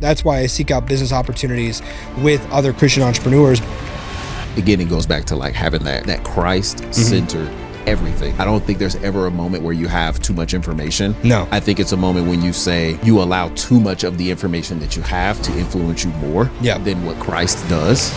That's why I seek out business opportunities with other Christian entrepreneurs. Again, it goes back to like having that Christ-centered everything. I don't think there's ever a moment where you have too much information. No. I think it's a moment when you say you allow too much of the information that you have to influence you more than what Christ does.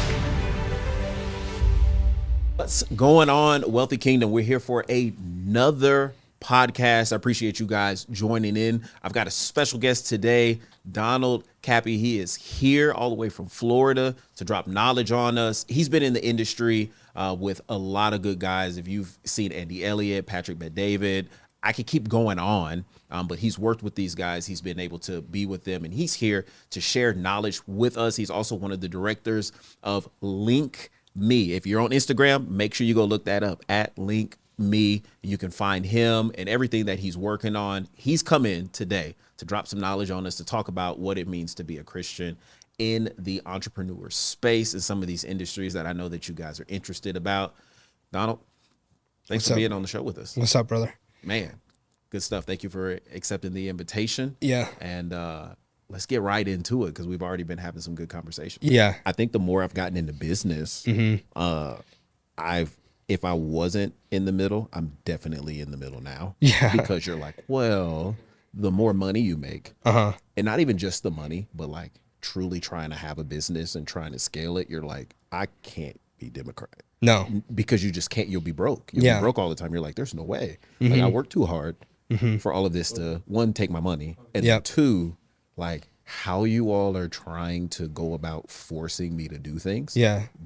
What's going on, Wealthy Kingdom? We're here for another podcast. I appreciate you guys joining in. I've got a special guest today, Donald Cappy. He is here all the way from Florida to drop knowledge on us. He's been in the industry with a lot of good guys. If you've seen Andy Elliott, Patrick Bet-David, I could keep going on, but he's worked with these guys. He's been able to be with them, and he's here to share knowledge with us. He's also one of the directors of Link Me. If you're on Instagram, make sure you go look that up at Link Me. You can find him and everything that he's working on. He's come in today to drop some knowledge on us, to talk about what it means to be a Christian in the entrepreneur space and some of these industries that I know that you guys are interested about. Donald, thanks for being on the show with us. What's up, brother? Man, good stuff. Thank you for accepting the invitation. Yeah. And let's get right into it, because we've already been having some good conversations. Yeah. I think the more I've gotten into business, if I wasn't in the middle, I'm definitely in the middle now. Yeah. Because you're like, well, the more money you make, and not even just the money, but like truly trying to have a business and trying to scale it, you're like, I can't be Democrat. No. Because you just can't. You'll be broke. You'll be broke all the time. You're like, there's no way. Like, I work too hard for all of this to, one, take my money, and then two, like, how you all are trying to go about forcing me to do things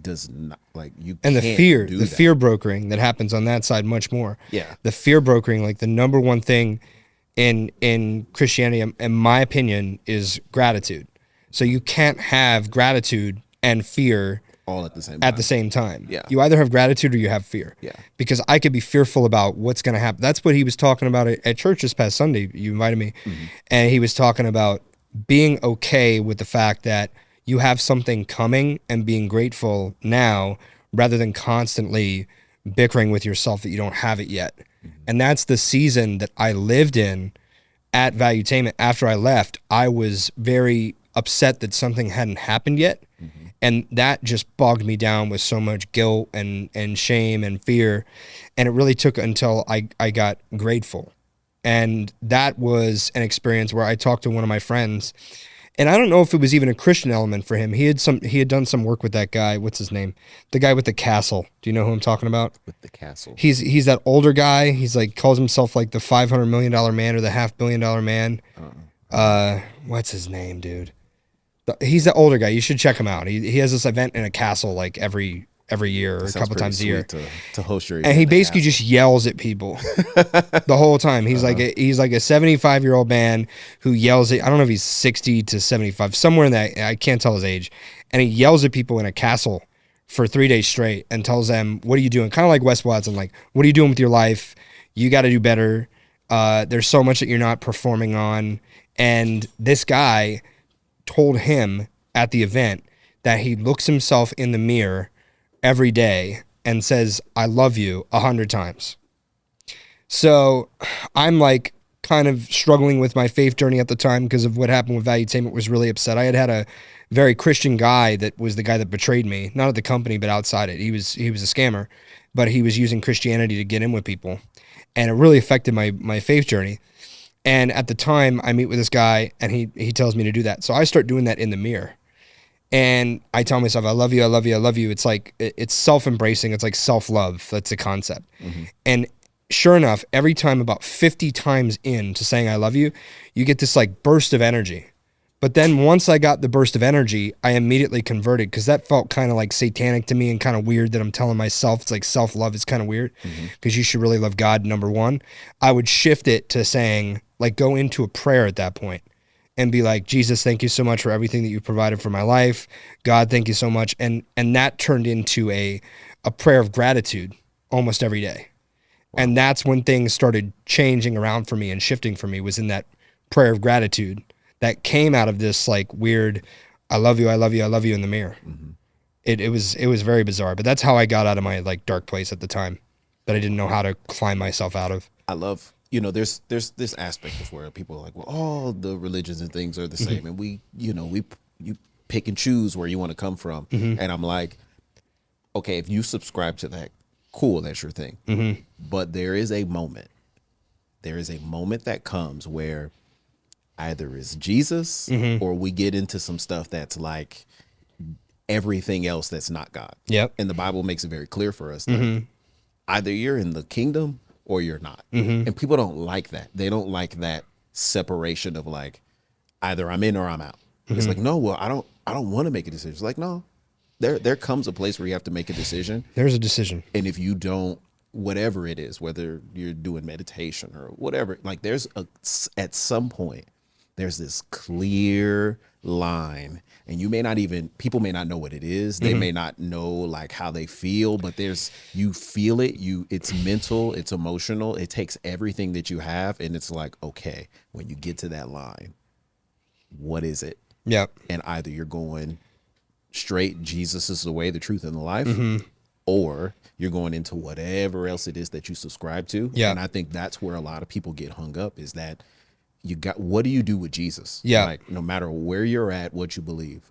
does not, like, you and can't the fear brokering that happens on that side much more. The fear brokering, like the number one thing in Christianity, in my opinion, is gratitude. So you can't have gratitude and fear all at the same time. You either have gratitude or you have fear. Because I could be fearful about what's going to happen. That's what he was talking about at church this past Sunday. You invited me, and he was talking about being okay with the fact that you have something coming and being grateful now, rather than constantly bickering with yourself that you don't have it yet. And that's the season that I lived in at Valuetainment. After I left, I was very upset that something hadn't happened yet. And that just bogged me down with so much guilt and shame and fear. And it really took until I got grateful. And that was an experience where I talked to one of my friends, and I don't know if it was even a Christian element for him. He had done some work with that guy. What's his name? The guy with the castle. Do you know who I'm talking about? With the castle. He's that older guy. He's like, calls himself like the $500 million man or the $500 million man. What's his name, dude? He's the older guy. You should check him out. He has this event in a castle like every year or a couple times a year to host your event. And he basically just yells at people the whole time. He's like a 75-year-old man who yells at, I don't know if he's 60 to 75, somewhere in that, I can't tell his age. And he yells at people in a castle for 3 days straight and tells them, what are you doing? Kind of like Wes Watson, like, what are you doing with your life? You got to do better. There's so much that you're not performing on. And this guy told him at the event that he looks himself in the mirror every day and says, I love you 100 times. So I'm like kind of struggling with my faith journey at the time because of what happened with Valuetainment. Was really upset. I had a very Christian guy that was the guy that betrayed me, not at the company, but outside it. He was a scammer, but he was using Christianity to get in with people. And it really affected my faith journey. And at the time I meet with this guy and he tells me to do that. So I start doing that in the mirror. And I tell myself, I love you, I love you, I love you. It's like, it's self-embracing. It's like self-love. That's a concept. And sure enough, every time, about 50 times into saying I love you, you get this like burst of energy. But then once I got the burst of energy, I immediately converted, because that felt kind of like satanic to me and kind of weird that I'm telling myself. It's like self-love is kind of weird, because you should really love God, number one. I would shift it to saying, like, go into a prayer at that point. And be like, Jesus, thank you so much for everything that you provided for my life. God, thank you so much. And that turned into a prayer of gratitude almost every day. Wow. And that's when things started changing around for me and shifting for me, was in that prayer of gratitude that came out of this like weird, I love you, I love you, I love you in the mirror. It was very bizarre, but that's how I got out of my like dark place at the time that I didn't know how to climb myself out of. I love you know, there's this aspect of where people are like, well, all the religions and things are the same, and you pick and choose where you want to come from. And I'm like, okay, if you subscribe to that, cool, that's your thing. But there is a moment that comes where either it's Jesus or we get into some stuff that's like everything else that's not God. Yep. And the Bible makes it very clear for us that either you're in the kingdom or you're not. And people don't like that. They don't like that separation of like, either I'm in or I'm out. It's like, no, well, I don't want to make a decision. It's like, no, there comes a place where you have to make a decision. There's a decision. And if you don't, whatever it is, whether you're doing meditation or whatever, like at some point, there's this clear line, and people may not know what it is. They may not know like how they feel, but you feel it. It's mental, it's emotional. It takes everything that you have. And it's like, okay, when you get to that line, what is it? Yep. And either you're going straight, Jesus is the way, the truth, and the life, or you're going into whatever else it is that you subscribe to. Yeah. And I think that's where a lot of people get hung up, is that what do you do with Jesus? Yeah. Like, no matter where you're at, what you believe,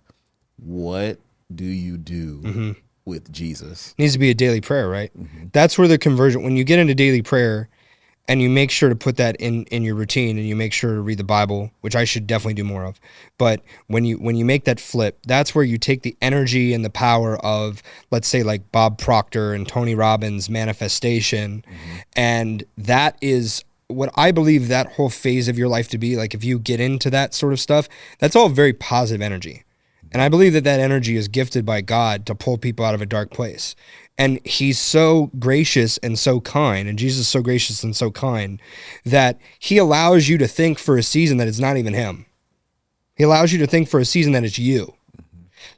what do you do with Jesus? Needs to be a daily prayer, right? That's where the conversion, when you get into daily prayer and you make sure to put that in your routine, and you make sure to read the Bible, which I should definitely do more of. But when you make that flip, that's where you take the energy and the power of, let's say, like Bob Proctor and Tony Robbins' manifestation. And that is what I believe that whole phase of your life to be. Like, if you get into that sort of stuff, that's all very positive energy. And I believe that energy is gifted by God to pull people out of a dark place. And he's so gracious and so kind, and Jesus is so gracious and so kind, that he allows you to think for a season that it's not even him. He allows you to think for a season that it's you.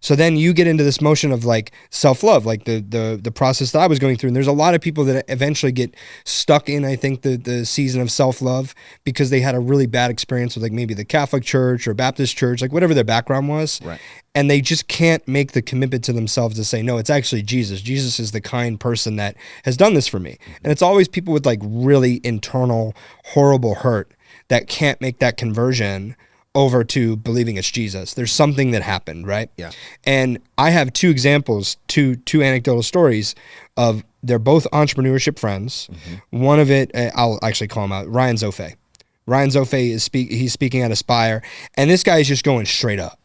So then you get into this motion of like self-love, like the process that I was going through. And there's a lot of people that eventually get stuck in, I think, the season of self-love because they had a really bad experience with like maybe the Catholic Church or Baptist Church, like whatever their background was. Right. And they just can't make the commitment to themselves to say, no, it's actually Jesus. Jesus is the kind person that has done this for me. And it's always people with like really internal, horrible hurt that can't make that conversion over to believing it's Jesus. There's something that happened, right? Yeah. And I have two examples, two anecdotal stories of, they're both entrepreneurship friends. One of it, I'll actually call him out, Ryan Zofe. Ryan Zofe he's speaking at Aspire, and this guy is just going straight up.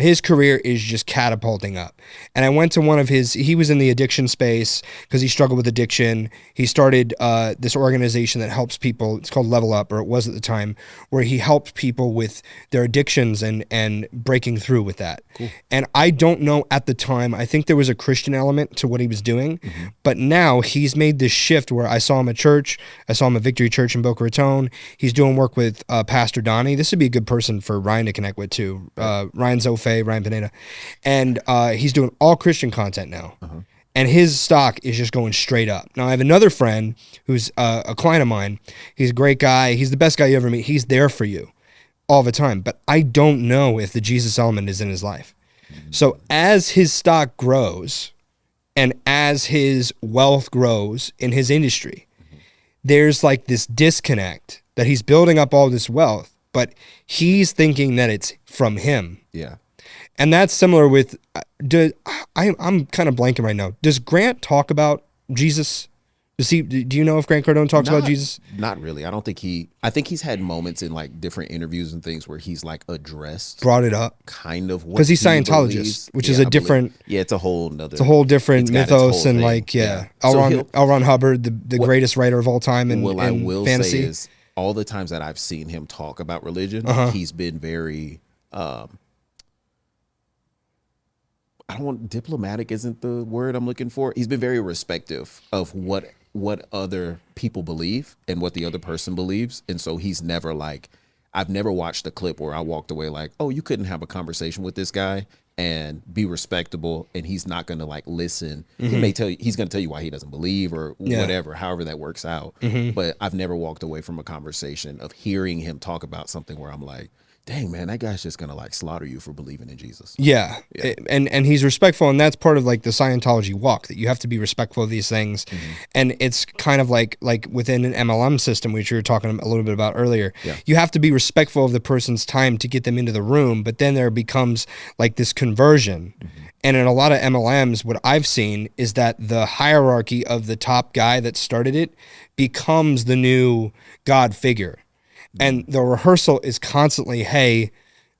His career is just catapulting up. And I went to one of he was in the addiction space because he struggled with addiction. He started this organization that helps people. It's called Level Up, or it was at the time, where he helped people with their addictions and breaking through with that. Cool. And I don't know at the time, I think there was a Christian element to what he was doing, but now he's made this shift where I saw him at church. I saw him at Victory Church in Boca Raton. He's doing work with Pastor Donnie. This would be a good person for Ryan to connect with too. Ryan Zofe, Ryan Pineda, and he's doing all Christian content now, and his stock is just going straight up. Now I have another friend who's a client of mine. He's a great guy. He's the best guy you ever meet. He's there for you all the time, but I don't know if the Jesus element is in his life. So as his stock grows and as his wealth grows in his industry, there's like this disconnect that he's building up all this wealth, but he's thinking that it's from him. Yeah. And that's similar with, I'm kind of blanking right now. Does Grant talk about Jesus? Do you know if Grant Cardone talks about Jesus? Not really. I don't think I think he's had moments in like different interviews and things where he's like brought it up. Kind of. Because he's Scientologist, believes, which is a different. It's a whole nother. It's a whole different mythos and like, L. Ron Hubbard, the greatest writer of all time in I will fantasy. Say is all the times that I've seen him talk about religion, he's been very, diplomatic isn't the word I'm looking for. He's been very respectful of what other people believe and what the other person believes. And so he's never like, I've never watched a clip where I walked away like, oh, you couldn't have a conversation with this guy and be respectable, and he's not going to like listen. He may tell you, he's going to tell you why he doesn't believe or whatever, however that works out. But I've never walked away from a conversation of hearing him talk about something where I'm like, dang, man, that guy's just gonna like slaughter you for believing in Jesus. Yeah. And he's respectful, and that's part of like the Scientology walk, that you have to be respectful of these things. And it's kind of like within an MLM system, which you were talking a little bit about earlier. You have to be respectful of the person's time to get them into the room, but then there becomes like this conversion. And in a lot of MLMs, what I've seen is that the hierarchy of the top guy that started it becomes the new God figure. And the rehearsal is constantly, hey,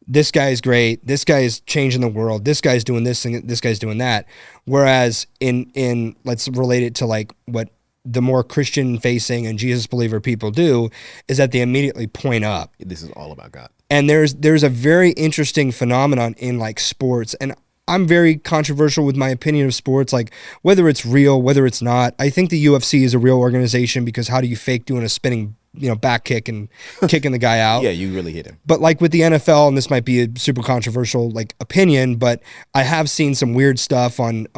this guy's great, this guy's changing the world, this guy's doing this thing, this guy's doing that. Whereas in let's relate it to like what the more Christian facing and Jesus believer people do, is that they immediately point up. This is all about God. And there's a very interesting phenomenon in like sports, and I'm very controversial with my opinion of sports, like whether it's real, whether it's not. I think the UFC is a real organization, because how do you fake doing a spinning, back kick and kicking the guy out? Yeah, you really hit him. But like with the NFL, and this might be a super controversial like opinion, but I have seen some weird stuff on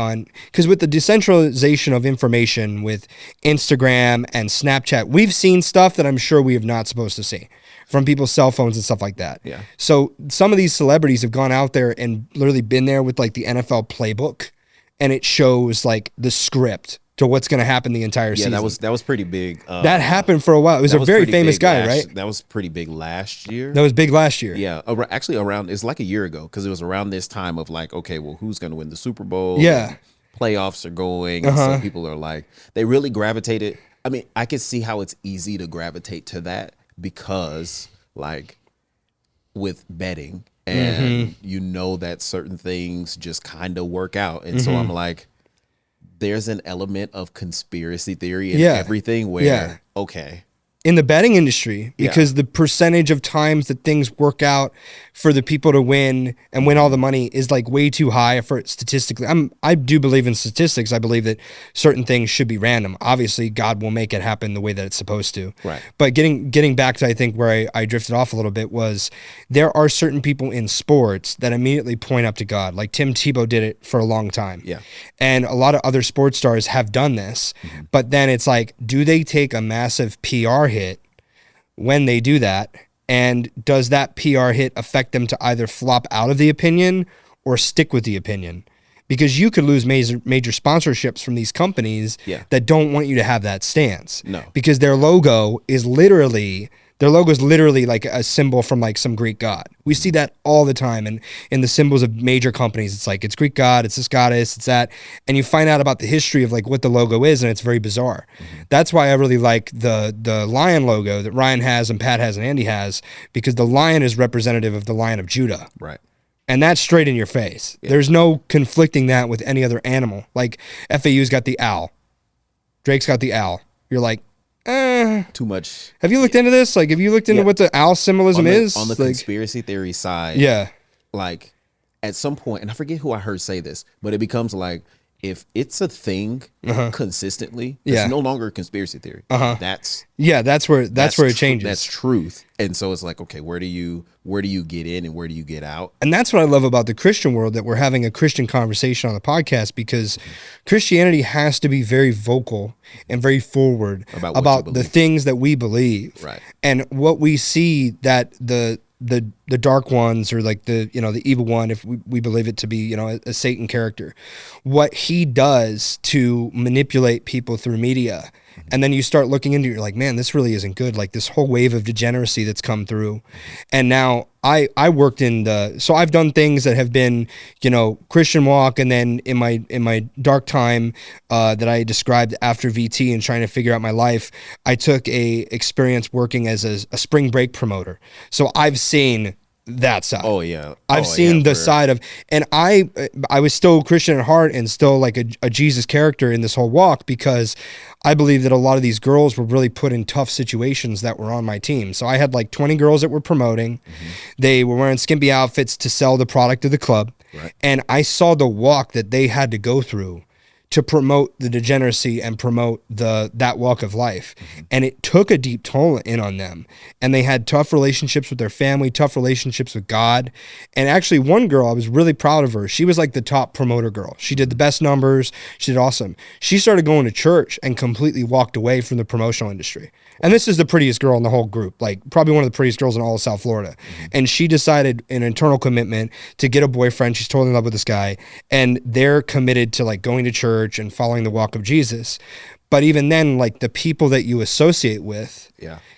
because with the decentralization of information with Instagram and Snapchat, we've seen stuff that I'm sure we have not supposed to see from people's cell phones and stuff like that. Yeah. So some of these celebrities have gone out there and literally been there with like the NFL playbook, and it shows like the script to what's going to happen the entire season. Yeah, that was pretty big. That happened for a while. It was a very famous guy, right? That was pretty big last year. That was big last year. Yeah, actually around, it's like a year ago, because it was around this time of like, okay, well, who's going to win the Super Bowl? Yeah. Playoffs are going. And so people are like, they really gravitated. I mean, I could see how it's easy to gravitate to that, because like with betting, and you know that certain things just kind of work out. And so I'm like, there's an element of conspiracy theory in everything where, okay. In the betting industry, because the percentage of times that things work out for the people to win and win all the money is like way too high for it statistically. I do believe in statistics. I believe that certain things should be random. Obviously, God will make it happen the way that it's supposed to. Right. But getting back to, I think, where I drifted off a little bit, was there are certain people in sports that immediately point up to God. Like Tim Tebow did it for a long time. Yeah. And a lot of other sports stars have done this. But then it's like, do they take a massive PR hit when they do that, and does that PR hit affect them to either flop out of the opinion or stick with the opinion? Because you could lose major sponsorships from these companies that don't want you to have that stance. No. Because their logo is literally like a symbol from like some Greek god. We see that all the time, and in the symbols of major companies, it's like, it's Greek god, it's this goddess, it's that, and you find out about the history of like what the logo is, and it's very bizarre. That's why I really like the lion logo that Ryan has and Pat has and Andy has, because the lion is representative of the Lion of Judah. Right. And that's straight in your face. There's no conflicting that with any other animal. Like FAU's got the owl. Drake's got the owl. You're like, too much. Have you looked into this? Like, have you looked into what the owl symbolism is? On the like, conspiracy theory side. Yeah. Like, at some point, and I forget who I heard say this, but it becomes like, if it's a thing consistently, it's no longer a conspiracy theory. That's where it changes. That's truth. And so it's like, okay, where do you get in and where do you get out? And that's what I love about the Christian world, that we're having a Christian conversation on the podcast, because Christianity has to be very vocal and very forward about the things that we believe. Right. And what we see, that the dark ones, or like the evil one, if we believe it to be a Satan character, what he does to manipulate people through media. And then you start looking into it, you're like, man, this really isn't good. Like this whole wave of degeneracy that's come through. And now I worked so I've done things that have been, Christian walk. And then in my dark time that I described after VT and trying to figure out my life, I took a experience working as a spring break promoter. So I've seen that side. Oh yeah. I've seen the side of, and I was still Christian at heart and still like a Jesus character in this whole walk, because I believe that a lot of these girls were really put in tough situations that were on my team. So I had like 20 girls that were promoting. They were wearing skimpy outfits to sell the product of the club. Right. And I saw the walk that they had to go through to promote the degeneracy and promote that walk of life. And it took a deep toll in on them. And they had tough relationships with their family, tough relationships with God. And actually one girl, I was really proud of her. She was like the top promoter girl. She did the best numbers. She did awesome. She started going to church and completely walked away from the promotional industry. And this is the prettiest girl in the whole group, like probably one of the prettiest girls in all of South Florida. And she decided an internal commitment to get a boyfriend. She's totally in love with this guy. And they're committed to like going to church and following the walk of Jesus. But even then, like the people that you associate with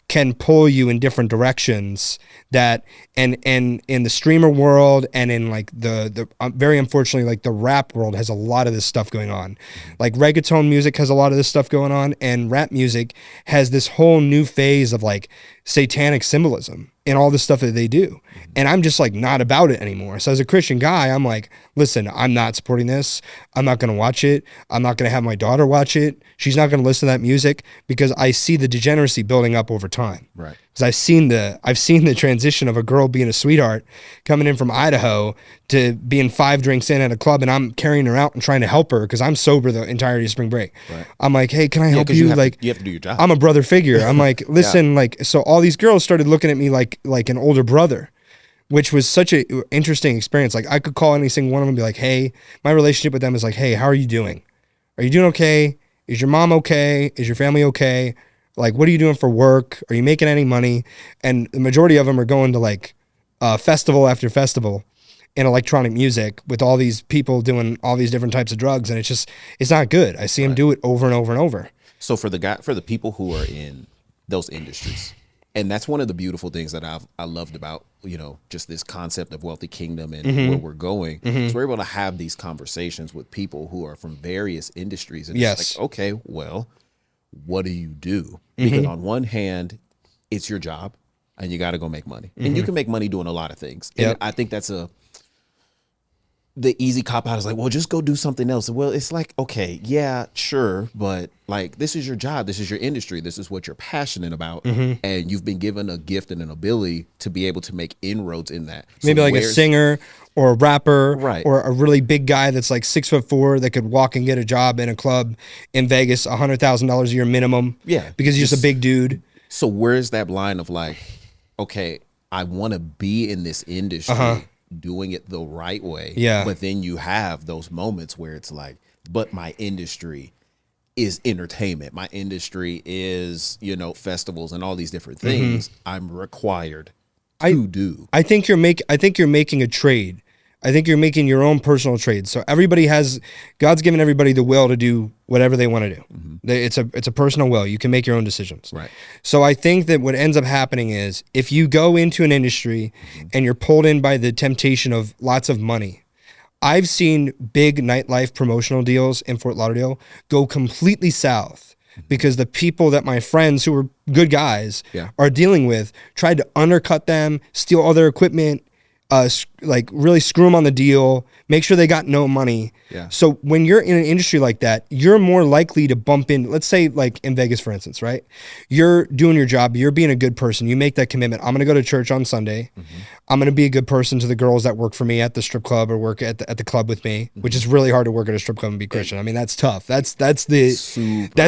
can pull you in different directions that, and in the streamer world and in like the very unfortunately, like the rap world has a lot of this stuff going on. Like reggaeton music has a lot of this stuff going on, and rap music has this whole new phase of like satanic symbolism in all the stuff that they do. And I'm just like not about it anymore. So as a Christian guy, I'm like, listen, I'm not supporting this. I'm not going to watch it. I'm not going to have my daughter watch it. She's not going to listen to that music because I see the degeneracy building up over time. Right. Because I've seen the transition of a girl being a sweetheart coming in from Idaho to being 5 drinks in at a club, and I'm carrying her out and trying to help her because I'm sober the entirety of spring break. Right. I'm like, hey, can I help you? Like, you have to do your job. I'm a brother figure. I'm like, listen, like, so all these girls started looking at me like an older brother, which was such an interesting experience. Like I could call any single one of them and be like, hey, my relationship with them is like, hey, how are you doing? Are you doing okay? Is your mom okay? Is your family okay? Like, what are you doing for work? Are you making any money? And the majority of them are going to like festival after festival in electronic music with all these people doing all these different types of drugs. And it's not good. I see them do it over and over and over. So for the people who are in those industries, and that's one of the beautiful things that I loved about, just this concept of Wealthy Kingdom and where we're going. So we're able to have these conversations with people who are from various industries. And it's like, okay, well, what do you do? Because on one hand, it's your job and you got to go make money. And you can make money doing a lot of things. And I think that's the easy cop out is like, well, just go do something else. Well, it's like, okay, yeah, sure. But like, this is your job. This is your industry. This is what you're passionate about. And you've been given a gift and an ability to be able to make inroads in that. Maybe like a singer or a rapper, right, or a really big guy that's like 6'4" that could walk and get a job in a club in Vegas, $100,000 a year minimum. Yeah. Because he's just a big dude. So where's that line of like, okay, I want to be in this industry, doing it the right way. Yeah. But then you have those moments where it's like, but my industry is entertainment. My industry is, festivals and all these different things I'm required to do. I think you're making a trade. I think you're making your own personal trade. So God's given everybody the will to do whatever they want to do. It's a personal will. You can make your own decisions. Right. So I think that what ends up happening is if you go into an industry and you're pulled in by the temptation of lots of money, I've seen big nightlife promotional deals in Fort Lauderdale go completely south because the people that my friends who were good guys are dealing with tried to undercut them, steal all their equipment, like really screw them on the deal, make sure they got no money. Yeah. So when you're in an industry like that, you're more likely to bump in, let's say like in Vegas, for instance, right? You're doing your job. You're being a good person. You make that commitment. I'm going to go to church on Sunday. I'm going to be a good person to the girls that work for me at the strip club or work at the club with me, which is really hard to work at a strip club and be Christian. I mean, that's tough. That's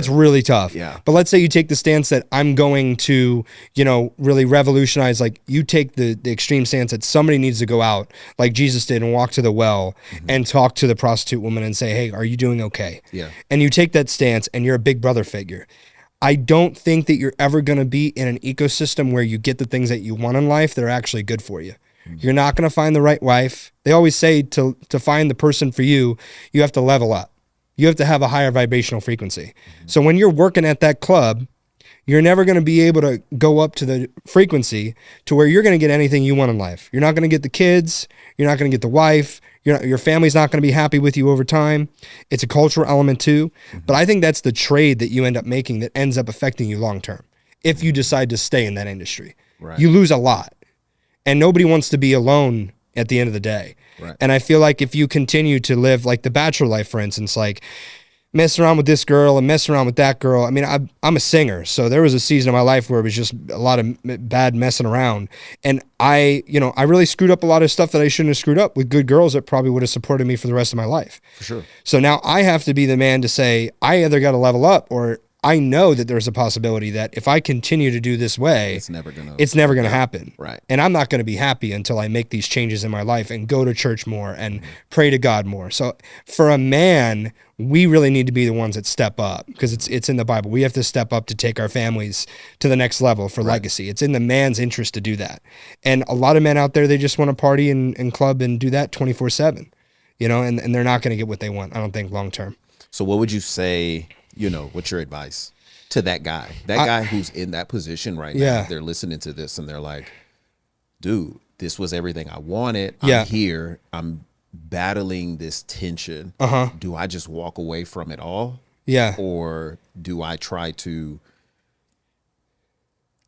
really tough. Yeah. But let's say you take the stance that I'm going to, really revolutionize, like you take the extreme stance that somebody needs to go out like Jesus did and walk to the well and talk to the prostitute woman and say, hey, are you doing okay? Yeah. And you take that stance and you're a big brother figure. I don't think that you're ever going to be in an ecosystem where you get the things that you want in life that are actually good for you. You're not going to find the right wife. They always say to find the person for you, you have to level up. You have to have a higher vibrational frequency. So when you're working at that club, you're never going to be able to go up to the frequency to where you're going to get anything you want in life. You're not going to get the kids. You're not going to get the wife. Your family's not going to be happy with you over time. It's a cultural element too. But I think that's the trade that you end up making that ends up affecting you long term. If you decide to stay in that industry, you lose a lot. And nobody wants to be alone at the end of the day. Right. And I feel like if you continue to live like the bachelor life, for instance, like messing around with this girl and messing around with that girl. I mean, I'm a singer, so there was a season of my life where it was just a lot of bad messing around. And I really screwed up a lot of stuff that I shouldn't have screwed up with good girls that probably would have supported me for the rest of my life. For sure. So now I have to be the man to say, I either got to level up, or I know that there's a possibility that if I continue to do this way, it's never gonna happen. Right. And I'm not going to be happy until I make these changes in my life and go to church more and pray to God more. So for a man, we really need to be the ones that step up, because it's in the Bible. We have to step up to take our families to the next level for legacy. It's in the man's interest to do that. And a lot of men out there, they just want to party and club and do that 24/7, and they're not going to get what they want, I don't think, long term. So what would you say, what's your advice to that guy? That guy who's in that position right now, they're listening to this and they're like, dude, this was everything I wanted. I'm here. I'm battling this tension. Do I just walk away from it all? Yeah. Or do I try to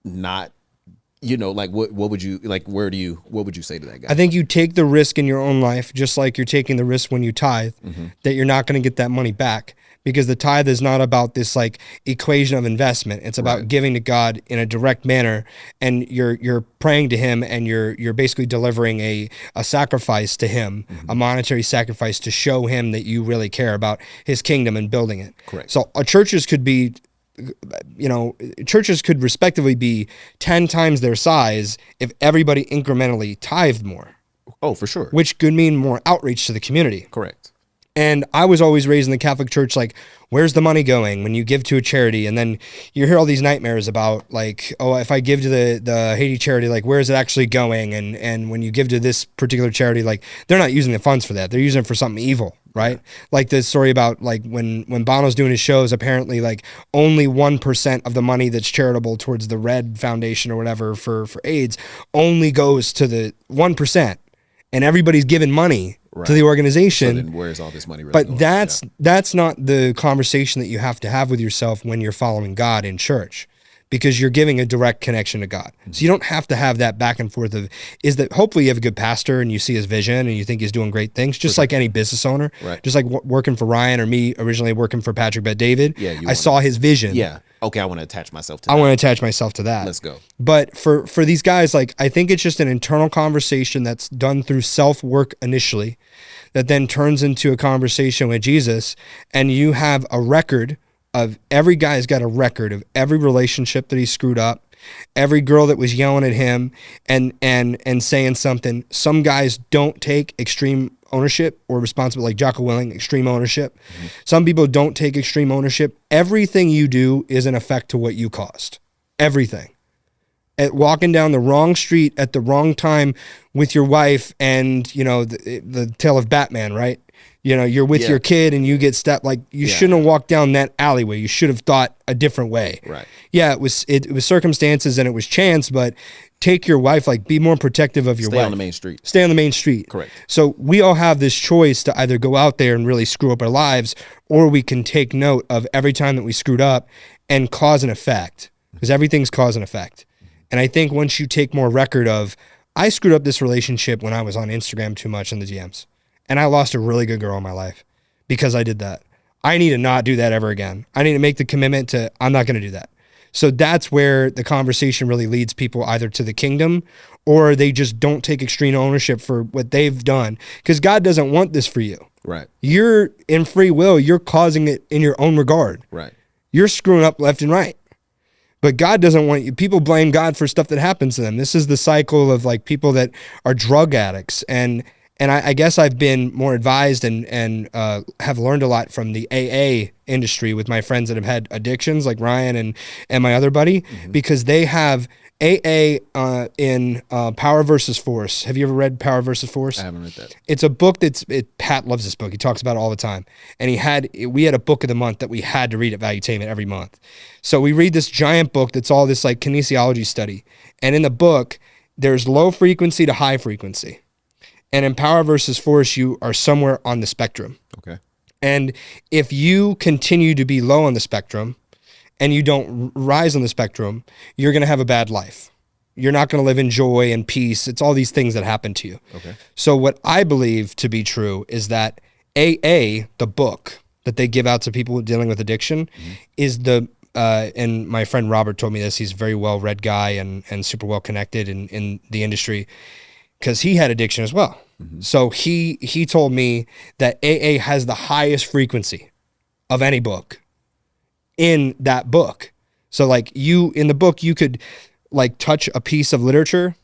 not, what would you, what would you say to that guy? I think you take the risk in your own life, just like you're taking the risk when you tithe, that you're not going to get that money back, because the tithe is not about this equation of investment. It's about giving to God in a direct manner, and you're praying to him, and you're basically delivering a sacrifice to him, a monetary sacrifice to show him that you really care about his kingdom and building it. Correct. So churches could be, churches could respectively be 10 times their size if everybody incrementally tithed more. Oh, for sure. Which could mean more outreach to the community. Correct. And I was always raised in the Catholic Church, where's the money going when you give to a charity? And then you hear all these nightmares about if I give to the Haiti charity, where is it actually going? And when you give to this particular charity, they're not using the funds for that. They're using it for something evil, right? Like the story about when Bono's doing his shows, apparently only 1% of the money that's charitable towards the Red Foundation or whatever for AIDS only goes to the 1%. And everybody's giving money to the organization. So then where's all this money really But going? that's not the conversation that you have to have with yourself when you're following God in church, because you're giving a direct connection to God. So you don't have to have that back and forth of, is that hopefully you have a good pastor and you see his vision and you think he's doing great things, just like any business owner, just like working for Ryan or me originally working for Patrick Bet David. I saw his vision. Yeah. Okay, I want to attach myself to that. I want to attach myself to that. Let's go. But for these guys, I think it's just an internal conversation that's done through self-work initially, that then turns into a conversation with Jesus, and you have a record of, every guy's got a record of every relationship that he screwed up, every girl that was yelling at him and saying something. Some guys don't take extreme ownership or responsibility, like Jocko Willing, extreme ownership. Some people don't take extreme ownership. Everything you do is an effect to what you caused. Everything. At walking down the wrong street at the wrong time with your wife, and the tale of Batman, right? You're with your kid and you get stepped, you shouldn't have walked down that alleyway. You should have thought a different way. Right. Yeah, it was circumstances and it was chance, but take your wife, be more protective of your wife. Stay on the main street. Stay on the main street. Correct. So we all have this choice to either go out there and really screw up our lives, or we can take note of every time that we screwed up and cause an effect, because everything's cause and effect. And I think once you take more record of, I screwed up this relationship when I was on Instagram too much in the DMs, and I lost a really good girl in my life because I did that. I need to not do that ever again. I need to make the commitment to, I'm not going to do that. So that's where the conversation really leads people either to the kingdom, or they just don't take extreme ownership for what they've done, because God doesn't want this for you. Right. You're in free will. You're causing it in your own regard. Right. You're screwing up left and right. But God doesn't want you. People blame God for stuff that happens to them. This is the cycle of people that are drug addicts. And I guess I've been more advised and have learned a lot from the AA industry with my friends that have had addictions, like Ryan and my other buddy, because they have AA in Power versus Force. Have you ever read Power versus Force? I haven't read that. It's a book Pat loves this book. He talks about it all the time. And we had a book of the month that we had to read at Valuetainment every month. So we read this giant book that's all this kinesiology study. And in the book, there's low frequency to high frequency. And in Power versus Force, you are somewhere on the spectrum. Okay. And if you continue to be low on the spectrum and you don't rise on the spectrum, you're going to have a bad life. You're not going to live in joy and peace. It's all these things that happen to you. Okay. So what I believe to be true is that AA, the book, that they give out to people dealing with addiction is and my friend Robert told me this, he's a very well-read guy and super well connected in the industry, because he had addiction as well. So he told me that AA has the highest frequency of any book in that book. So like in the book, you could like touch a piece of literature,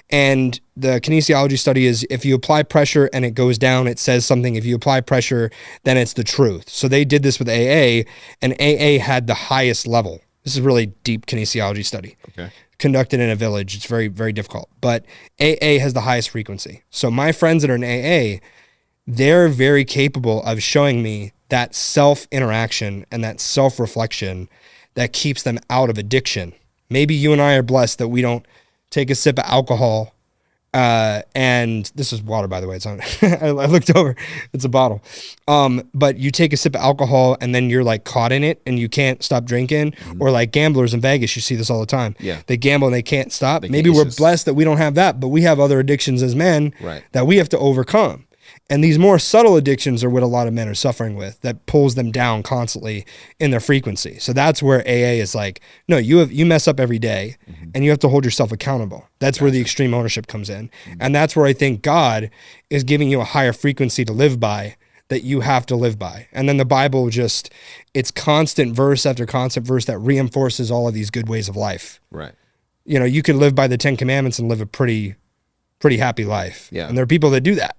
and the kinesiology study is if you apply pressure and it goes down, it says something. If you apply pressure, then it's the truth. So they did this with AA, and AA had the highest level. This is a really deep kinesiology study. Okay. Conducted in a village. It's very, very difficult. But AA has the highest frequency. So my friends that are in AA, they're very capable of showing me that self-interaction and that self-reflection that keeps them out of addiction. Maybe you and I are blessed that we don't take a sip of alcohol, and this is water, by the way. It's on. I looked over. It's a bottle. But you take a sip of alcohol and then you're like caught in it and you can't stop drinking. Or like gamblers in Vegas, you see this all the time. Yeah, they gamble and they can't stop. Maybe we're blessed that we don't have that, but we have other addictions as men that we have to overcome. And these more subtle addictions are what a lot of men are suffering with, that pulls them down constantly in their frequency. So that's where AA is like, no, you mess up every day and you have to hold yourself accountable. That's where the extreme ownership comes in. And that's where I think God is giving you a higher frequency to live by, that you have to live by. And then the Bible it's constant verse after constant verse that reinforces all of these good ways of life. Right. You know, you could live by the 10 Commandments and live a pretty happy life. Yeah. And there are people that do that.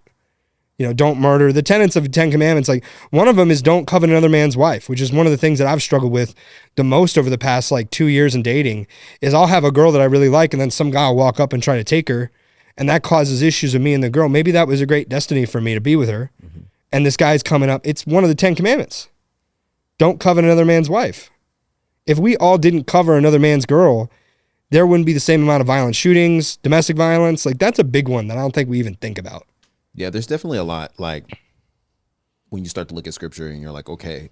You know, don't murder. The tenets of the 10 Commandments, like one of them is don't covet another man's wife, which is one of the things that I've struggled with the most over the past like 2 years in dating, is I'll have a girl that I really like and then some guy will walk up and try to take her, and that causes issues with me and the girl. Maybe that was a great destiny for me to be with her. And this guy's coming up. It's one of the 10 Commandments. Don't covet another man's wife. If we all didn't cover another man's girl, there wouldn't be the same amount of violent shootings, domestic violence. Like that's a big one that I don't think we even think about. Yeah, there's definitely a lot, like when you start to look at scripture and you're like, okay,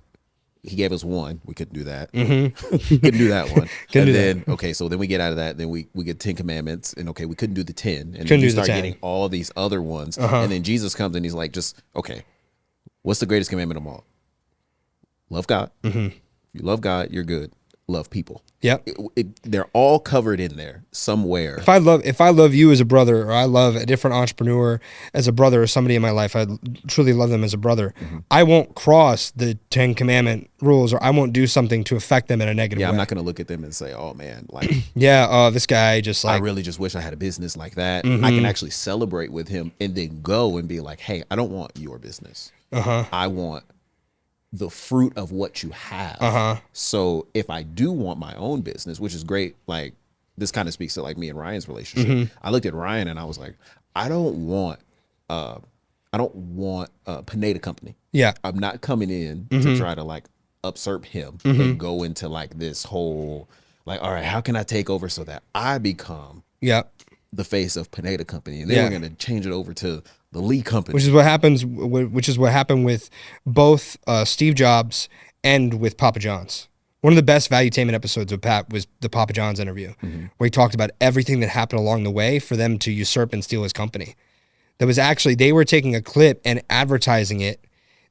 he gave us one, we couldn't do that. Couldn't do that one. And then, okay, so then we get out of that, then we get 10 Commandments, and okay, we couldn't do the 10. And then you start getting all these other ones. And then Jesus comes and he's like, just, okay, what's the greatest commandment of them all? Love God. If you love God, you're good. Love people. Yep. They're all covered in there somewhere. If I love you as a brother, or I love a different entrepreneur as a brother, or somebody in my life, I truly love them as a brother, I won't cross the 10 Commandment rules, or I won't do something to affect them in a negative way. I'm not going to look at them and say, oh man, like, this guy just like, I really just wish I had a business like that. I can actually celebrate with him and then go and be like, hey, I don't want your business. I want the fruit of what you have. So if I do want my own business, which is great, like this kind of speaks to like me and Ryan's relationship. I looked at Ryan and I was like, I don't want a Pineda company. Yeah. I'm not coming in to try to like usurp him and go into like this whole, like, all right, how can I take over so that I become the face of Pineda company? And then we're going to change it over to the Lee company, which is what happened with both Steve Jobs and with Papa John's. One of the best Valuetainment episodes of Pat was the Papa John's interview, where he talked about everything that happened along the way for them to usurp and steal his company. That was actually, they were taking a clip and advertising it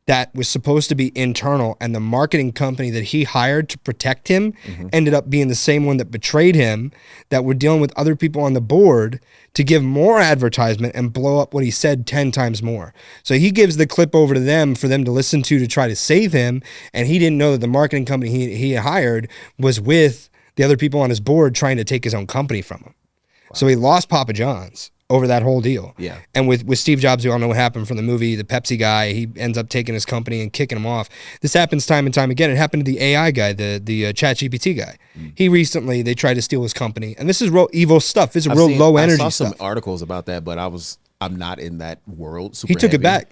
that was supposed to be internal, and the marketing company that he hired to protect him ended up being the same one that betrayed him, that were dealing with other people on the board to give more advertisement and blow up what he said 10 times more. So he gives the clip over to them for them to listen to try to save him, and he didn't know that the marketing company he hired was with the other people on his board trying to take his own company from him. Wow. So he lost Papa John's over that whole deal. Yeah. And with Steve Jobs, we all know what happened from the movie, the Pepsi guy, he ends up taking his company and kicking him off. This happens time and time again. It happened to the AI guy, the ChatGPT guy. He recently, they tried to steal his company. And this is real evil stuff. This is real low energy stuff. I saw some articles about that, but I'm not in that world. He took it back.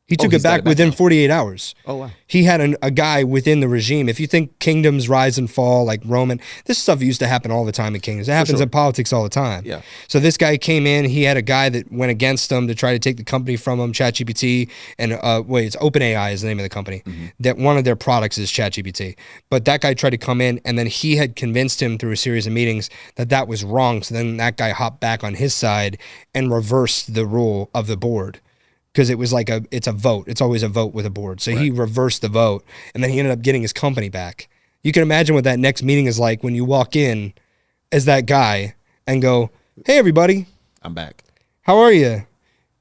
He took it back within 48 hours. Oh, wow. He had a guy within the regime. If you think kingdoms rise and fall, like Roman, this stuff used to happen all the time in kingdoms. It happens in politics all the time. Yeah. So this guy came in. He had a guy that went against him to try to take the company from him, ChatGPT. And it's OpenAI is the name of the company. That one of their products is ChatGPT. But that guy tried to come in, and then he had convinced him through a series of meetings that was wrong. So then that guy hopped back on his side and reversed the rule of the board. because it was like it's a vote. It's always a vote with a board. So he reversed the vote, and then he ended up getting his company back. You can imagine what that next meeting is like when you walk in as that guy and go, "Hey, everybody, I'm back. How are you?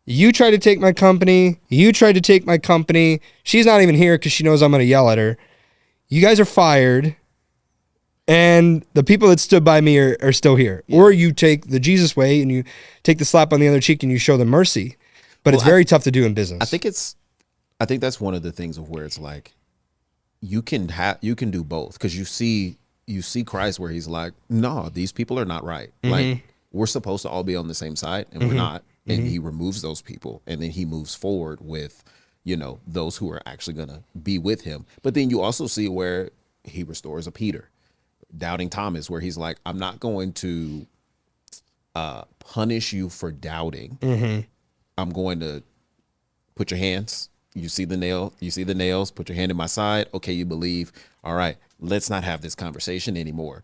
You tried to take my company. You tried to take my company. She's not even here because she knows I'm going to yell at her. You guys are fired." And the people that stood by me are still here. Yeah. Or you take the Jesus way and you take the slap on the other cheek and you show them mercy. But it's very tough to do in business. I think that's one of the things of where it's like you can do both, because you see Christ where he's like, no, these people are not right. Mm-hmm. Like, we're supposed to all be on the same side, and we're not. And he removes those people, and then he moves forward with, those who are actually gonna be with him. But then you also see where he restores a Peter, doubting Thomas, where he's like, I'm not going to punish you for doubting. Mm-hmm. I'm going to put your hands. You see the nails, put your hand in my side. Okay, you believe. All right, let's not have this conversation anymore.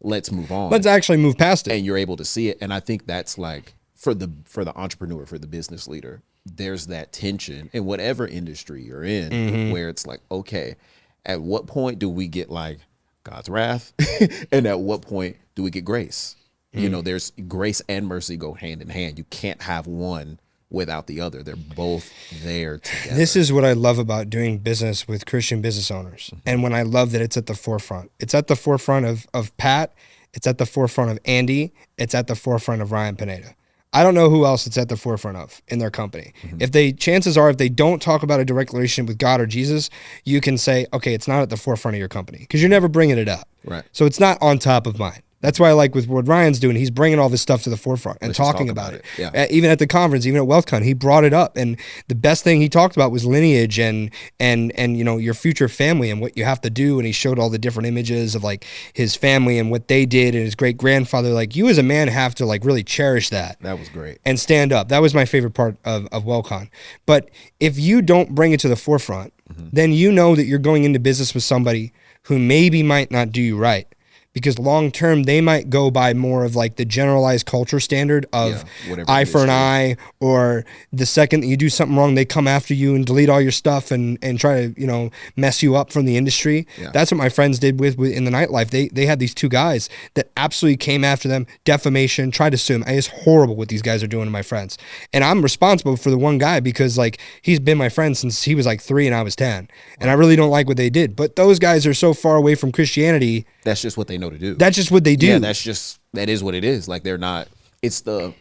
Let's move on. Let's actually move past it. And you're able to see it. And I think that's like, for the entrepreneur, for the business leader, there's that tension in whatever industry you're in, where it's like, okay, at what point do we get like God's wrath? And at what point do we get grace? There's grace and mercy go hand in hand. You can't have one without the other. They're both there together. This is what I love about doing business with Christian business owners. And when I love that it's at the forefront. It's at the forefront of Pat. It's at the forefront of Andy. It's at the forefront of Ryan Pineda. I don't know who else it's at the forefront of in their company. Chances are, if they don't talk about a direct relationship with God or Jesus, you can say, okay, it's not at the forefront of your company, because you're never bringing it up. Right. So it's not on top of mind. That's why I like with what Ryan's doing. He's bringing all this stuff to the forefront and talking about it. Yeah. Even at the conference, even at WealthCon, he brought it up. And the best thing he talked about was lineage and your future family and what you have to do. And he showed all the different images of like his family and what they did and his great grandfather. Like, you as a man have to like really cherish that. That was great. And stand up. That was my favorite part of WealthCon. But if you don't bring it to the forefront, then you know that you're going into business with somebody who maybe might not do you right. Because long term, they might go by more of like the generalized culture standard of eye for an eye, or the second that you do something wrong, they come after you and delete all your stuff and try to mess you up from the industry. Yeah. That's what my friends did with in the nightlife. They had these two guys that absolutely came after them, defamation, tried to sue them. It's horrible what these guys are doing to my friends, and I'm responsible for the one guy because like he's been my friend since he was like 3 and I was 10, and I really don't like what they did. But those guys are so far away from Christianity. That's just what they know to do. That's just what they do. Yeah, that is what it is. Like, they're not. It's the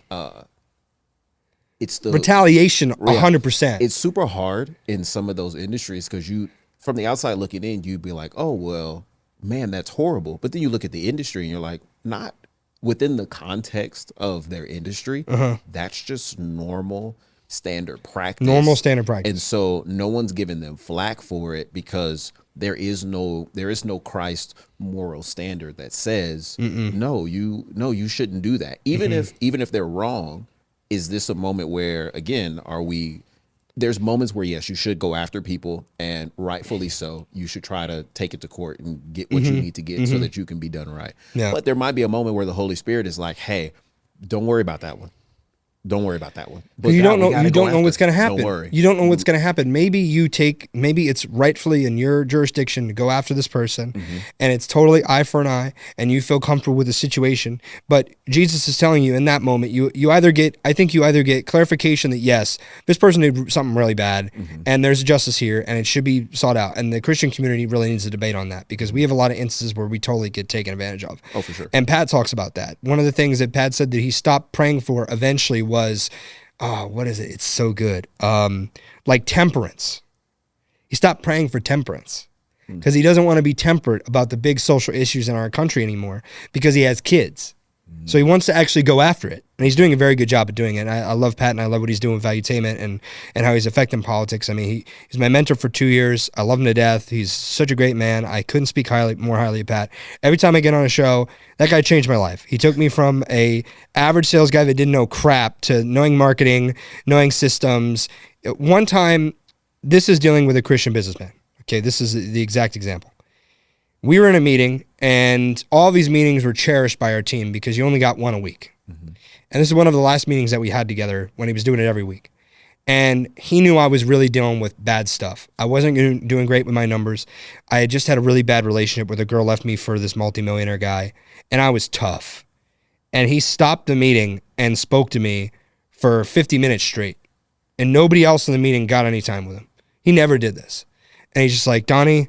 retaliation. 100%. It's super hard in some of those industries because you, from the outside looking in, you'd be like, oh well, man, that's horrible. But then you look at the industry and you're like, not within the context of their industry. That's just normal standard practice. And so no one's giving them flack for it because there is no Christ moral standard that says no, you shouldn't do that. Even if they're wrong, is this a moment where, again, there's moments where yes, you should go after people, and rightfully so. You should try to take it to court and get what you need to get so that you can be done right. Yeah. But there might be a moment where the Holy Spirit is like, hey, don't worry about that one. Don't worry about that one. But you don't know what's going to happen. Don't worry. You don't know what's going to happen. Maybe it's rightfully in your jurisdiction to go after this person, and it's totally eye for an eye, and you feel comfortable with the situation. But Jesus is telling you in that moment, you either get clarification that yes, this person did something really bad, and there's justice here, and it should be sought out. And the Christian community really needs to debate on that, because we have a lot of instances where we totally get taken advantage of. Oh, for sure. And Pat talks about that. One of the things that Pat said that he stopped praying for eventually was, what is it? It's so good. Like temperance. He stopped praying for temperance because he doesn't want to be temperate about the big social issues in our country anymore because he has kids. So he wants to actually go after it. And he's doing a very good job of doing it. And I love Pat, and I love what he's doing with Valuetainment and how he's affecting politics. I mean, he's my mentor for 2 years. I love him to death. He's such a great man. I couldn't speak more highly of Pat. Every time I get on a show, that guy changed my life. He took me from a average sales guy that didn't know crap to knowing marketing, knowing systems. One time, this is dealing with a Christian businessman. Okay, this is the exact example. We were in a meeting, and all these meetings were cherished by our team because you only got one a week. And this is one of the last meetings that we had together when he was doing it every week. And he knew I was really dealing with bad stuff. I wasn't doing great with my numbers. I had just had a really bad relationship where the girl left me for this multimillionaire guy, and I was tough. And he stopped the meeting and spoke to me for 50 minutes straight. And nobody else in the meeting got any time with him. He never did this. And he's just like, Donnie,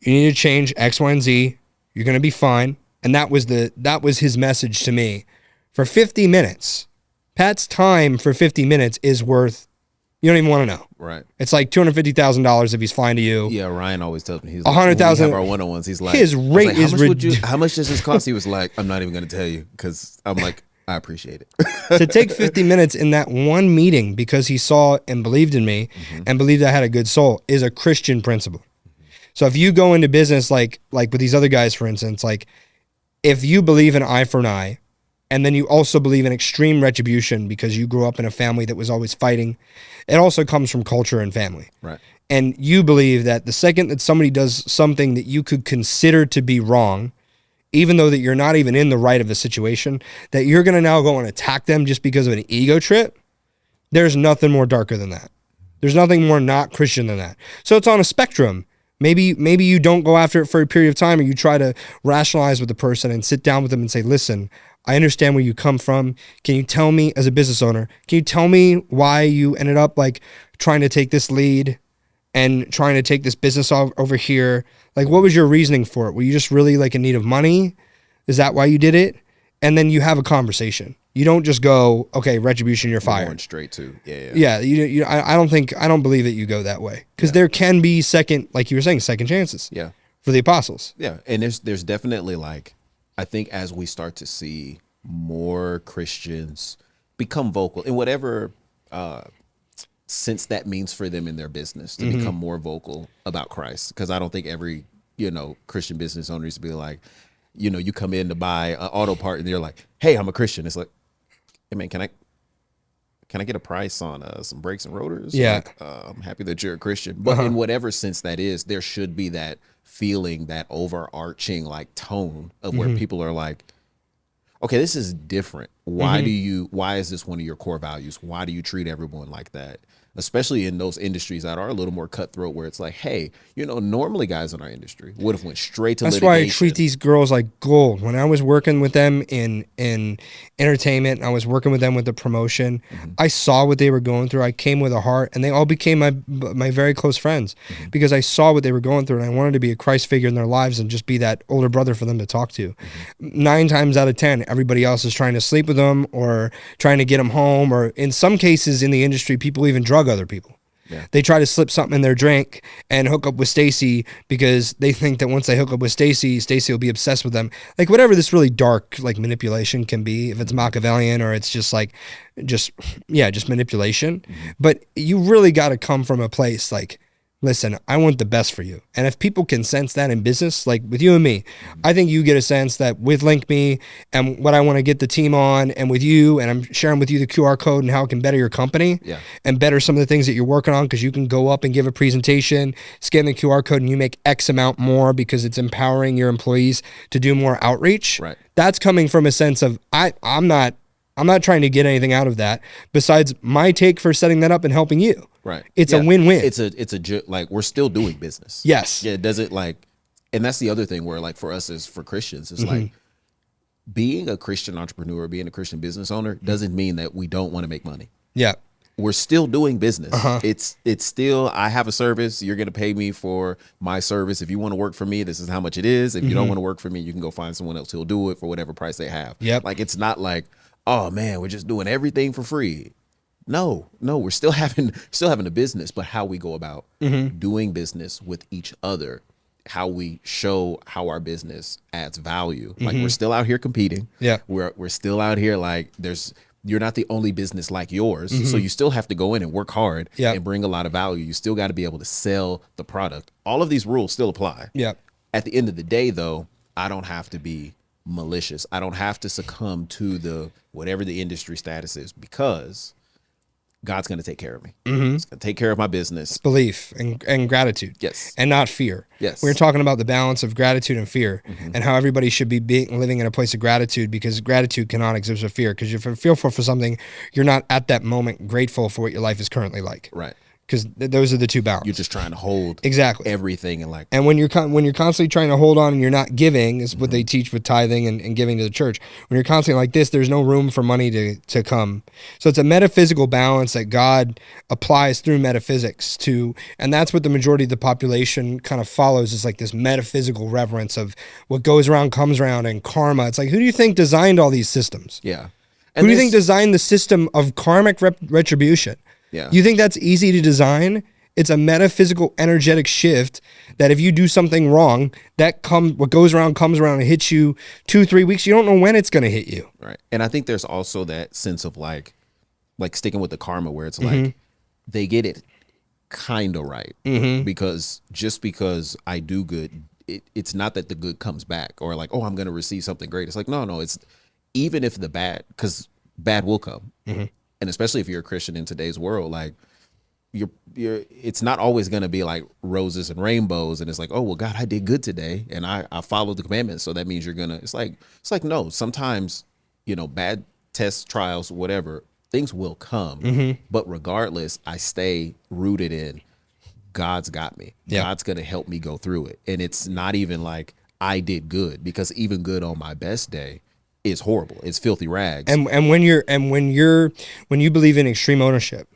you need to change X, Y, and Z. You're going to be fine. And that was his message to me for 50 minutes. Pat's time for 50 minutes is worth, you don't even want to know. Right. It's like $250,000 if he's flying to you. Yeah, Ryan always tells me, he's like, 100,000. when we have our one-on-ones, he's like, his rate is ridiculous. How much does this cost? He was like, I'm not even going to tell you, because I'm like, I appreciate it. To take 50 minutes in that one meeting because he saw and believed in me and believed I had a good soul is a Christian principle. So if you go into business like with these other guys, for instance, like if you believe in eye for an eye, and then you also believe in extreme retribution because you grew up in a family that was always fighting, it also comes from culture and family. Right. And you believe that the second that somebody does something that you could consider to be wrong, even though that you're not even in the right of the situation, that you're going to now go and attack them just because of an ego trip, there's nothing more darker than that. There's nothing more not Christian than that. So it's on a spectrum. Maybe you don't go after it for a period of time, or you try to rationalize with the person and sit down with them and say, listen, I understand where you come from. Can you tell me, as a business owner, can you tell me why you ended up like trying to take this lead and trying to take this business over here? Like, what was your reasoning for it? Were you just really like in need of money? Is that why you did it? And then you have a conversation. You don't just go, okay, retribution, you're fired. Going straight to, yeah. I don't believe that you go that way, because there can be like you were saying, second chances. Yeah. For the apostles. Yeah, and there's definitely, like, I think as we start to see more Christians become vocal in whatever sense that means for them in their business, to become more vocal about Christ, because I don't think every Christian business owner used to be like, you come in to buy an auto part and you're like, hey, I'm a Christian. It's like, hey man, can I get a price on some brakes and rotors? Yeah. Like, I'm happy that you're a Christian. But in whatever sense that is, there should be that feeling, that overarching like tone of where people are like, okay, this is different. Why is this one of your core values? Why do you treat everyone like that? Especially in those industries that are a little more cutthroat, where it's like, hey, normally guys in our industry would have went straight to litigation. That's why I treat these girls like gold. When I was working with them in entertainment, I was working with them with the promotion, I saw what they were going through. I came with a heart, and they all became my very close friends because I saw what they were going through, and I wanted to be a Christ figure in their lives and just be that older brother for them to talk to. 9 times out of 10, everybody else is trying to sleep with them or trying to get them home, or in some cases in the industry, people even drug other people. Yeah. They try to slip something in their drink and hook up with Stacy because they think that once they hook up with Stacy, Stacy will be obsessed with them. Like, whatever this really dark like manipulation can be, if it's Machiavellian or it's just like just manipulation. But you really got to come from a place like, listen, I want the best for you. And if people can sense that in business, like with you and me, I think you get a sense that with LinkMe and what I want to get the team on, and with you, and I'm sharing with you the QR code and how it can better your company and better some of the things that you're working on, because you can go up and give a presentation, scan the QR code, and you make X amount more because it's empowering your employees to do more outreach. Right. That's coming from a sense of, I'm not trying to get anything out of that besides my take for setting that up and helping you. Right. It's a win-win. It's like, we're still doing business. Yes. Yeah. It doesn't like, and that's the other thing where, like, for us as for Christians, it's like being a Christian entrepreneur, being a Christian business owner doesn't mean that we don't want to make money. Yeah. We're still doing business. It's still, I have a service. You're going to pay me for my service. If you want to work for me, this is how much it is. If you don't want to work for me, you can go find someone else who'll do it for whatever price they have. Yep. Like, it's not like, oh man, we're just doing everything for free. No, we're still having a business, but how we go about doing business with each other, how we show how our business adds value. Like, we're still out here competing. Yeah. We're still out here, like, you're not the only business like yours. So you still have to go in and work hard and bring a lot of value. You still got to be able to sell the product. All of these rules still apply. Yeah. At the end of the day, though, I don't have to be malicious. I don't have to succumb to whatever the industry status is, because God's going to take care of me. Mm-hmm. It's going to take care of my business. Belief and gratitude. Yes. And not fear. Yes. We're talking about the balance of gratitude and fear, Mm-hmm. and how everybody should be living in a place of gratitude, because gratitude cannot exist with fear. Because if you're fearful for something, you're not at that moment grateful for what your life is currently like. Right. Because those are the two balances. You're just trying to hold exactly everything and like. And when you're constantly trying to hold on and you're not giving, is what Mm-hmm. they teach with tithing and giving to the church. When you're constantly like this, there's no room for money to come. So it's a metaphysical balance that God applies through metaphysics to, and that's what the majority of the population kind of follows, is like this metaphysical reverence of what goes around comes around, and karma. It's like, who do you think designed all these systems? Yeah. Who do you think designed the system of karmic retribution? Yeah. You think that's easy to design? It's a metaphysical energetic shift that if you do something wrong, what goes around comes around and hits you 2-3 weeks. You don't know when it's going to hit you. Right. And I think there's also that sense of like sticking with the karma, where it's like they get it kind of right, because just because I do good, it's not that the good comes back, or like, oh, I'm going to receive something great. It's like, no, it's even if the bad, because bad will come. And especially if you're a Christian in today's world, like you're it's not always going to be like roses and rainbows. And it's like, oh, well, God, I did good today and I followed the commandments. So that means you're going to, it's like, no, sometimes, bad tests, trials, whatever, things will come. But regardless, I stay rooted in God's got me. Yeah. God's going to help me go through it. And it's not even like I did good, because even good on my best day is horrible. It's filthy rags. And when you believe in extreme ownership,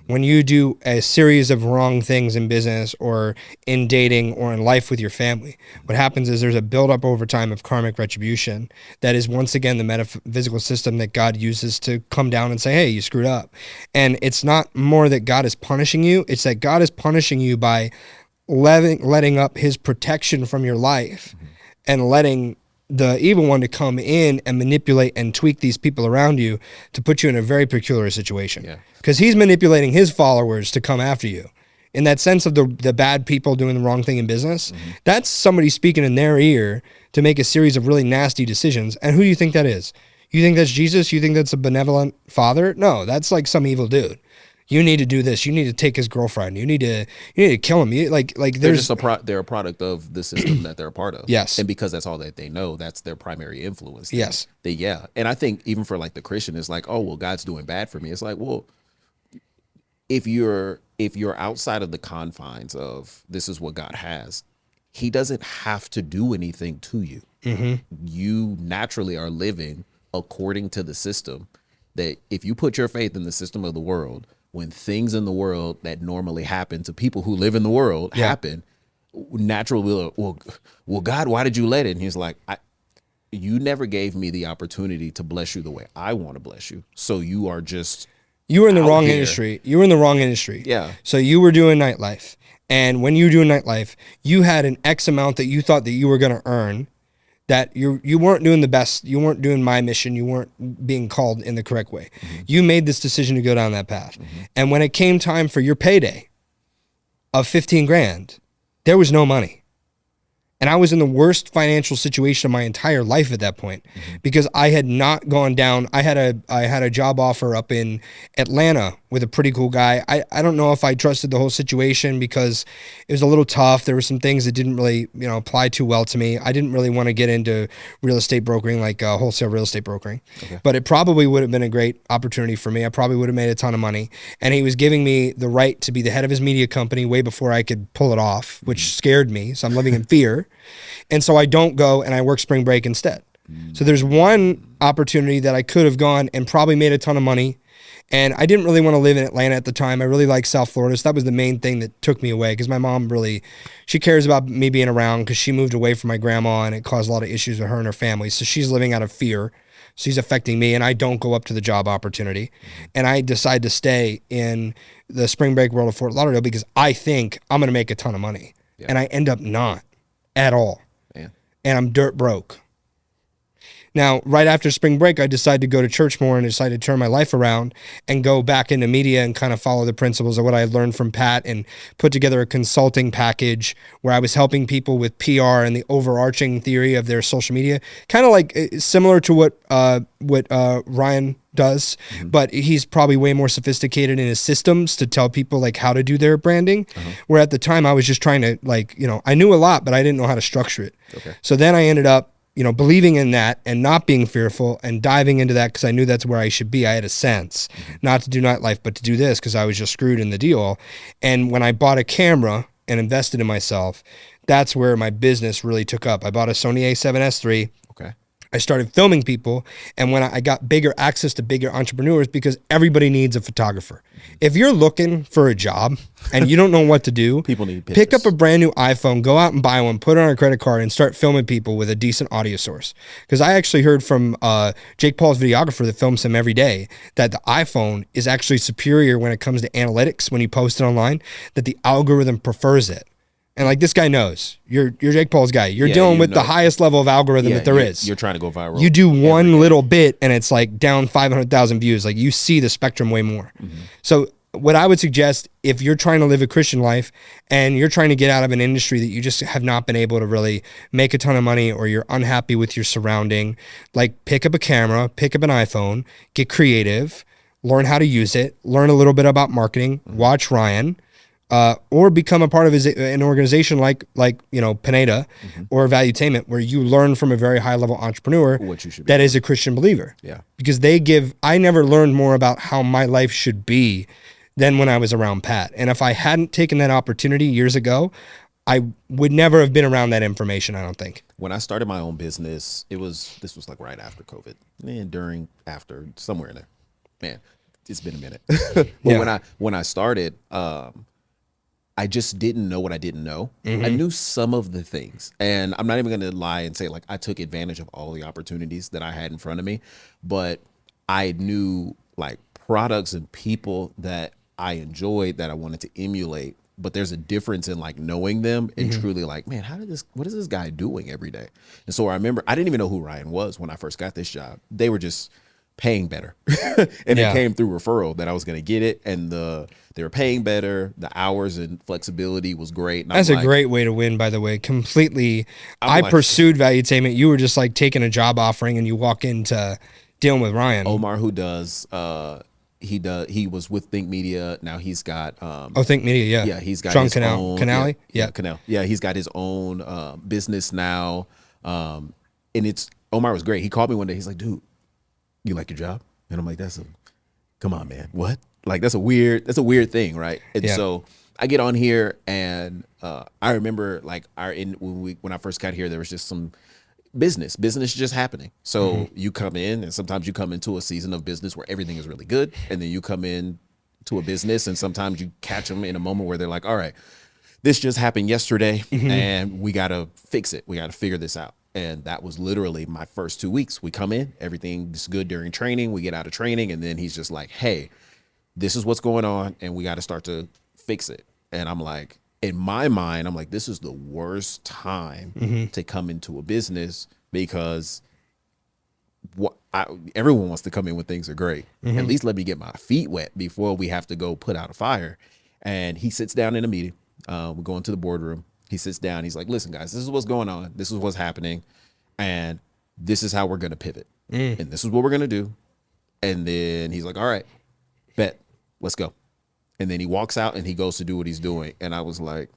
when you do a series of wrong things in business or in dating or in life with your family, what happens is there's a buildup over time of karmic retribution that is once again the metaphysical system that God uses to come down and say, hey, you screwed up. And it's not more that God is punishing you, it's that God is punishing you by letting up his protection from your life and letting the evil one to come in and manipulate and tweak these people around you to put you in a very peculiar situation. Because he's manipulating his followers to come after you. In that sense of the bad people doing the wrong thing in business, that's somebody speaking in their ear to make a series of really nasty decisions. And who do you think that is? You think that's Jesus? You think that's a benevolent father? No, that's like some evil dude. You need to do this. You need to take his girlfriend. You need to kill him. They're a product of the system that they're a part of. Yes. And because that's all that they know, that's their primary influence. Yes. And I think even for like the Christian, it's like, oh, well, God's doing bad for me. It's like, well, if you're outside of the confines of this is what God has, he doesn't have to do anything to you. You naturally are living according to the system that if you put your faith in the system of the world, when things in the world that normally happen to people who live in the world happen, naturally, well, God, why did you let it? And he's like, you never gave me the opportunity to bless you the way I want to bless you. So you were in the wrong industry. You were in the wrong industry. Yeah. So you were doing nightlife. And when you were doing nightlife, you had an X amount that you thought that you were going to earn, that you weren't doing the best. You weren't doing my mission. You weren't being called in the correct way. You made this decision to go down that path. And when it came time for your payday of 15 grand, there was no money. And I was in the worst financial situation of my entire life at that point, because I had not gone down. I had a job offer up in Atlanta with a pretty cool guy. I don't know if I trusted the whole situation because it was a little tough. There were some things that didn't really, apply too well to me. I didn't really want to get into real estate brokering, like wholesale real estate brokering, but it probably would have been a great opportunity for me. I probably would have made a ton of money. And he was giving me the right to be the head of his media company way before I could pull it off, which scared me. So I'm living in fear. And so I don't go and I work spring break instead. So there's one opportunity that I could have gone and probably made a ton of money. And I didn't really want to live in Atlanta at the time. I really liked South Florida. So that was the main thing that took me away, because my mom she cares about me being around, because she moved away from my grandma and it caused a lot of issues with her and her family. So she's living out of fear. She's affecting me, and I don't go up to the job opportunity. And I decide to stay in the spring break world of Fort Lauderdale because I think I'm going to make a ton of money. Yeah. And I end up not at all. Man. And I'm dirt broke. Now, right after spring break, I decided to go to church more and decided to turn my life around and go back into media and kind of follow the principles of what I learned from Pat and put together a consulting package where I was helping people with PR and the overarching theory of their social media, kind of like similar to what Ryan does, but he's probably way more sophisticated in his systems to tell people like how to do their branding. Where at the time I was just trying to like, you know, I knew a lot, but I didn't know how to structure it. So then I ended up, you know, believing in that and not being fearful and diving into that because I knew that's where I should be. I had a sense not to do nightlife, but to do this because I was just screwed in the deal. And when I bought a camera and invested in myself, that's where my business really took up. I bought a Sony A7S III. I started filming people, and when I got bigger access to bigger entrepreneurs, because everybody needs a photographer. If you're looking for a job and you don't know what to do, people need pictures. Pick up a brand new iPhone, go out and buy one, put it on a credit card, and start filming people with a decent audio source. Because I actually heard from Jake Paul's videographer that films him every day that the iPhone is actually superior when it comes to analytics when you post it online, that the algorithm prefers it. And like this guy knows, you're Jake Paul's guy. You're dealing with the highest level of algorithm that there is. You're trying to go viral. You do one little bit and it's like down 500,000 views. Like you see the spectrum way more. So what I would suggest, if you're trying to live a Christian life and you're trying to get out of an industry that you just have not been able to really make a ton of money, or you're unhappy with your surrounding, like pick up a camera, pick up an iPhone, get creative, learn how to use it, learn a little bit about marketing, watch Ryan. Or become a part of an organization like you know, Pineda or Valuetainment, where you learn from a very high level entrepreneur that is a Christian believer. Because I never learned more about how my life should be than when I was around Pat. And if I hadn't taken that opportunity years ago, I would never have been around that information, I don't think. When I started my own business, this was like right after COVID, and after somewhere in there. Man, it's been a minute. But when I started, I just didn't know what I didn't know. I knew some of the things, and I'm not even going to lie and say like I took advantage of all the opportunities that I had in front of me, but I knew like products and people that I enjoyed that I wanted to emulate. But there's a difference in like knowing them and truly like, man, what is this guy doing every day? And so I remember I didn't even know who Ryan was when I first got this job. They were just paying better. And it came through referral that I was going to get it. And they were paying better. The hours and flexibility was great. And that's a great way to win, by the way. Completely. I pursued Valuetainment. You were just like taking a job offering and you walk into dealing with Ryan. Omar, who does, he was with Think Media. Now he's got, Think Media. Yeah. Yeah. He's got Sean his own. Canale. Canale. Yeah. He's got his own, business now. And Omar was great. He called me one day. He's like, dude, you like your job? And I'm like, come on, man. What? Like, that's a weird thing. Right. And so I get on here and, I remember like when I first got here, there was just some business just happening. So you come in, and sometimes you come into a season of business where everything is really good. And then you come in to a business and sometimes you catch them in a moment where they're like, all right, this just happened yesterday and we got to fix it. We got to figure this out. And that was literally my first 2 weeks. We come in, everything's good during training. We get out of training, and then he's just like, hey, this is what's going on, and we got to start to fix it. And I'm like, in my mind, I'm like, this is the worst time to come into a business because everyone wants to come in when things are great. At least let me get my feet wet before we have to go put out a fire. And he sits down in a meeting. We go into the boardroom. He sits down. He's like, listen, guys, this is what's going on. This is what's happening. And this is how we're going to pivot. And this is what we're going to do. And then he's like, all right, bet, let's go. And then he walks out and he goes to do what he's doing. And I was like,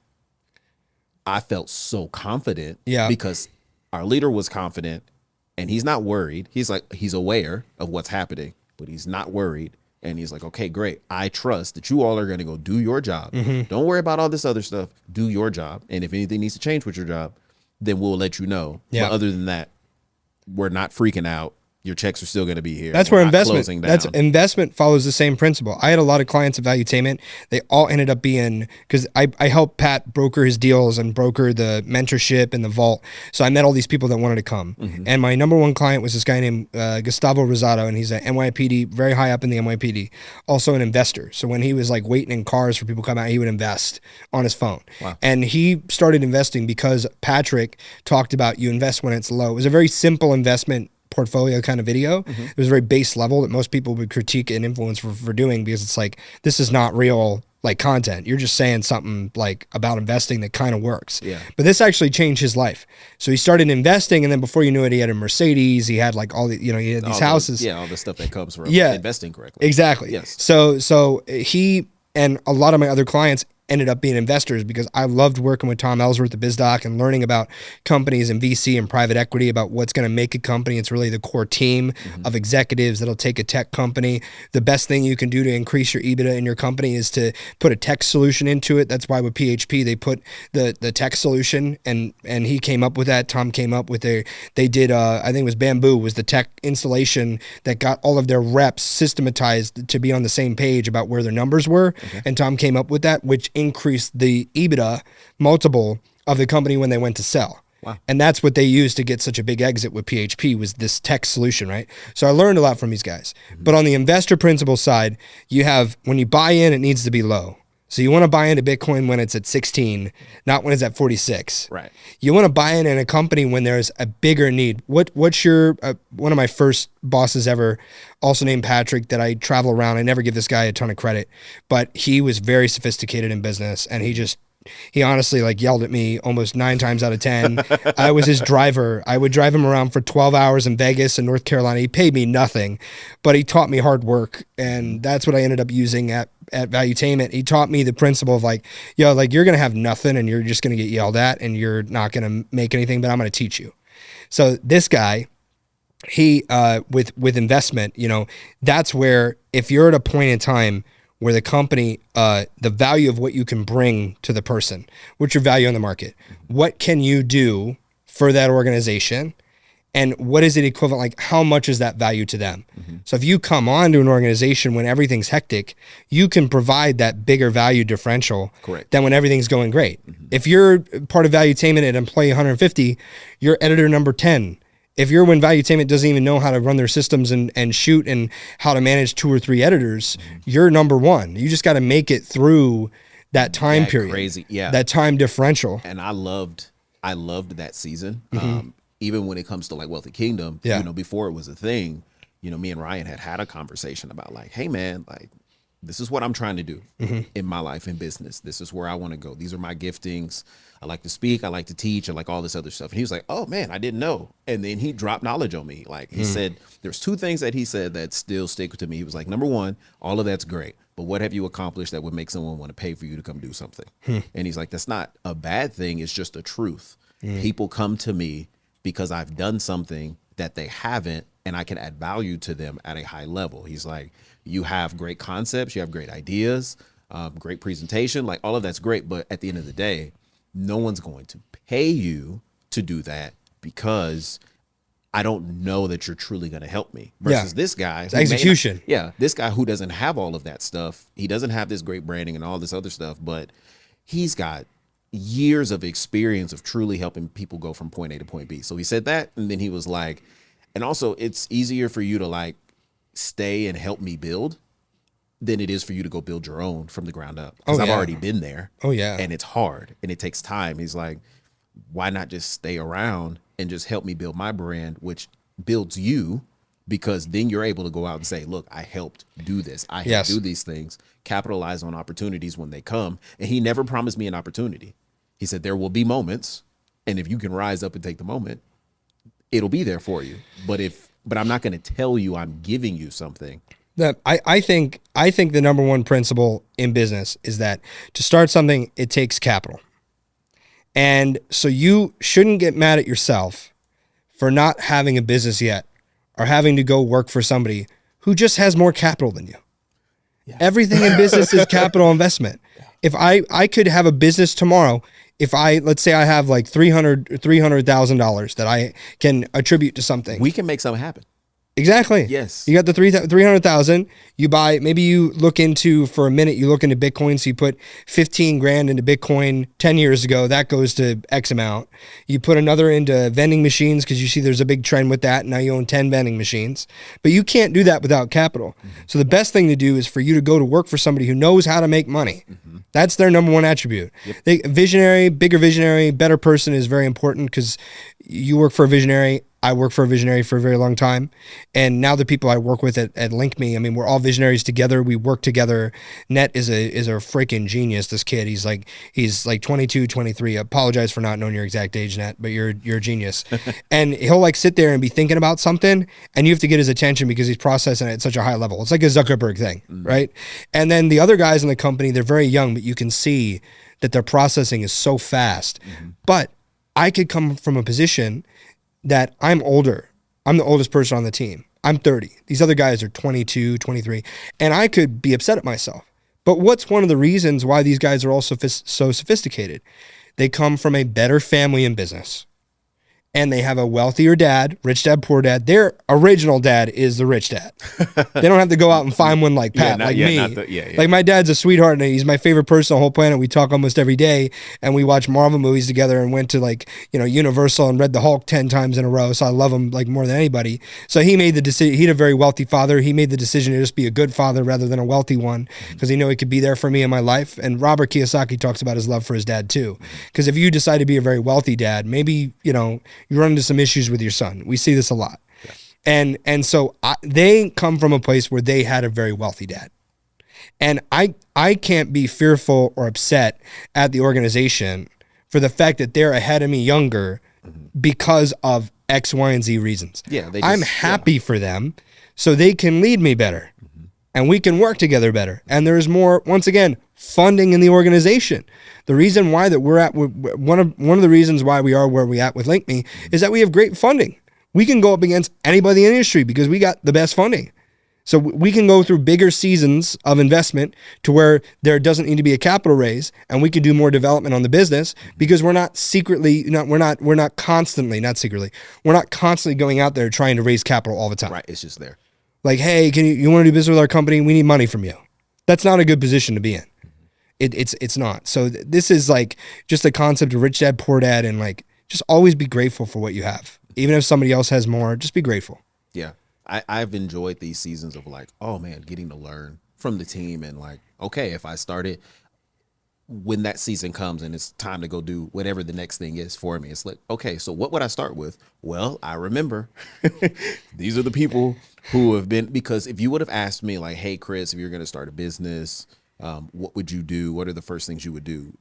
I felt so confident because our leader was confident and he's not worried. He's like, he's aware of what's happening, but he's not worried. And he's like, okay, great. I trust that you all are going to go do your job. Don't worry about all this other stuff. Do your job. And if anything needs to change with your job, then we'll let you know. But other than that, we're not freaking out. Your checks are still going to be here. That's where investment follows the same principle. I had a lot of clients at Valuetainment. They all ended up being, because I helped Pat broker his deals and broker the mentorship and the vault. So I met all these people that wanted to come. And my number one client was this guy named Gustavo Rosado, and he's at NYPD, very high up in the NYPD, also an investor. So when he was like waiting in cars for people to come out, he would invest on his phone. And he started investing because Patrick talked about you invest when it's low. It was a very simple investment portfolio kind of video. It was very base level that most people would critique an influencer for doing, because it's like, this is not real like content. You're just saying something like about investing that kind of works. Yeah. But this actually changed his life. So he started investing, and then before you knew it, he had a Mercedes. He had like all the, you know, he had these houses. All the stuff that comes from investing correctly. Exactly. Yes. So he and a lot of my other clients ended up being investors because I loved working with Tom Ellsworth, the BizDoc, and learning about companies and VC and private equity, about what's going to make a company. It's really the core team of executives that'll take a tech company. The best thing you can do to increase your EBITDA in your company is to put a tech solution into it. That's why with PHP, they put the tech solution, and he came up with that. Tom came up with they did, I think it was Bamboo was the tech installation that got all of their reps systematized to be on the same page about where their numbers were. Okay. And Tom came up with that, which increased the EBITDA multiple of the company when they went to sell. Wow. And that's what they used to get such a big exit with PHP, was this tech solution, right? So I learned a lot from these guys. But on the investor principle side, you have, when you buy in, it needs to be low. So you want to buy into Bitcoin when it's at 16, not when it's at 46. Right. You want to buy in a company when there's a bigger need. What's your, one of my first bosses ever, also named Patrick, that I travel around. I never give this guy a ton of credit, but he was very sophisticated in business, and he honestly like yelled at me almost 9 times out of 10. I was his driver. I would drive him around for 12 hours in Vegas and North Carolina. He paid me nothing, but he taught me hard work. And that's what I ended up using at Valuetainment. He taught me the principle of like, yo, like you're going to have nothing and you're just going to get yelled at and you're not going to make anything, but I'm going to teach you. So this guy, he, with investment, you know, that's where if you're at a point in time where the company, the value of what you can bring to the person, what's your value on the market? What can you do for that organization? And what is it equivalent? Like, how much is that value to them? So if you come on to an organization when everything's hectic, you can provide that bigger value differential than when everything's going great. If you're part of Valuetainment at employee 150, you're editor number 10. If you're when Valuetainment doesn't even know how to run their systems and shoot and how to manage 2 or 3 editors, you're number 1. You just got to make it through that time period. Crazy, yeah. That time differential. And I loved that season. Even when it comes to like Wealthy Kingdom, Yeah. you know, before it was a thing, you know, me and Ryan had a conversation about like, hey man, like this is what I'm trying to do in my life in business. This is where I want to go. These are my giftings. I like to speak. I like to teach. I like all this other stuff. And he was like, oh man, I didn't know. And then he dropped knowledge on me. Like he said, there's 2 things that he said that still stick to me. He was like, number 1, all of that's great, but what have you accomplished that would make someone want to pay for you to come do something? And he's like, that's not a bad thing. It's just a truth. People come to me because I've done something that they haven't, and I can add value to them at a high level. He's like, you have great concepts, you have great ideas, great presentation, like all of that's great. But at the end of the day, no one's going to pay you to do that because I don't know that you're truly going to help me. Versus this guy. It's execution. This guy who doesn't have all of that stuff. He doesn't have this great branding and all this other stuff, but he's got years of experience of truly helping people go from point A to point B. So he said that, and then he was like, and also it's easier for you to like stay and help me build than it is for you to go build your own from the ground up. Because I've already been there. Oh yeah. And it's hard and it takes time. He's like, why not just stay around and just help me build my brand, which builds you, because then you're able to go out and say, look, I helped do this. I helped do these things, capitalize on opportunities when they come. And he never promised me an opportunity. He said, there will be moments, and if you can rise up and take the moment, it'll be there for you. But I'm not going to tell you I'm giving you something. I think the number 1 principle in business is that to start something, it takes capital. And so you shouldn't get mad at yourself for not having a business yet or having to go work for somebody who just has more capital than you. Yeah. Everything in business is capital investment. Yeah. If I could have a business tomorrow, if let's say I have like $300,000 that I can attribute to something. We can make something happen. Exactly. Yes. You got the 300,000. You buy, maybe you look into, for a minute, you look into Bitcoin. So you put 15 grand into Bitcoin 10 years ago. That goes to X amount. You put another into vending machines because you see there's a big trend with that. Now you own 10 vending machines. But you can't do that without capital. So the best thing to do is for you to go to work for somebody who knows how to make money. That's their number 1 attribute. Visionary, bigger visionary, better person is very important because you work for a visionary. I worked for a visionary for a very long time. And now the people I work with at LinkMe, I mean, we're all visionaries together. We work together. Net is a freaking genius. This kid, he's like 22, 23. I apologize for not knowing your exact age, Net, but you're a genius. And he'll like sit there and be thinking about something, and you have to get his attention because he's processing it at such a high level. It's like a Zuckerberg thing, right? And then the other guys in the company, they're very young, but you can see that their processing is so fast. But I could come from a position that I'm older. I'm the oldest person on the team. I'm 30. These other guys are 22, 23, and I could be upset at myself. But what's one of the reasons why these guys are also so sophisticated? They come from a better family in business. And they have a wealthier dad, rich dad, poor dad. Their original dad is the rich dad. They don't have to go out and find one like Pat, me. Like my dad's a sweetheart, and he's my favorite person on the whole planet. We talk almost every day, and we watch Marvel movies together and went to Universal and read the Hulk 10 times in a row. So I love him like more than anybody. So he made the decision. He had a very wealthy father. He made the decision to just be a good father rather than a wealthy one because he knew he could be there for me in my life. And Robert Kiyosaki talks about his love for his dad too. Because if you decide to be a very wealthy dad, maybe, you run into some issues with your son. We see this a lot. Yeah. And so they come from a place where they had a very wealthy dad. And I can't be fearful or upset at the organization for the fact that they're ahead of me younger because of X, Y, and Z reasons. Yeah, I'm happy for them so they can lead me better and we can work together better. And there's more, once again, funding in the organization. The reason why that we're at one of the reasons why we are where we at with LinkMe is that we have great funding. We can go up against anybody in the industry because we got the best funding. So we can go through bigger seasons of investment to where there doesn't need to be a capital raise, and we can do more development on the business because we're not constantly going out there trying to raise capital all the time. Right, it's just there. Like, hey, you want to do business with our company? We need money from you. That's not a good position to be in. It's not. So this is like just the concept of rich dad, poor dad, and like just always be grateful for what you have. Even if somebody else has more, just be grateful. Yeah. I've enjoyed these seasons of like, oh man, getting to learn from the team and like, okay, if I started when that season comes and it's time to go do whatever the next thing is for me, it's like, okay, so what would I start with? Well, I remember these are the people who have been, because if you would have asked me like, hey, Chris, if you're going to start a business, what would you do? What are the first things you would do?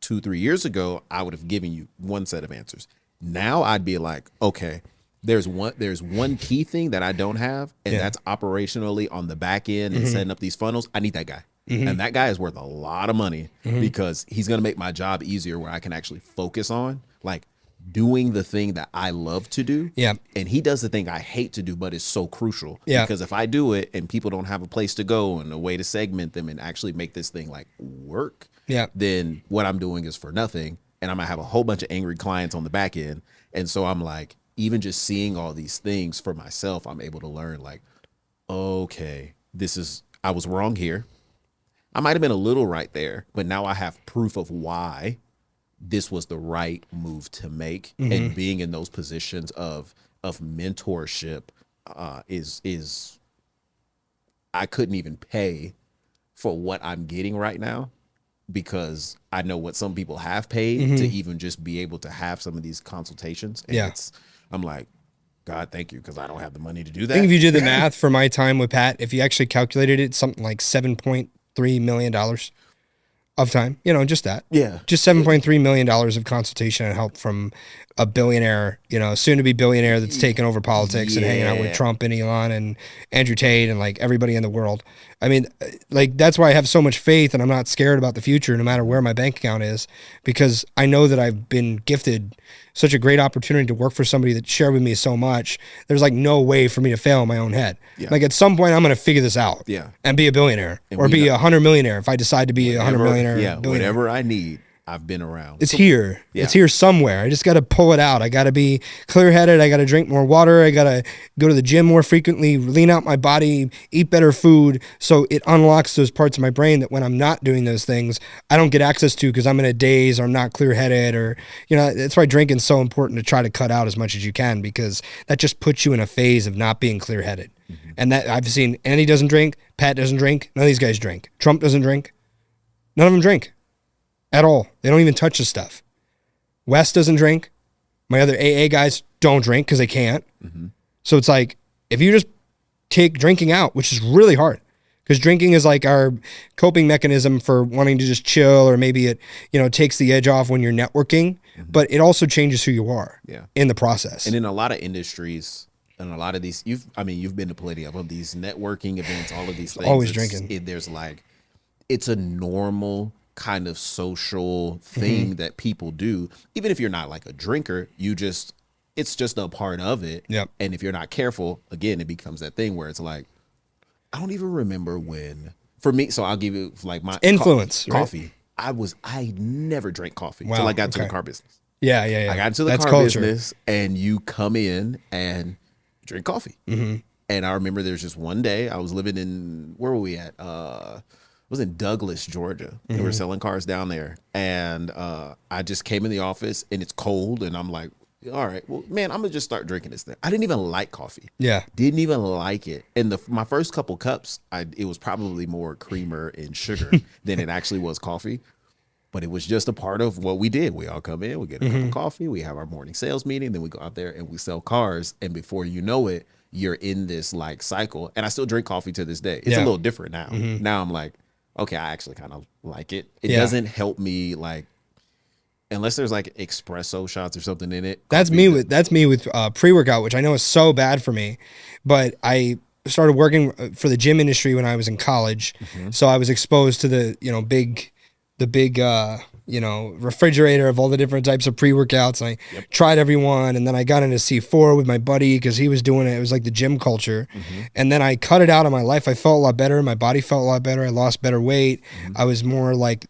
2-3 years ago, I would have given you one set of answers. Now I'd be like, okay, there's one key thing that I don't have, and that's operationally on the back end and setting up these funnels. I need that guy. And that guy is worth a lot of money because he's going to make my job easier where I can actually focus on like doing the thing that I love to do. Yeah. And he does the thing I hate to do, but it's so crucial. Yeah. Because if I do it and people don't have a place to go and a way to segment them and actually make this thing like work, then what I'm doing is for nothing. And I might have a whole bunch of angry clients on the back end. And so I'm like, even just seeing all these things for myself, I'm able to learn like, okay, I was wrong here. I might've been a little right there, but now I have proof of why this was the right move to make. And being in those positions of mentorship is I couldn't even pay for what I'm getting right now, because I know what some people have paid to even just be able to have some of these consultations. And I'm like, God, thank you, because I don't have the money to do that. I think if you did the math for my time with Pat, if you actually calculated it, something like $7.3 million of time, just that. Yeah. Just $7.3 million of consultation and help from a billionaire, soon to be billionaire that's taken over politics and hanging out with Trump and Elon and Andrew Tate and like everybody in the world. I mean, like that's why I have so much faith and I'm not scared about the future no matter where my bank account is, because I know that I've been gifted such a great opportunity to work for somebody that shared with me so much. There's like no way for me to fail in my own head. Yeah. Like at some point I'm going to figure this out and be a billionaire or be 100 millionaire if I decide to be 100 millionaire. Yeah, whatever I need. I've been around. It's here. Yeah. It's here somewhere. I just got to pull it out. I got to be clear-headed. I got to drink more water. I got to go to the gym more frequently, lean out my body, eat better food. So it unlocks those parts of my brain that when I'm not doing those things, I don't get access to because I'm in a daze or I'm not clear-headed or, that's why drinking's so important to try to cut out as much as you can, because that just puts you in a phase of not being clear-headed. And that I've seen Andy doesn't drink, Pat doesn't drink, none of these guys drink. Trump doesn't drink. None of them drink. At all. They don't even touch the stuff. Wes doesn't drink. My other AA guys don't drink because they can't. So it's like, if you just take drinking out, which is really hard, because drinking is like our coping mechanism for wanting to just chill, or maybe it, takes the edge off when you're networking, but it also changes who you are in the process. And in a lot of industries and a lot of these, you've been to plenty of these networking events, all of these things. Always drinking. There's like, it's a normal kind of social thing that people do. Even if you're not like a drinker, it's just a part of it. Yep. And if you're not careful, again, it becomes that thing where it's like, I don't even remember when, for me, so I'll give you like my influence, coffee. I never drank coffee until I got into the car business. Yeah. I got into the car business, and you come in and drink coffee. And I remember there's just one day I was living in, where were we at? I was in Douglas, Georgia. They were selling cars down there. And I just came in the office, and it's cold, and I'm like, all right, well, man, I'm gonna just start drinking this thing. I didn't even like coffee. Yeah. Didn't even like it. And my first couple cups, it was probably more creamer and sugar than it actually was coffee. But it was just a part of what we did. We all come in, we get a cup of coffee, we have our morning sales meeting, then we go out there and we sell cars. And before you know it, you're in this like cycle. And I still drink coffee to this day. It's a little different now. Now I'm like, okay, I actually kind of like it. It doesn't help me like, unless there's like espresso shots or something in it. That's me with pre-workout, which I know is so bad for me, but I started working for the gym industry when I was in college. So I was exposed to the big refrigerator of all the different types of pre-workouts. And I tried every one, and then I got into C4 with my buddy because he was doing it. It was like the gym culture. And then I cut it out of my life. I felt a lot better. My body felt a lot better. I lost better weight. I was more like,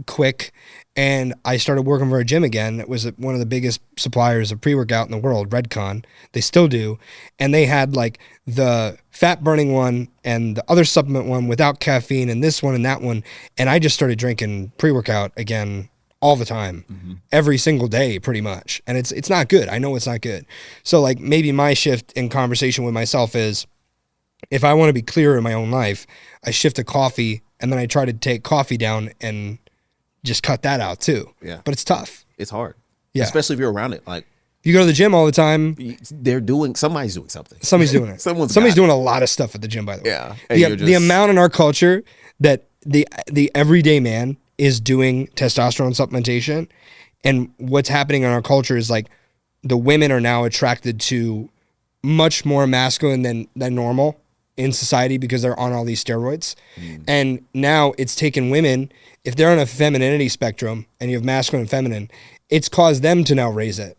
quick. And I started working for a gym again. It was one of the biggest suppliers of pre-workout in the world, Redcon. They still do. And they had like the fat burning one and the other supplement one without caffeine, and this one and that one. And I just started drinking pre-workout again all the time, every single day pretty much. And it's not good. I know it's not good. So like maybe my shift in conversation with myself is, if I want to be clearer in my own life, I shift to coffee, and then I try to take coffee down and just cut that out too. Yeah. But it's tough. It's hard. Yeah. Especially if you're around it. Like, you go to the gym all the time. Somebody's doing something. Somebody's doing it. Somebody's doing a lot of stuff at the gym, by the way. Yeah. The amount in our culture that the everyday man is doing testosterone supplementation, and what's happening in our culture is like the women are now attracted to much more masculine than normal in society because they're on all these steroids. And now it's taken women, if they're on a femininity spectrum and you have masculine and feminine, it's caused them to now raise it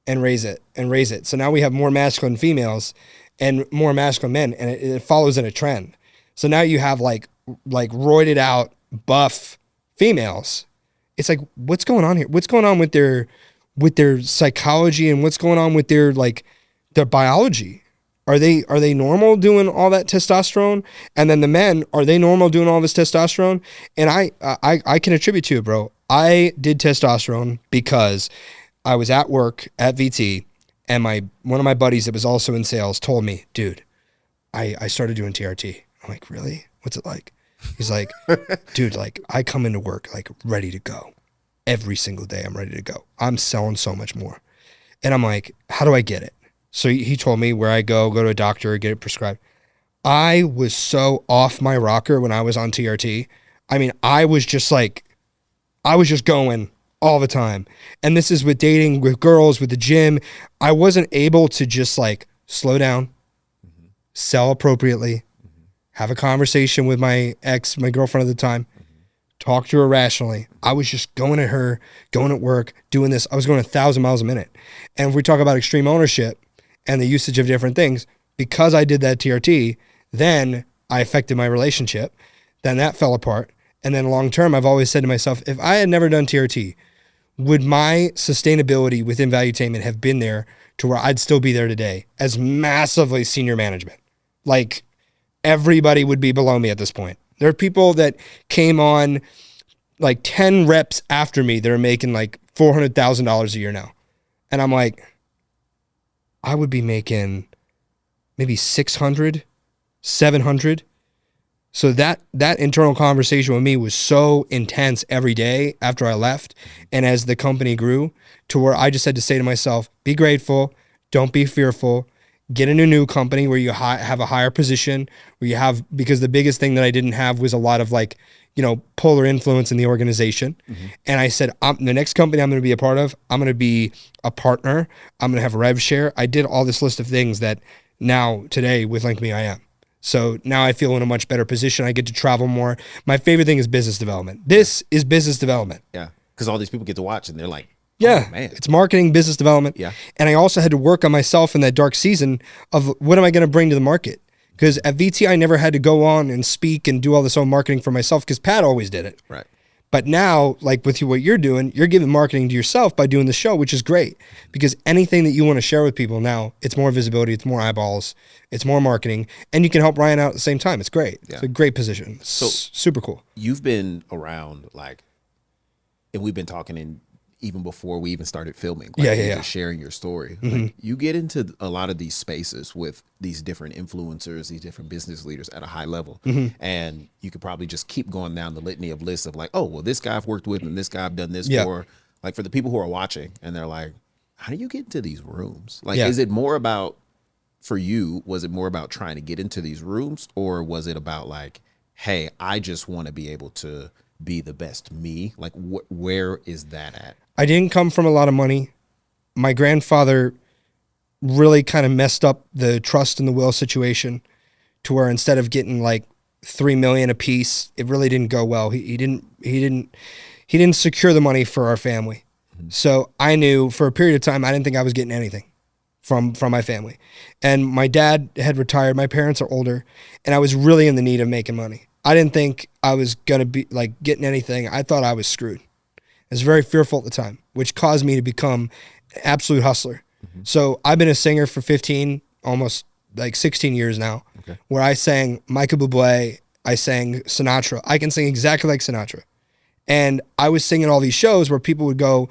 and raise it and raise it. So now we have more masculine females and more masculine men, and it follows in a trend. So now you have like roided out buff females. It's like, what's going on here? What's going on with their psychology, and what's going on with their biology? Are they normal doing all that testosterone? And then the men, are they normal doing all this testosterone? And I can attribute to it, bro. I did testosterone because I was at work at VT, and one of my buddies that was also in sales told me, dude, I started doing TRT. I'm like, really? What's it like? He's like, dude, like I come into work like ready to go. Every single day I'm ready to go. I'm selling so much more. And I'm like, how do I get it? So he told me where I go to a doctor, get it prescribed. I was so off my rocker when I was on TRT. I mean, I was just going all the time. And this is with dating, with girls, with the gym. I wasn't able to just like slow down, sell appropriately, have a conversation with my girlfriend at the time, talk to her rationally. I was just going at her, going at work, doing this. I was going 1,000 miles a minute. And if we talk about extreme ownership and the usage of different things, because I did that TRT, then I affected my relationship. Then that fell apart. And then long term, I've always said to myself, if I had never done TRT, would my sustainability within Valuetainment have been there to where I'd still be there today as massively senior management? Like everybody would be below me at this point. There are people that came on like 10 reps after me that are making like $400,000 a year now. And I'm like, I would be making maybe 600, 700. So that internal conversation with me was so intense every day after I left, and as the company grew, to where I just had to say to myself, be grateful, don't be fearful, get in a new company where you have a higher position, where you have, because the biggest thing that I didn't have was a lot of like, polar influence in the organization. And I said, the next company I'm going to be a part of, I'm going to be a partner. I'm going to have a rev share. I did all this list of things that now today with Link Me I am. So now I feel in a much better position. I get to travel more. My favorite thing is business development. This is business development. Yeah. Because all these people get to watch and they're like, yeah, man. It's marketing, business development. Yeah. And I also had to work on myself in that dark season of what am I going to bring to the market? Because at VT, I never had to go on and speak and do all this own marketing for myself because Pat always did it. Right. But now, like with what you're doing, you're giving marketing to yourself by doing the show, which is great because anything that you want to share with people now, it's more visibility, it's more eyeballs, it's more marketing, and you can help Ryan out at the same time. It's great. Yeah. It's a great position. So super cool. You've been around and we've been talking even before we even started filming, just sharing your story. Like, you get into a lot of these spaces with these different influencers, these different business leaders at a high level. And you could probably just keep going down the litany of lists of like, oh, well, this guy I've worked with and this guy I've done this for. Like for the people who are watching and they're like, how do you get into these rooms? Like, is it more about, for you, was it more about trying to get into these rooms, or was it about like, hey, I just want to be able to be the best me? Like, where is that at? I didn't come from a lot of money. My grandfather really kind of messed up the trust and the will situation to where instead of getting like $3 million a piece, it really didn't go well. He didn't secure the money for our family. So I knew for a period of time, I didn't think I was getting anything from my family. And my dad had retired. My parents are older, and I was really in the need of making money. I didn't think I was going to be like getting anything. I thought I was screwed. I was very fearful at the time, which caused me to become an absolute hustler. So I've been a singer for 15, almost like 16 years now, where I sang Michael Bublé, I sang Sinatra. I can sing exactly like Sinatra. And I was singing all these shows where people would go,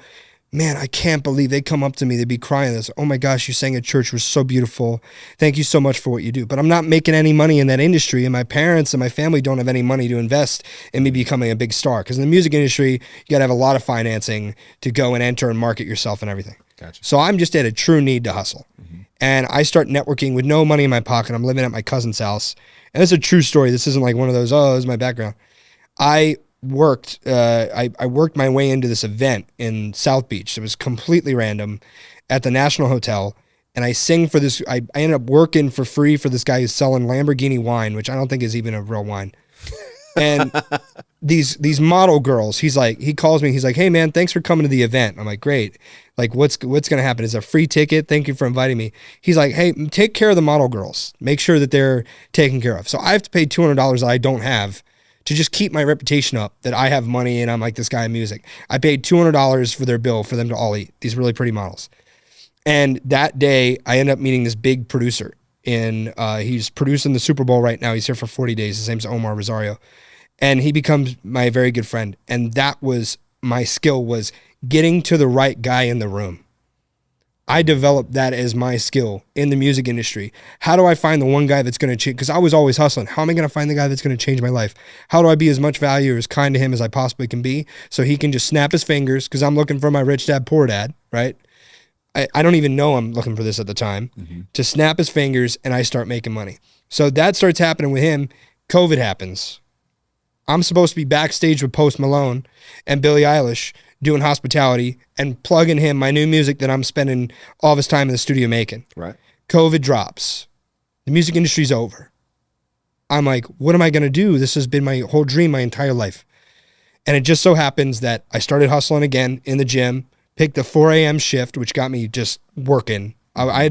man, I can't believe, they'd come up to me, they'd be crying this, oh my gosh, you sang at church, was so beautiful. Thank you so much for what you do. But I'm not making any money in that industry, and my parents and my family don't have any money to invest in me becoming a big star. Because in the music industry, you got to have a lot of financing to go and enter and market yourself and everything. Gotcha. So I'm just at a true need to hustle. And I start networking with no money in my pocket. I'm living at my cousin's house. And this is a true story. This isn't like one of those, oh, this is my background. I worked my way into this event in South Beach. It was completely random at the National Hotel, and I sing for this. I ended up working for free for this guy who's selling Lamborghini wine, which I don't think is even a real wine. And these model girls, he calls me, he's like, hey man, thanks for coming to the event. I'm like, great. Like, what's gonna happen? Is a free ticket? Thank you for inviting me. He's like, hey, take care of the model girls. Make sure that they're taken care of. So I have to pay $200 that I don't have to just keep my reputation up, that I have money and I'm like this guy in music. I paid $200 for their bill for them to all eat, these really pretty models. And that day, I ended up meeting this big producer. He's producing the Super Bowl right now. He's here for 40 days. His name's Omar Rosario. And he becomes my very good friend. And that was my skill, was getting to the right guy in the room. I developed that as my skill in the music industry. How do I find the one guy that's going to change? Because I was always hustling. How am I going to find the guy that's going to change my life? How do I be as much value or as kind to him as I possibly can be so he can just snap his fingers? Because I'm looking for my rich dad, poor dad, right? I don't even know I'm looking for this at the time. To snap his fingers and I start making money. So that starts happening with him. COVID happens. I'm supposed to be backstage with Post Malone and Billie Eilish doing hospitality and plugging him my new music that I'm spending all of his time in the studio making. Right. COVID drops. The music industry's over. I'm like, what am I going to do? This has been my whole dream my entire life. And it just so happens that I started hustling again in the gym, picked the 4 a.m. shift, which got me just working. I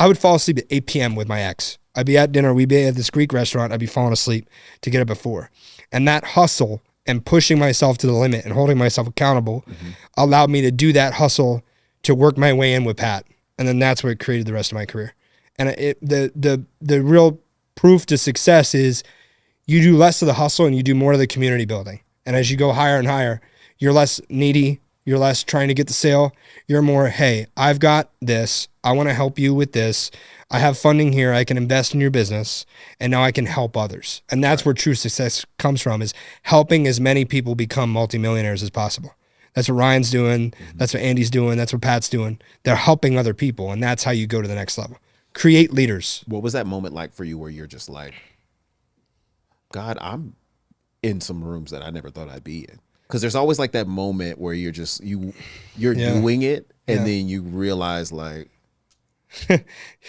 would fall asleep at 8 p.m. with my ex. I'd be at dinner. We'd be at this Greek restaurant. I'd be falling asleep to get up at 4. And that hustle and pushing myself to the limit and holding myself accountable allowed me to do that hustle to work my way in with Pat. And then that's what created the rest of my career. And the real proof to success is you do less of the hustle and you do more of the community building. And as you go higher and higher, you're less needy, You're less trying to get the sale. You're more, hey, I've got this. I want to help you with this. I have funding here. I can invest in your business, and now I can help others. And that's where true success comes from, is helping as many people become multimillionaires as possible. That's what Ryan's doing. That's what Andy's doing. That's what Pat's doing. They're helping other people, and that's how you go to the next level. Create leaders. What was that moment like for you where you're just like, God, I'm in some rooms that I never thought I'd be in? Because there's always like that moment where you're just you're doing it, and then you realize like,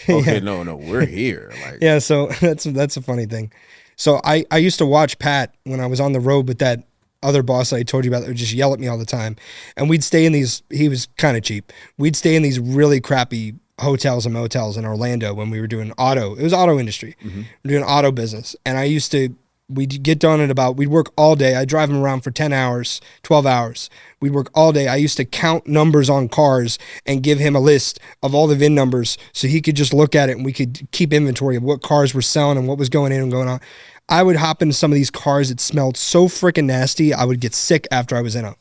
okay, no, we're here. Like, yeah, so that's a funny thing. So I used to watch Pat when I was on the road with that other boss that I told you about that would just yell at me all the time. And we'd stay in these, he was kind of cheap. We'd stay in these really crappy hotels and motels in Orlando when we were doing auto. It was auto industry. We're doing auto business. And we'd get done at about, we'd work all day. I'd drive him around for 10 hours, 12 hours. We'd work all day. I used to count numbers on cars and give him a list of all the VIN numbers so he could just look at it and we could keep inventory of what cars were selling and what was going in and going on. I would hop into some of these cars that smelled so freaking nasty, I would get sick after I was in them.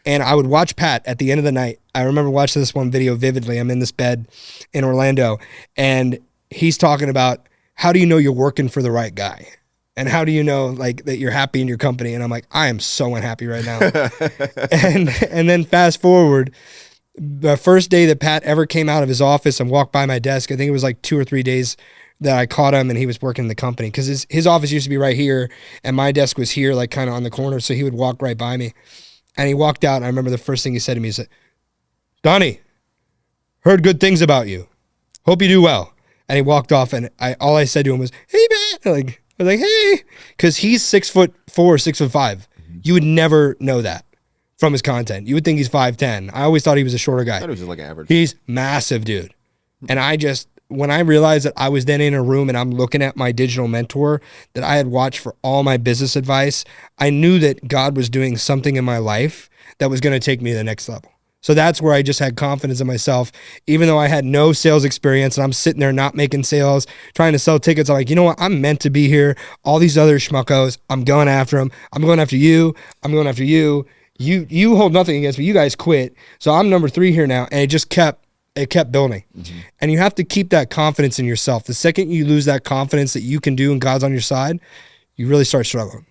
And I would watch Pat at the end of the night. I remember watching this one video vividly. I'm in this bed in Orlando, and he's talking about, how do you know you're working for the right guy? And how do you know like that you're happy in your company? And I'm like, I am so unhappy right now. and then fast forward, the first day that Pat ever came out of his office and walked by my desk, I think it was like 2 or 3 days that I caught him and he was working in the company, because his office used to be right here and my desk was here, like kind of on the corner. So he would walk right by me, and he walked out. And I remember the first thing he said to me, he said, Donnie, heard good things about you. Hope you do well. And he walked off, and all I said to him was, hey man, like, I was like, hey, because he's 6'4", 6'5". You would never know that from his content. You would think he's 5'10". I always thought he was a shorter guy. I thought he was just like average. He's massive, dude. And when I realized that I was then in a room and I'm looking at my digital mentor that I had watched for all my business advice, I knew that God was doing something in my life that was going to take me to the next level. So that's where I just had confidence in myself, even though I had no sales experience and I'm sitting there not making sales, trying to sell tickets. I'm like, you know what? I'm meant to be here. All these other schmuckos, I'm going after them. I'm going after you. I'm going after you. You hold nothing against me. You guys quit. So I'm number 3 here now. And it kept building. And you have to keep that confidence in yourself. The second you lose that confidence that you can do and God's on your side, you really start struggling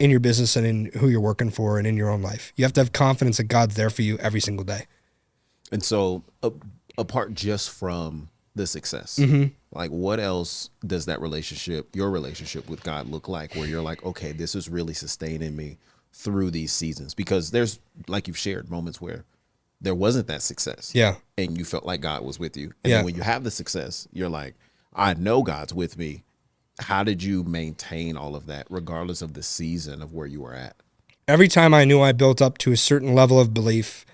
in your business and in who you're working for and in your own life. You have to have confidence that God's there for you every single day. And so apart just from the success, like what else does that relationship, your relationship with God look like, where you're like, okay, this is really sustaining me through these seasons? Because there's, like you've shared, moments where there wasn't that success. Yeah. And you felt like God was with you. And then when you have the success, you're like, I know God's with me. How did you maintain all of that regardless of the season of where you were at? Every time I knew I built up to a certain level of belief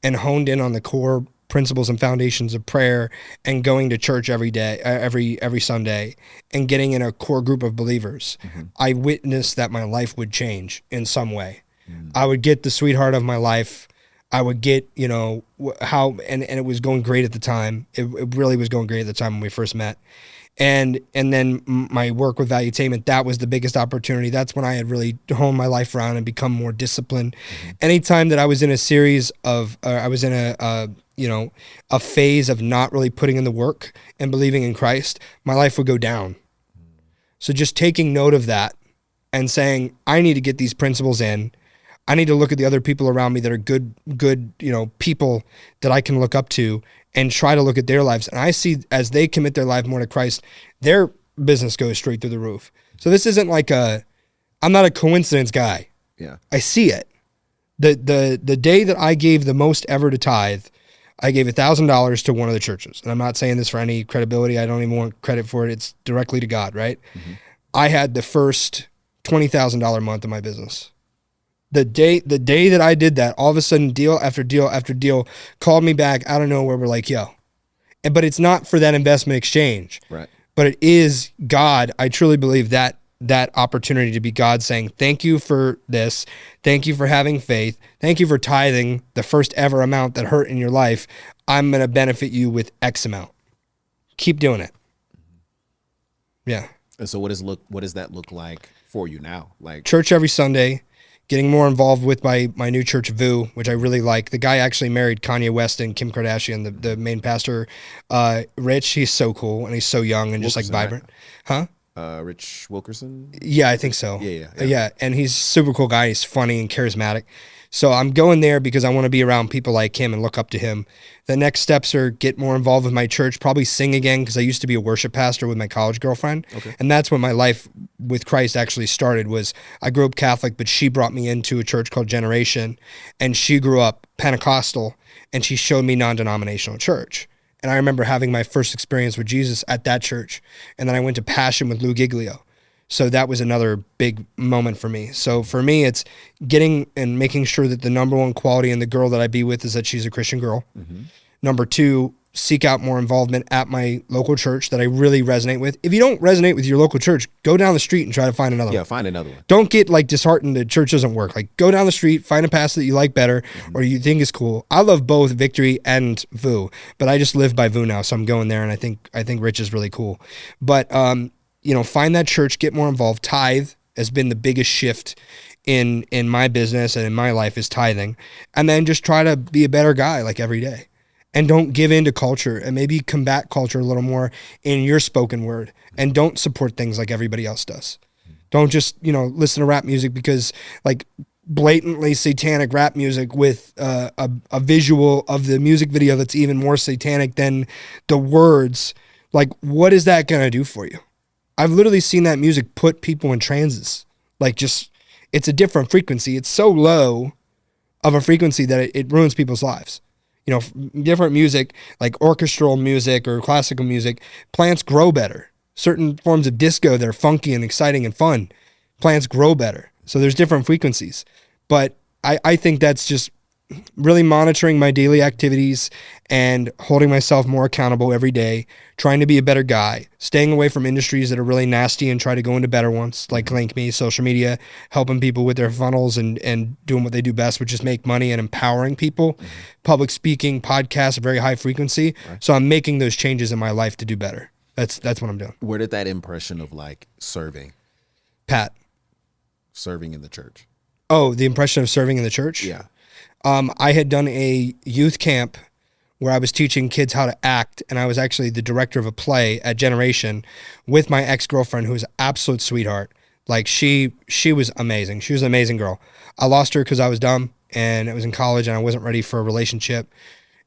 and honed in on the core principles and foundations of prayer and going to church every day, every Sunday, and getting in a core group of believers, I witnessed that my life would change in some way. I would get the sweetheart of my life. I would get, and it was going great at the time. It really was going great at the time when we first met. And then my work with Valuetainment, that was the biggest opportunity. That's when I had really honed my life around and become more disciplined. Anytime that I was in a series of, I was in a phase of not really putting in the work and believing in Christ, my life would go down. So just taking note of that and saying, I need to get these principles in. I need to look at the other people around me that are good, people that I can look up to and try to look at their lives. And I see as they commit their life more to Christ, their business goes straight through the roof. So this isn't like I'm not a coincidence guy. Yeah. I see it. The day that I gave the most ever to tithe, I gave $1,000 to one of the churches. And I'm not saying this for any credibility. I don't even want credit for it. It's directly to God, right? I had the first $20,000 month of my business. The day that I did that, all of a sudden, deal after deal after deal called me back out of nowhere. We're like, yo. But it's not for that investment exchange. Right. But it is God. I truly believe that opportunity to be God saying, thank you for this. Thank you for having faith. Thank you for tithing the first ever amount that hurt in your life. I'm going to benefit you with X amount. Keep doing it. Yeah. And so what does that look like for you now? Like church every Sunday, getting more involved with my new church, Vu, which I really like. The guy actually married Kanye West and Kim Kardashian, the main pastor. Rich, he's so cool, and he's so young and just like vibrant. Right? Huh? Rich Wilkerson? Yeah, I think so. Yeah. And he's a super cool guy. He's funny and charismatic. So I'm going there because I want to be around people like him and look up to him. The next steps are get more involved with my church, probably sing again because I used to be a worship pastor with my college girlfriend. Okay. And that's when my life with Christ actually started. Was I grew up Catholic, but she brought me into a church called Generation, and she grew up Pentecostal, and she showed me non-denominational church. And I remember having my first experience with Jesus at that church. And then I went to Passion with Lou Giglio. So that was another big moment for me. So for me, it's getting and making sure that the number one quality in the girl that I be with is that she's a Christian girl. Mm-hmm. Number two, seek out more involvement at my local church that I really resonate with. If you don't resonate with your local church, go down the street and try to find another one. Yeah, find another one. Don't get like disheartened that church doesn't work. Like go down the street, find a pastor that you like better or you think is cool. I love both Victory and Vu, but I just live by Vu now, so I'm going there, and I think Rich is really cool. But find that church, get more involved. Tithe has been the biggest shift in my business and in my life is tithing. And then just try to be a better guy like every day. And don't give in to culture, and maybe combat culture a little more in your spoken word, and don't support things like everybody else does. Don't just, listen to rap music because like blatantly satanic rap music with a visual of the music video that's even more satanic than the words. Like, what is that going to do for you? I've literally seen that music put people in trances. Like it's a different frequency. It's so low of a frequency that it ruins people's lives. Different music, like orchestral music or classical music, plants grow better. Certain forms of disco that are funky and exciting and fun, plants grow better. So there's different frequencies. But I think that's just really monitoring my daily activities and holding myself more accountable every day, trying to be a better guy, staying away from industries that are really nasty and try to go into better ones, like Link Me, social media, helping people with their funnels and doing what they do best, which is make money and empowering people. Mm-hmm. Public speaking, podcasts, very high frequency. Right. So I'm making those changes in my life to do better. That's what I'm doing. Where did that impression of like serving in the church? Oh, the impression of serving in the church? Yeah. I had done a youth camp where I was teaching kids how to act, and I was actually the director of a play at Generation with my ex-girlfriend, who was an absolute sweetheart. Like she was amazing. She was an amazing girl. I lost her because I was dumb, and it was in college, and I wasn't ready for a relationship.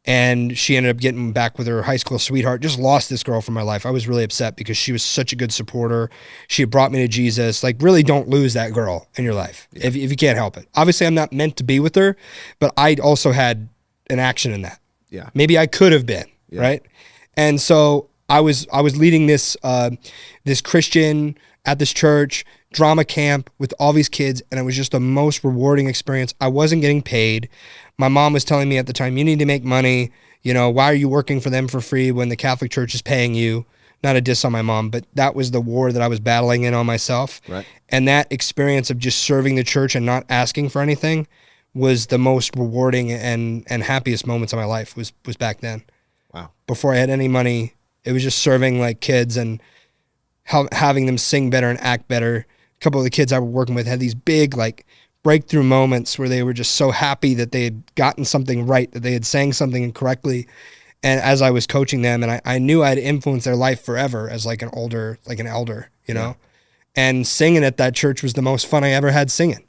And she ended up getting back with her high school sweetheart. Just lost this girl from my life. I was really upset because she was such a good supporter. She had brought me to Jesus. Like, really don't lose that girl in your life if you can't help it. Obviously, I'm not meant to be with her, but I also had an action in that. Yeah. Maybe I could have been, right? And so I was leading this Christian at this church drama camp with all these kids, and it was just the most rewarding experience. I wasn't getting paid. My mom was telling me at the time, you need to make money. Why are you working for them for free when the Catholic Church is paying you? Not a diss on my mom, but that was the war that I was battling in on myself. Right. And that experience of just serving the church and not asking for anything was the most rewarding and happiest moments of my life was back then. Wow. Before I had any money, it was just serving like kids and having them sing better and act better. A couple of the kids I was working with had these big like breakthrough moments where they were just so happy that they had gotten something right, that they had sang something correctly. And as I was coaching them, and I knew I'd influence their life forever as like an elder, and singing at that church was the most fun I ever had singing.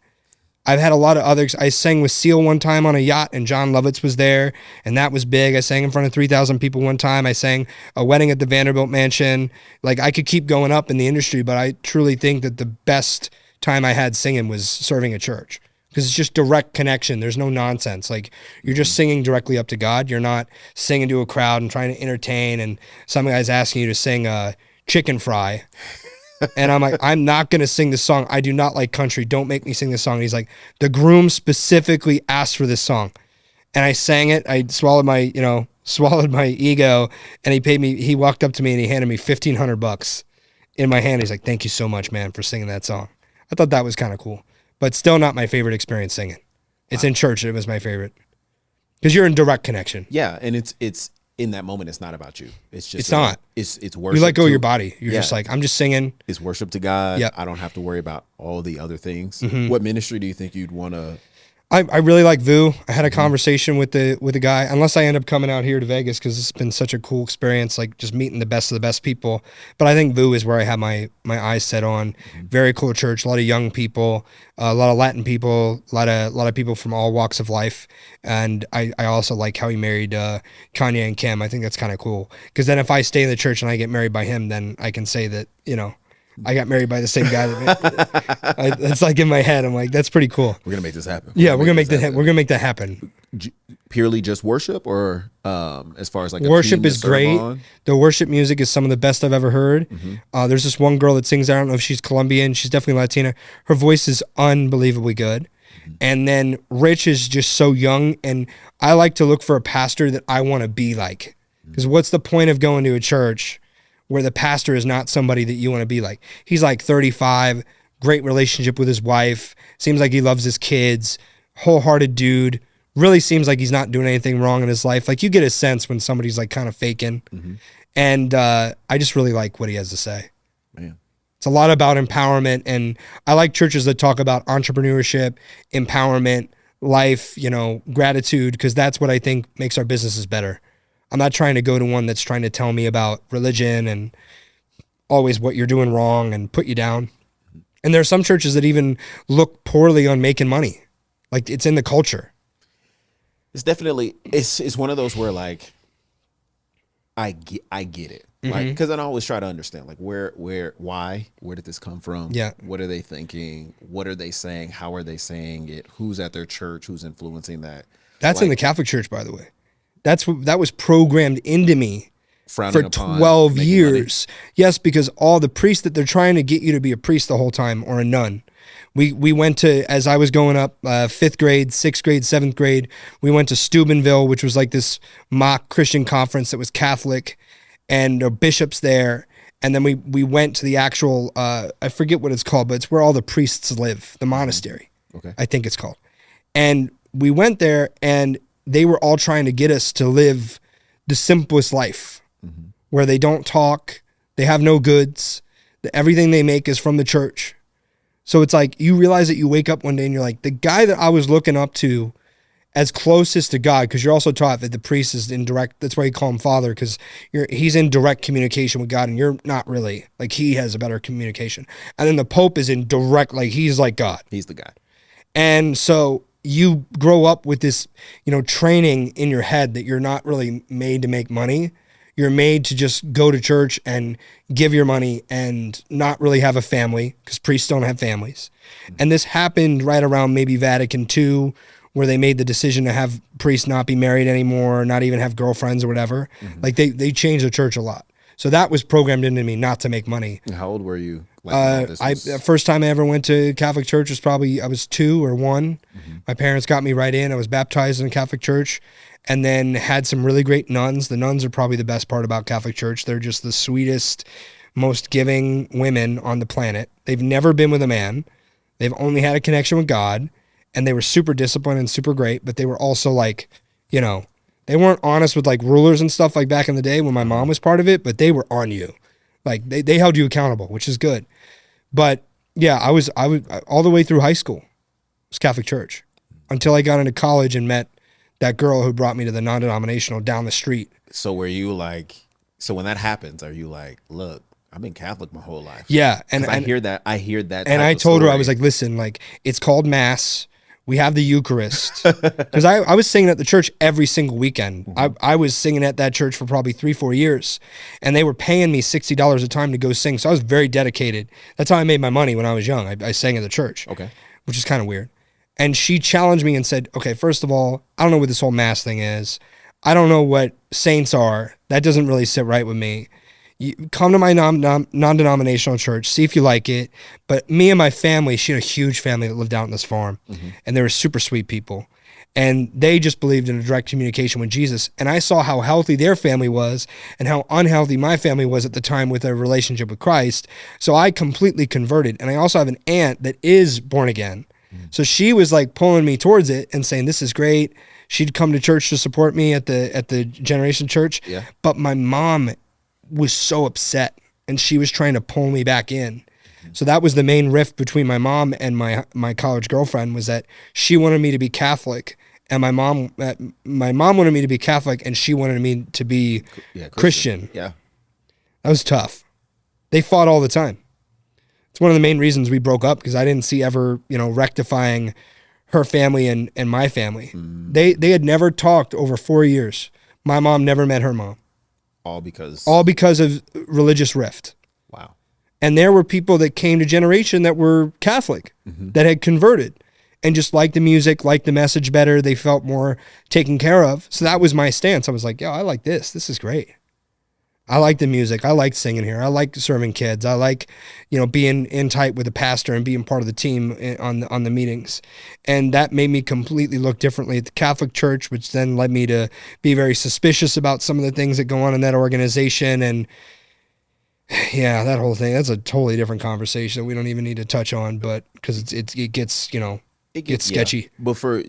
I've had a lot of others. I sang with Seal one time on a yacht, and John Lovitz was there, and that was big. I sang in front of 3,000 people one time. I sang a wedding at the Vanderbilt Mansion. Like, I could keep going up in the industry, but I truly think that the best time I had singing was serving a church, because it's just direct connection. There's no nonsense. Like, you're just singing directly up to God. You're not singing to a crowd and trying to entertain, and some guy's asking you to sing Chicken Fry. And I'm like, I'm not going to sing this song. I do not like country. Don't make me sing this song. And he's like, the groom specifically asked for this song. And I sang it. I swallowed my ego, and he paid me. He walked up to me and he handed me $1,500 in my hand. He's like, thank you so much, man, for singing that song. I thought that was kind of cool, but still not my favorite experience singing. It's in church. It was my favorite because you're in direct connection. Yeah. And it's in that moment, it's not about you. It's just It's not. It's worship. You let go to, of your body. You're yeah. just like, I'm just singing. It's worship to God. Yep. I don't have to worry about all the other things. Mm-hmm. What ministry do you think you'd want to? I really like Vu. I had a conversation with the guy, unless I end up coming out here to Vegas, because it's been such a cool experience, like just meeting the best of the best people. But I think Vu is where I have my eyes set on. Very cool church, a lot of young people, a lot of Latin people, a lot of people from all walks of life. And I also like how he married Kanye and Kim. I think that's kind of cool, because then if I stay in the church and I get married by him, then I can say that, I got married by the same guy. It's like in my head. I'm like, that's pretty cool. We're gonna make this happen. We're gonna make that happen. Purely just worship, or as far as like worship is great. The worship music is some of the best I've ever heard. There's this one girl that sings. I don't know if she's Colombian. She's definitely Latina. Her voice is unbelievably good. And then Rich is just so young, and I like to look for a pastor that I want to be like. Because what's the point of going to a church where the pastor is not somebody that you want to be like? He's like 35, great relationship with his wife, seems like he loves his kids, wholehearted dude, really seems like he's not doing anything wrong in his life. Like, you get a sense when somebody's like kind of faking. And I just really like what he has to say. Man. It's a lot about empowerment, and I like churches that talk about entrepreneurship, empowerment, life, gratitude, because that's what I think makes our businesses better. I'm not trying to go to one that's trying to tell me about religion and always what you're doing wrong and put you down. And there are some churches that even look poorly on making money. Like, it's in the culture. It's definitely, it's one of those where like, I get it. Like, because I always try to understand, like, why, where did this come from? Yeah. What are they thinking? What are they saying? How are they saying it? Who's at their church? Who's influencing that? That's in the Catholic Church, by the way. That was programmed into me for 12 years. Money. Yes, because all the priests that they're trying to get you to be a priest the whole time, or a nun. We went to, as I was going up, 5th grade, 6th grade, 7th grade, we went to Steubenville, which was like this mock Christian conference that was Catholic, and there were bishops there. And then we went to the actual, I forget what it's called, but it's where all the priests live, the monastery, I think it's called. And we went there, and they were all trying to get us to live the simplest life, where they don't talk, they have no goods, everything they make is from the church. So it's like, you realize that you wake up one day and you're like, the guy that I was looking up to as closest to God, because you're also taught that the priest is in direct, that's why you call him father, because he's in direct communication with God, and you're not really. Like, he has a better communication. And then the Pope is in direct, like, he's like God. He's the guy. And so you grow up with this, training in your head that you're not really made to make money. You're made to just go to church and give your money and not really have a family, because priests don't have families. And this happened right around maybe Vatican II, where they made the decision to have priests not be married anymore, not even have girlfriends or whatever. Like, they changed the church a lot. So that was programmed into me not to make money. How old were you? The first time I ever went to Catholic church was probably, I was 2 or 1. My parents got me right in. I was baptized in a Catholic church, and then had some really great nuns. The nuns are probably the best part about Catholic church. They're just the sweetest, most giving women on the planet. They've never been with a man. They've only had a connection with God, and they were super disciplined and super great, but they were also like, they weren't honest with like rulers and stuff like back in the day when my mom was part of it, but they were on you. Like, they held you accountable, which is good. But yeah, I was all the way through high school, it was Catholic church, until I got into college and met that girl who brought me to the non-denominational down the street. So were you like, so when that happens, are you like, look, I've been Catholic my whole life? Yeah. And I hear that. And I told her, I was like, listen, like, it's called Mass. We have the Eucharist. Because I was singing at the church every single weekend. I was singing at that church for probably 3-4 years. And they were paying me $60 a time to go sing. So I was very dedicated. That's how I made my money when I was young. I sang at the church. Okay. Which is kind of weird. And she challenged me and said, okay, first of all, I don't know what this whole Mass thing is. I don't know what saints are. That doesn't really sit right with me. You come to my non-denominational church, see if you like it. But me and my family, she had a huge family that lived out on this farm, and they were super sweet people. And they just believed in a direct communication with Jesus. And I saw how healthy their family was and how unhealthy my family was at the time with their relationship with Christ. So I completely converted. And I also have an aunt that is born again. So she was like pulling me towards it and saying, this is great. She'd come to church to support me at the Generation Church. Yeah. But my mom was so upset, and she was trying to pull me back in. So that was the main rift between my mom and my college girlfriend, was that she wanted me to be Catholic, and my mom wanted me to be Catholic, and she wanted me to be Christian. Yeah. That was tough. They fought all the time. It's one of the main reasons we broke up, because I didn't see ever, rectifying her family and my family. They had never talked over 4 years. My mom never met her mom. All because of religious rift. Wow. And there were people that came to Generation that were Catholic, that had converted and just liked the music, liked the message better. They felt more taken care of. So that was my stance. I was like, yo, I like this. This is great. I like the music. I like singing here. I like serving kids. I like, being in tight with the pastor and being part of the team on the meetings. And that made me completely look differently at the Catholic Church, which then led me to be very suspicious about some of the things that go on in that organization. And yeah, that whole thing, that's a totally different conversation that we don't even need to touch on, but because it gets, it gets sketchy. Yeah. But for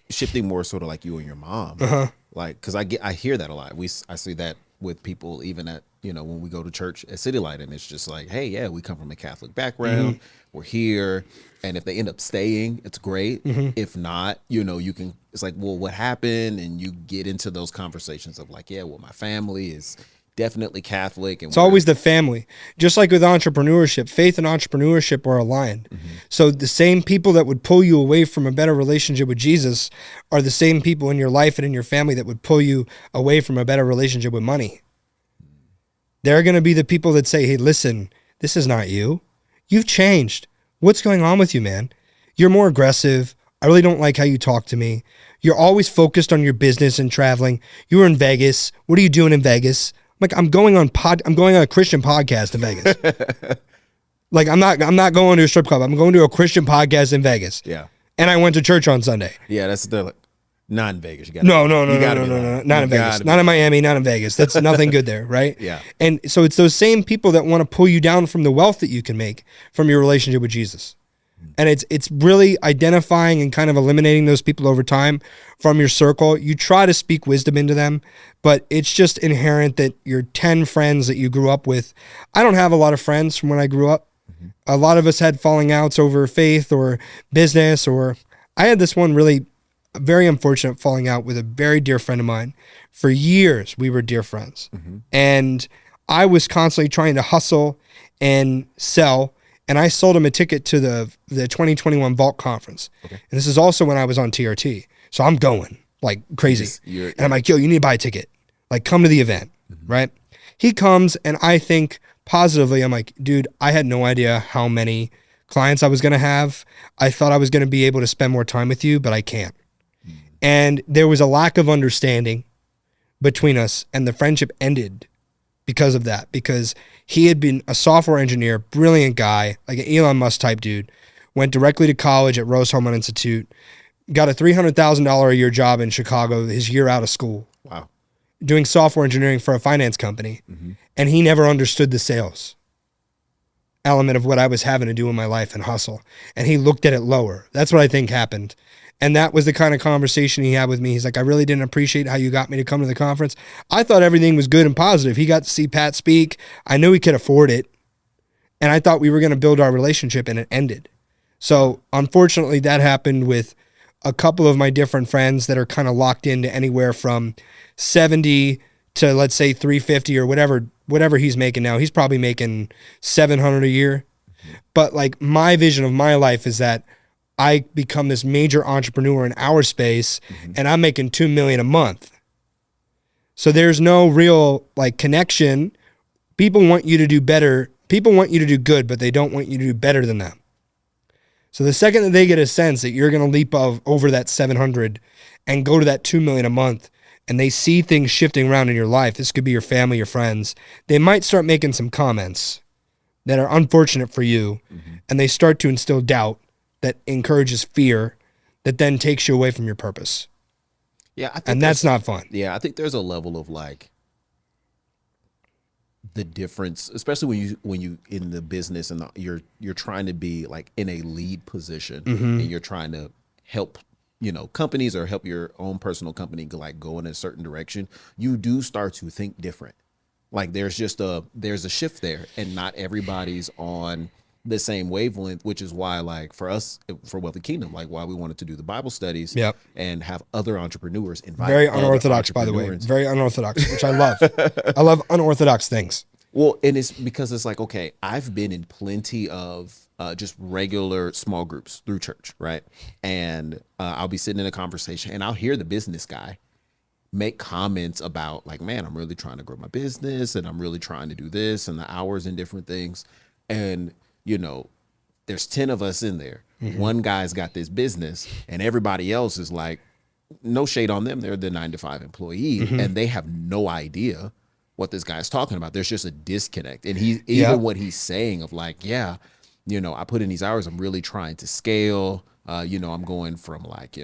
shifting more sort of like you and your mom, like, because I hear that a lot. I see that with people even at, when we go to church at City Light, and it's just like, hey, yeah, we come from a Catholic background. We're here. And if they end up staying, it's great. If not, you can, it's like, well, what happened? And you get into those conversations of like, yeah, well, my family is definitely Catholic. And it's always the family. Just like with entrepreneurship, faith and entrepreneurship are aligned. So the same people that would pull you away from a better relationship with Jesus are the same people in your life and in your family that would pull you away from a better relationship with money. They're going to be the people that say, hey, listen, this is not you. You've changed. What's going on with you, man? You're more aggressive. I really don't like how you talk to me. You're always focused on your business and traveling. You were in Vegas. What are you doing in Vegas? Like, I'm going on a Christian podcast in Vegas. Like, I'm not going to a strip club. I'm going to a Christian podcast in Vegas. Yeah. And I went to church on Sunday. Yeah, they're like, not in Vegas. No, not in Vegas. Not in Miami, not in Vegas. That's nothing good there, right? Yeah. And so it's those same people that want to pull you down from the wealth that you can make from your relationship with Jesus. And it's really identifying and kind of eliminating those people over time from your circle. You try to speak wisdom into them, but it's just inherent that your 10 friends that you grew up with. I don't have a lot of friends from when I grew up. A lot of us had falling outs over faith or business, or I had this one really very unfortunate falling out with a very dear friend of mine. For years, we were dear friends. And I was constantly trying to hustle and sell. And I sold him a ticket to the 2021 Vault Conference. And this is also when I was on TRT. So I'm going like crazy. And I'm like, yo, you need to buy a ticket. Like, come to the event, right? He comes, and I think positively, I'm like, dude, I had no idea how many clients I was going to have. I thought I was going to be able to spend more time with you, but I can't. And there was a lack of understanding between us, and the friendship ended because of that, because he had been a software engineer, brilliant guy, like an Elon Musk type dude, went directly to college at Rose Hormone Institute, got a $300,000 a year job in Chicago his year out of school. Wow. Doing software engineering for a finance company. And he never understood the sales element of what I was having to do in my life and hustle. And he looked at it lower. That's what I think happened. And that was the kind of conversation he had with me. He's like, I really didn't appreciate how you got me to come to the conference. I thought everything was good and positive. He got to see Pat speak. I knew he could afford it. And I thought we were going to build our relationship, and it ended. So unfortunately, that happened with a couple of my different friends that are kind of locked into anywhere from 70 to, let's say, 350 or whatever he's making now. He's probably making 700 a year. But like, my vision of my life is that I become this major entrepreneur in our space, and I'm making $2 million a month. So there's no real like connection. People want you to do better. People want you to do good, but they don't want you to do better than them. So the second that they get a sense that you're going to leap over that 700 and go to that 2 million a month, and they see things shifting around in your life, this could be your family, your friends, they might start making some comments that are unfortunate for you, and they start to instill doubt that encourages fear, that then takes you away from your purpose. Yeah, I think and that's not fun. Yeah, I think there's a level of like the difference, especially when you in the business and you're trying to be like in a lead position, and you're trying to help companies or help your own personal company like go in a certain direction, you do start to think different. Like there's a shift there, and not everybody's on the same wavelength, which is why, like, for us, for Wealthy Kingdom, like why we wanted to do the Bible studies and have other entrepreneurs invite. Very unorthodox, by the way. Very unorthodox, which I love. I love unorthodox things. Well, and it's because it's like, okay, I've been in plenty of just regular small groups through church, right? And I'll be sitting in a conversation and I'll hear the business guy make comments about like, man, I'm really trying to grow my business and I'm really trying to do this and the hours and different things. And, there's 10 of us in there. Mm-hmm. One guy's got this business and everybody else is like, no shade on them. They're the 9-to-5 employee and they have no idea what this guy's talking about. There's just a disconnect. And what he's saying of like, I put in these hours, I'm really trying to scale. I'm going from like,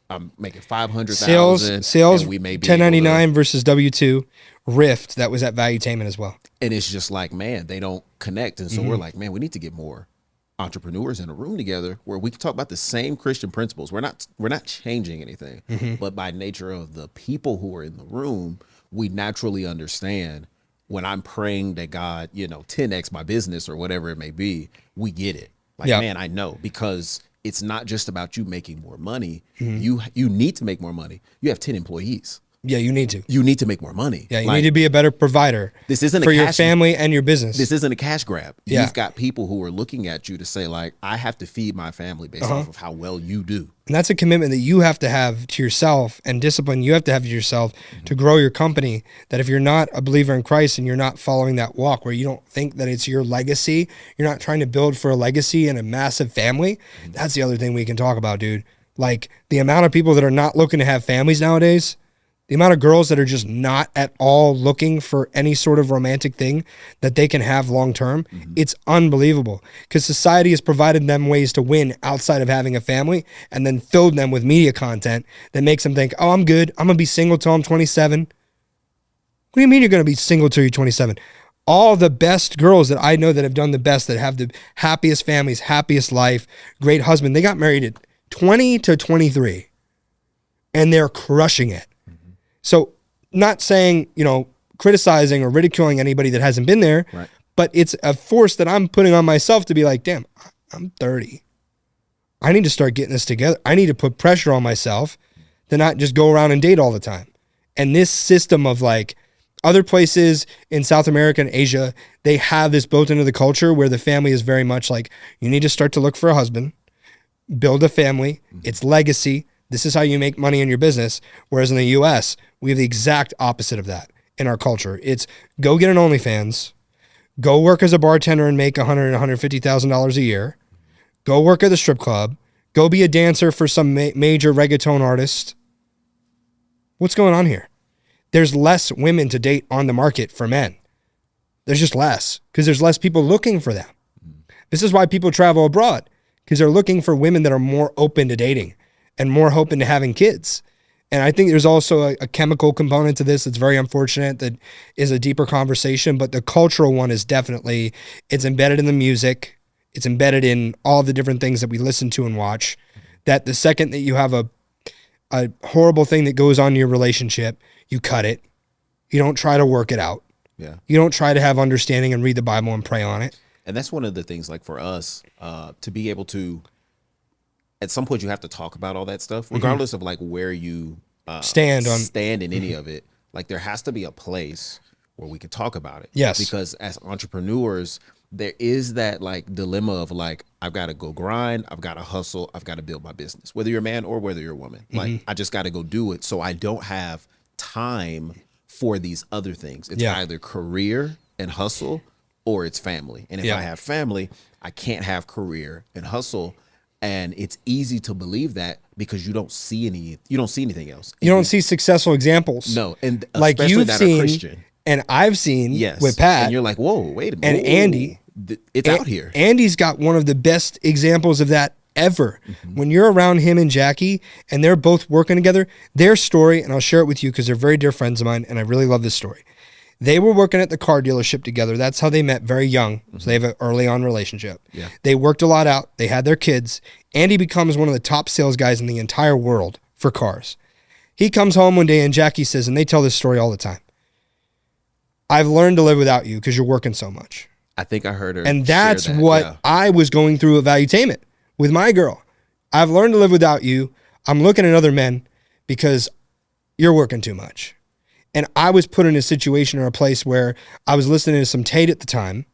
I'm making 500,000 sales. We may be 1099 versus W2 rift that was at Valuetainment as well. And it's just like, man, they don't connect. And so we're like, man, we need to get more entrepreneurs in a room together where we can talk about the same Christian principles. We're not changing anything, but by nature of the people who are in the room, we naturally understand when I'm praying that God, 10x my business or whatever it may be, we get it. Like, man, I know, because it's not just about you making more money. You need to make more money. You have 10 employees. Yeah, you need to. You need to make more money. Yeah, you need to be a better provider. This isn't for your family and your business. This isn't a cash grab. Yeah. You've got people who are looking at you to say like, I have to feed my family based off of how well you do. And that's a commitment that you have to have to yourself, and discipline you have to have to yourself to grow your company. That if you're not a believer in Christ and you're not following that walk where you don't think that it's your legacy, you're not trying to build for a legacy and a massive family. That's the other thing we can talk about, dude. Like the amount of people that are not looking to have families nowadays, the amount of girls that are just not at all looking for any sort of romantic thing that they can have long term, it's unbelievable. Because society has provided them ways to win outside of having a family, and then filled them with media content that makes them think, oh, I'm good. I'm going to be single till I'm 27. What do you mean you're going to be single till you're 27? All the best girls that I know that have done the best, that have the happiest families, happiest life, great husband, they got married at 20 to 23, and they're crushing it. So not saying, criticizing or ridiculing anybody that hasn't been there, right, but it's a force that I'm putting on myself to be like, damn, I'm 30. I need to start getting this together. I need to put pressure on myself to not just go around and date all the time. And this system of like other places in South America and Asia, they have this built into the culture where the family is very much like, you need to start to look for a husband, build a family, it's legacy. This is how you make money in your business. Whereas in the US, we have the exact opposite of that in our culture. It's go get an OnlyFans, go work as a bartender and make $100,000 and $150,000 a year, go work at the strip club, go be a dancer for some major reggaeton artist. What's going on here? There's less women to date on the market for men. There's just less because there's less people looking for them. This is why people travel abroad, because they're looking for women that are more open to dating and more open to having kids. And I think there's also a chemical component to this that's very unfortunate, that is a deeper conversation, but the cultural one is definitely, it's embedded in the music. It's embedded in all the different things that we listen to and watch, that the second that you have a horrible thing that goes on in your relationship, you cut it. You don't try to work it out. Yeah. You don't try to have understanding and read the Bible and pray on it. And that's one of the things, like for us, to be able to, at some point you have to talk about all that stuff, regardless of like where you stand in any of it. Like there has to be a place where we can talk about it. Yes. Because as entrepreneurs, there is that like dilemma of like, I've got to go grind, I've got to hustle, I've got to build my business, whether you're a man or whether you're a woman. Like I just got to go do it. So I don't have time for these other things. It's either career and hustle or it's family. And if I have family, I can't have career and hustle. And it's easy to believe that because you don't see anything else. You don't see successful examples. No. And like you've seen, Christian. And I've seen with Pat. And you're like, whoa, wait a minute. And Andy. It's out here. Andy's got one of the best examples of that ever. When you're around him and Jackie and they're both working together, their story, and I'll share it with you because they're very dear friends of mine and I really love this story. They were working at the car dealership together. That's how they met, very young. So they have an early on relationship. Yeah. They worked a lot out. They had their kids. Andy becomes one of the top sales guys in the entire world for cars. He comes home one day and Jackie says, and they tell this story all the time, I've learned to live without you because you're working so much. I think I heard her. And that's what I was going through at Valuetainment with my girl. I've learned to live without you. I'm looking at other men because you're working too much. And I was put in a situation or a place where I was listening to some Tate at the time,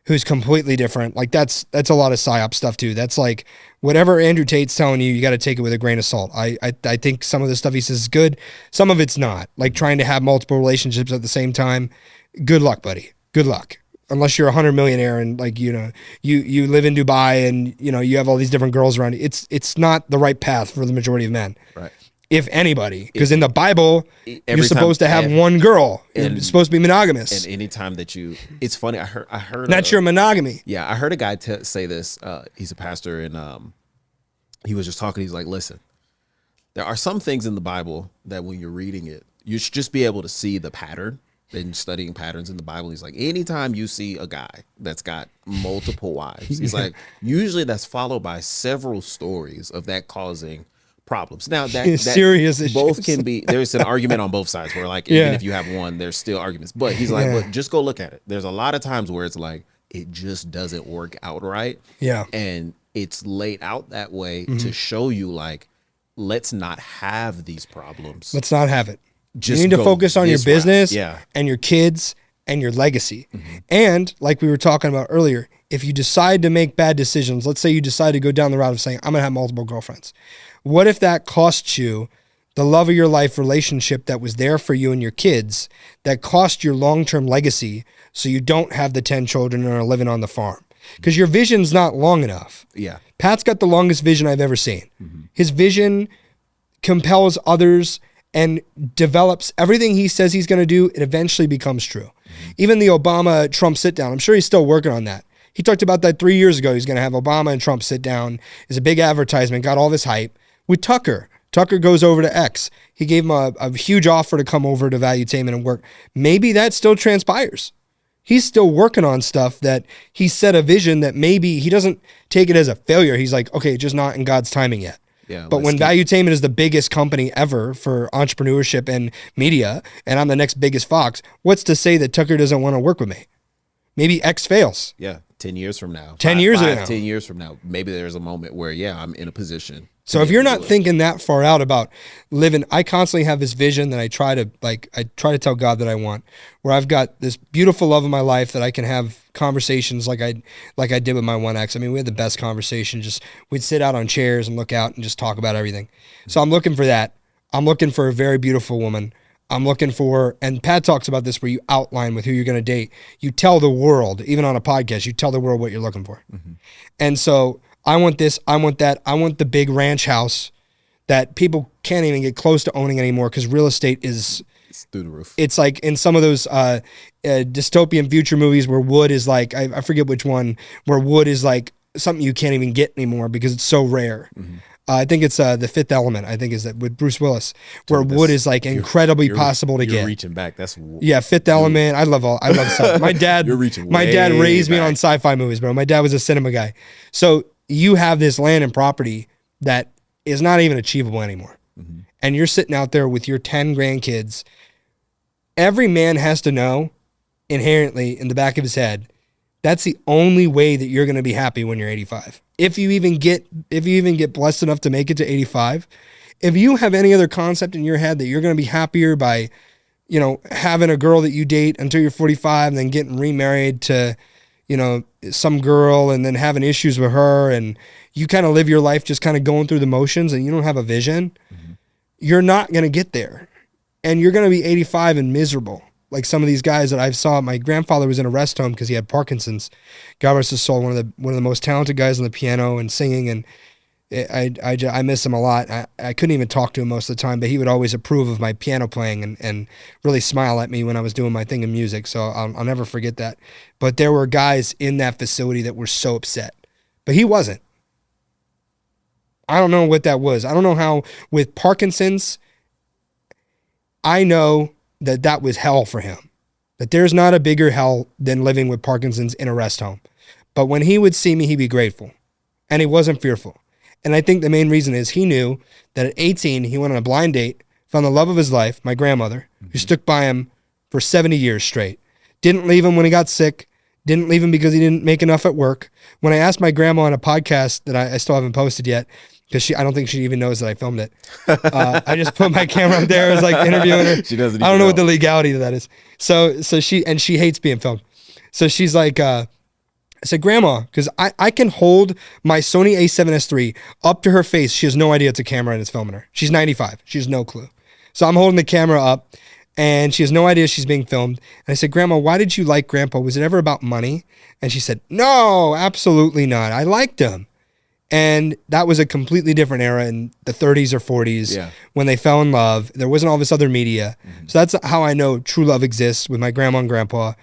who's completely different. Like that's a lot of psyop stuff too. That's like whatever Andrew Tate's telling you, you got to take it with a grain of salt. I think some of the stuff he says is good. Some of it's not. Like trying to have multiple relationships at the same time. Good luck, buddy. Good luck. Unless you're a 100 millionaire and like, you know, you live in Dubai and you know, you have all these different girls around you. It's not the right path for the majority of men. Right. If anybody, because in the Bible, you're supposed to have one girl. You're supposed to be monogamous. And anytime that it's funny. I heard. That's your monogamy. Yeah, I heard a guy say this. He's a pastor, and he was just talking. He's like, "Listen, there are some things in the Bible that when you're reading it, you should just be able to see the pattern." And studying patterns in the Bible, he's like, anytime you see a guy that's got multiple wives, he's like, usually that's followed by several stories of that causing problems. Now that serious both issues. can be, there's an argument on both sides where like, even if you have one, there's still arguments, but he's like, look, just go look at it. There's a lot of times where it's like, it just doesn't work out right. Yeah. And it's laid out that way to show you like, let's not have these problems. Let's not have it. Just you need to focus on your business route. and your kids and your legacy. And like we were talking about earlier, if you decide to make bad decisions, let's say you decide to go down the route of saying, I'm going to have multiple girlfriends. What if that costs you the love of your life relationship that was there for you and your kids, that cost your long-term legacy so you don't have the 10 children and are living on the farm? Because your vision's not long enough. Yeah. Pat's got the longest vision I've ever seen. His vision compels others and develops everything he says he's going to do. It eventually becomes true. Even the Obama-Trump sit-down, I'm sure he's still working on that. He talked about that 3 years ago. He's going to have Obama and Trump sit down. It's a big advertisement, got all this hype. With Tucker, Tucker goes over to X. He gave him a huge offer to come over to Valuetainment and work. Maybe that still transpires. He's still working on stuff that he set a vision that maybe he doesn't take it as a failure. He's like, okay, just not in God's timing yet. Yeah, but when Valuetainment is the biggest company ever for entrepreneurship and media, and I'm the next biggest Fox, what's to say that Tucker doesn't want to work with me? Maybe X fails. Yeah, 10 years from now. 10 years ago. 10 years from now, maybe there's a moment where, I'm in a position. So if you're not thinking that far out about living, I constantly have this vision that I try to tell God that I want, where I've got this beautiful love of my life that I can have conversations like I did with my one ex. I mean, we had the best conversation. Just we'd sit out on chairs and look out and just talk about everything. So I'm looking for that. I'm looking for a very beautiful woman. I'm looking for, and Pat talks about this, where you outline with who you're going to date. You tell the world, even on a podcast, you tell the world what you're looking for. And so I want this, I want that, I want the big ranch house that people can't even get close to owning anymore because real estate it's through the roof. It's like in some of those dystopian future movies where wood is like, I forget which one, where wood is like something you can't even get anymore because it's so rare. I think it's The Fifth Element, I think is that with Bruce Willis, where wood is like incredibly possible to get. You're reaching back. Fifth Element. I love stuff. My dad, my dad raised me on sci-fi movies, bro. My dad was a cinema guy. So you have this land and property that is not even achievable anymore. And you're sitting out there with your 10 grandkids. Every man has to know inherently in the back of his head, that's the only way that you're going to be happy when you're 85. If you even get blessed enough to make it to 85, if you have any other concept in your head that you're going to be happier by, having a girl that you date until you're 45 and then getting remarried to, some girl and then having issues with her, and you kind of live your life just kind of going through the motions and you don't have a vision, you're not going to get there. And you're going to be 85 and miserable. Like some of these guys that I've saw, my grandfather was in a rest home because he had Parkinson's. God rest his soul, one of the most talented guys on the piano and singing, and I miss him a lot. I couldn't even talk to him most of the time, but he would always approve of my piano playing and really smile at me when I was doing my thing in music. So I'll never forget that. But there were guys in that facility that were so upset, but he wasn't. I don't know what that was. I don't know how with Parkinson's. I know that was hell for him. that there's not a bigger hell than living with Parkinson's in a rest home. But when he would see me, he'd be grateful. And he wasn't fearful. And I think the main reason is he knew that at 18, he went on a blind date, found the love of his life, my grandmother, who stuck by him for 70 years straight. Didn't leave him when he got sick. Didn't leave him because he didn't make enough at work. When I asked my grandma on a podcast that I still haven't posted yet, because I don't think she even knows that I filmed it. I just put my camera up there. I was like interviewing her. She doesn't. I don't know what the legality of that is. So she hates being filmed. So she's like, I said, Grandma, because I can hold my Sony A7S III up to her face. She has no idea it's a camera and it's filming her. She's 95. She has no clue. So I'm holding the camera up and she has no idea she's being filmed. And I said, Grandma, why did you like Grandpa? Was it ever about money? And she said, no, absolutely not. I liked him. And that was a completely different era in the 30s or 40s when they fell in love. There wasn't all this other media. Mm-hmm. So that's how I know true love exists with my grandma and grandpa.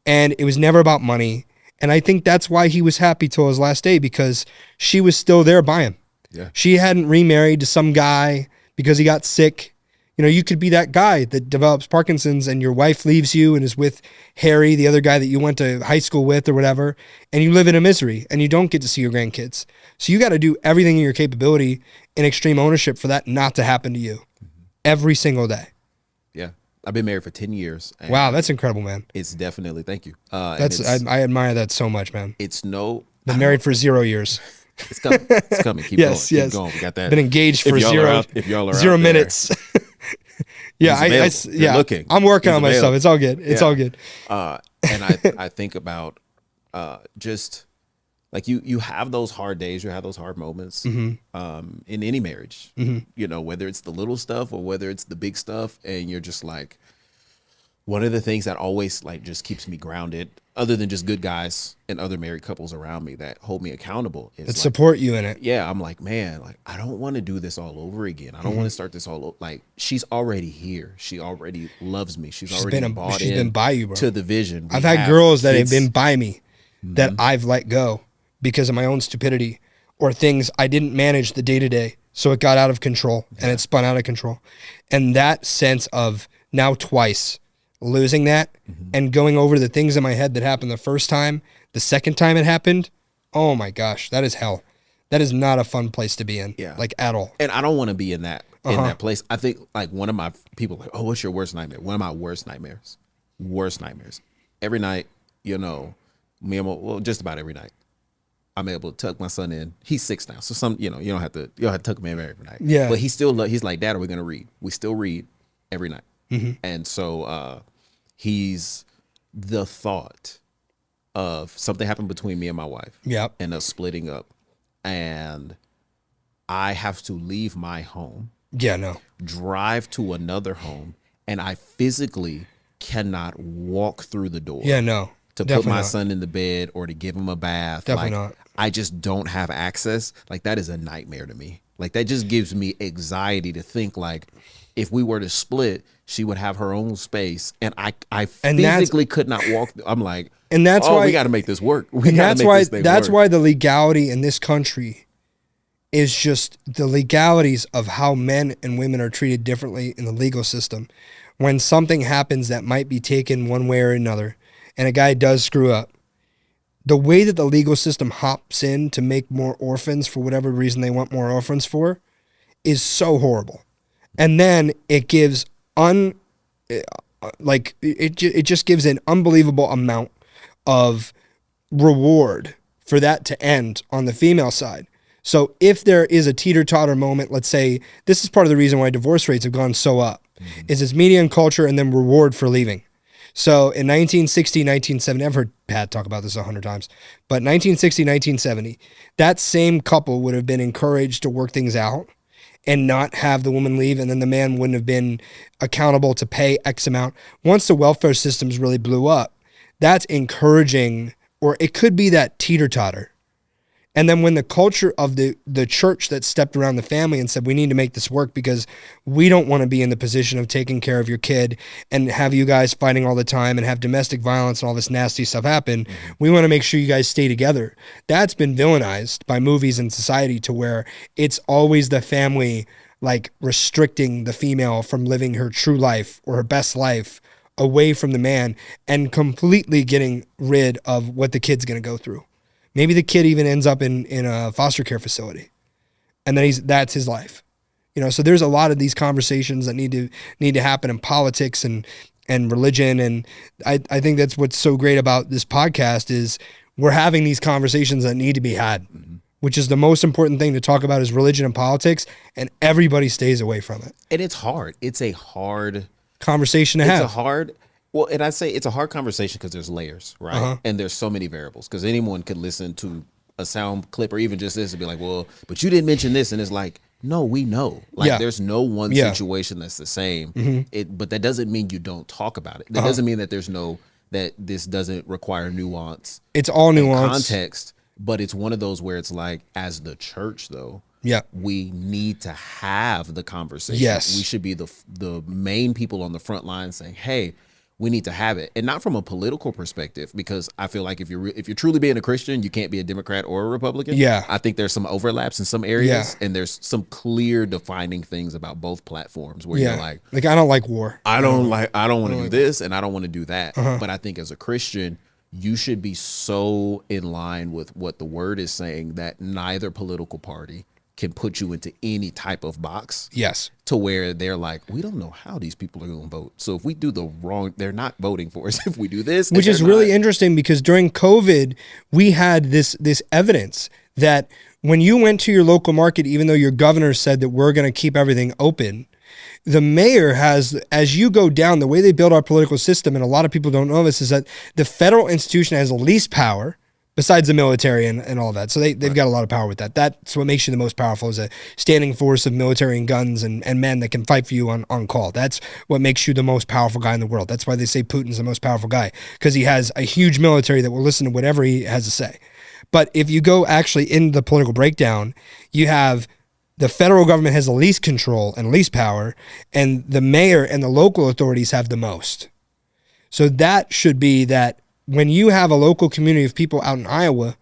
And it was never about money. And I think that's why he was happy till his last day, because she was still there by him. Yeah. She hadn't remarried to some guy because he got sick. You know, you could be that guy that develops Parkinson's and your wife leaves you and is with Harry, the other guy that you went to high school with or whatever, and you live in a misery and you don't get to see your grandkids. So you got to do everything in your capability in extreme ownership for that not to happen to you every single day. Yeah. I've been married for 10 years. Wow, that's incredible, man. It's definitely, thank you. I admire that so much, man. Been married for 0 years. It's coming. It's coming. Keep going. Keep going. We got that. Been engaged for zero minutes. Yeah, looking. I'm working on myself. It's all good. It's all good. And I think about just like you have those hard days, you have those hard moments in any marriage. You know, whether it's the little stuff or whether it's the big stuff, and you're just like, one of the things that always like just keeps me grounded, other than just good guys and other married couples around me that hold me accountable, is that support you in it. Yeah, I'm like, man, like I don't want to do this all over again. I don't want to start this all over. Like, she's already here. She already loves me. She's already been by you, bro. To the vision. I've had girls that have been by me that I've let go because of my own stupidity or things I didn't manage the day-to-day. So it got out of control and it spun out of control. And that sense of now twice losing that and going over the things in my head that happened the first time, the second time it happened, oh my gosh, that is hell. That is not a fun place to be in, like at all. And I don't want to be in that place. I think like one of my people like, oh, what's your worst nightmare? One of my worst nightmares. Every night, you know, just about every night, I'm able to tuck my son in. He's 6 now, so you don't have to tuck him in every night. Yeah, but he's like, Dad, are we gonna read? We still read every night, and so he's the thought of something happened between me and my wife, and us splitting up, and I have to leave my home, drive to another home, and I physically cannot walk through the door. To put my son in the bed or to give him a bath. Definitely not. I just don't have access. Like, that is a nightmare to me. Like, that just gives me anxiety to think, like, if we were to split, she would have her own space, and I physically could not walk. I'm like, and that's why we got to make this work. That's why the legality in this country is just the legalities of how men and women are treated differently in the legal system. When something happens that might be taken one way or another, and a guy does screw up, the way that the legal system hops in to make more orphans for whatever reason they want more orphans for is so horrible. And then it gives it just gives an unbelievable amount of reward for that to end on the female side. So if there is a teeter-totter moment, let's say, this is part of the reason why divorce rates have gone so up, is it's media and culture and then reward for leaving. So in 1960, 1970, I've heard Pat talk about this 100 times, but 1960, 1970, that same couple would have been encouraged to work things out and not have the woman leave, and then the man wouldn't have been accountable to pay X amount. Once the welfare systems really blew up, that's encouraging, or it could be that teeter-totter. And then when the culture of the church that stepped around the family and said, we need to make this work because we don't want to be in the position of taking care of your kid and have you guys fighting all the time and have domestic violence and all this nasty stuff happen. We want to make sure you guys stay together. That's been villainized by movies and society to where it's always the family like restricting the female from living her true life or her best life away from the man and completely getting rid of what the kid's going to go through. Maybe the kid even ends up in a foster care facility, and then that's his life. So there's a lot of these conversations that need to happen in politics and religion. And I think that's what's so great about this podcast is we're having these conversations that need to be had, which is the most important thing to talk about is religion and politics, and everybody stays away from it. And it's hard. It's a hard conversation to have. And I say it's a hard conversation because there's layers, right? And there's so many variables because anyone could listen to a sound clip or even just this and be like, well, but you didn't mention this. And it's like, no, we know. There's no one situation that's the same. But that doesn't mean you don't talk about it. That doesn't mean that that this doesn't require nuance. It's all nuance. Context. But it's one of those where it's like, as the church, though, we need to have the conversation. Yes. We should be the main people on the front line saying, hey, we need to have it. And not from a political perspective, because I feel like if you're truly being a Christian, you can't be a Democrat or a Republican. Yeah. I think there's some overlaps in some areas, and there's some clear defining things about both platforms where you're like I don't like war. I don't want to do this and I don't want to do that. But I think as a Christian, you should be so in line with what the word is saying that neither political party can put you into any type of box. Yes. To where they're like, we don't know how these people are going to vote. So if we do the wrong, they're not voting for us. If we do this, which is really interesting because during COVID, we had this evidence that when you went to your local market, even though your governor said that we're going to keep everything open, the mayor has, as you go down, the way they build our political system, and a lot of people don't know this, is that the federal institution has the least power besides the military and all that. So they've got a lot of power with that. That's what makes you the most powerful, is a standing force of military and guns and men that can fight for you on call. That's what makes you the most powerful guy in the world. That's why they say Putin's the most powerful guy, because he has a huge military that will listen to whatever he has to say. But if you go actually in the political breakdown, you have the federal government has the least control and least power, and the mayor and the local authorities have the most. So that should be that when you have a local community of people out in Iowa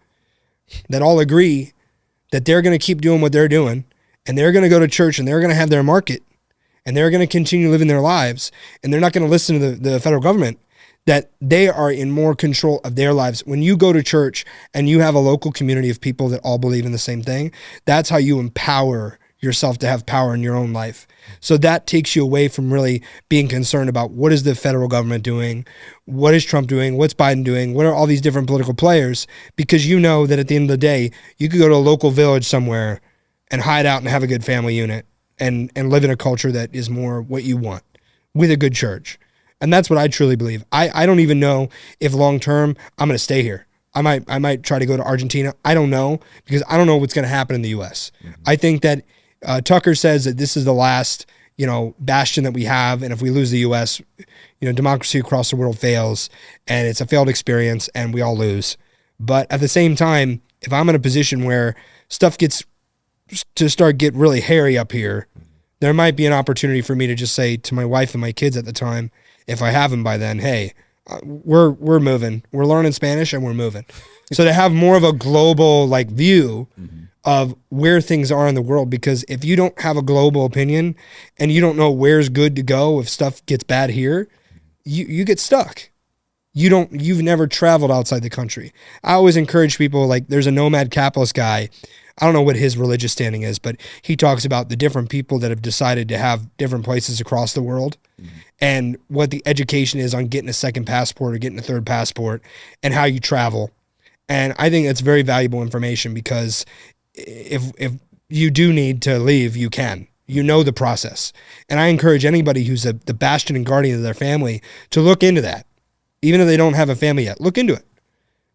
that all agree that they're going to keep doing what they're doing, and they're going to go to church, and they're going to have their market, and they're going to continue living their lives, and they're not going to listen to the federal government, that they are in more control of their lives. When you go to church and you have a local community of people that all believe in the same thing, that's how you empower yourself to have power in your own life. So that takes you away from really being concerned about what is the federal government doing, what is Trump doing, what's Biden doing, what are all these different political players, because you know that at the end of the day, you could go to a local village somewhere and hide out and have a good family unit and live in a culture that is more what you want with a good church. And that's what I truly believe. I don't even know if long-term I'm going to stay here. I might try to go to Argentina. I don't know, because I don't know what's going to happen in the U.S. I think that Tucker says that this is the last, bastion that we have. And if we lose the U.S., democracy across the world fails, and it's a failed experience, and we all lose. But at the same time, if I'm in a position where stuff gets really hairy up here, there might be an opportunity for me to just say to my wife and my kids at the time, if I have them by then, hey, we're moving. We're learning Spanish and we're moving. So to have more of a global view of where things are in the world, because if you don't have a global opinion and you don't know where's good to go if stuff gets bad here, you get stuck. You've never traveled outside the country. I always encourage people, there's a nomad capitalist guy. I don't know what his religious standing is, but he talks about the different people that have decided to have different places across the world and what the education is on getting a second passport or getting a third passport and how you travel. And I think that's very valuable information, because if you do need to leave, you can. You know the process. And I encourage anybody who's the bastion and guardian of their family to look into that. Even if they don't have a family yet, look into it.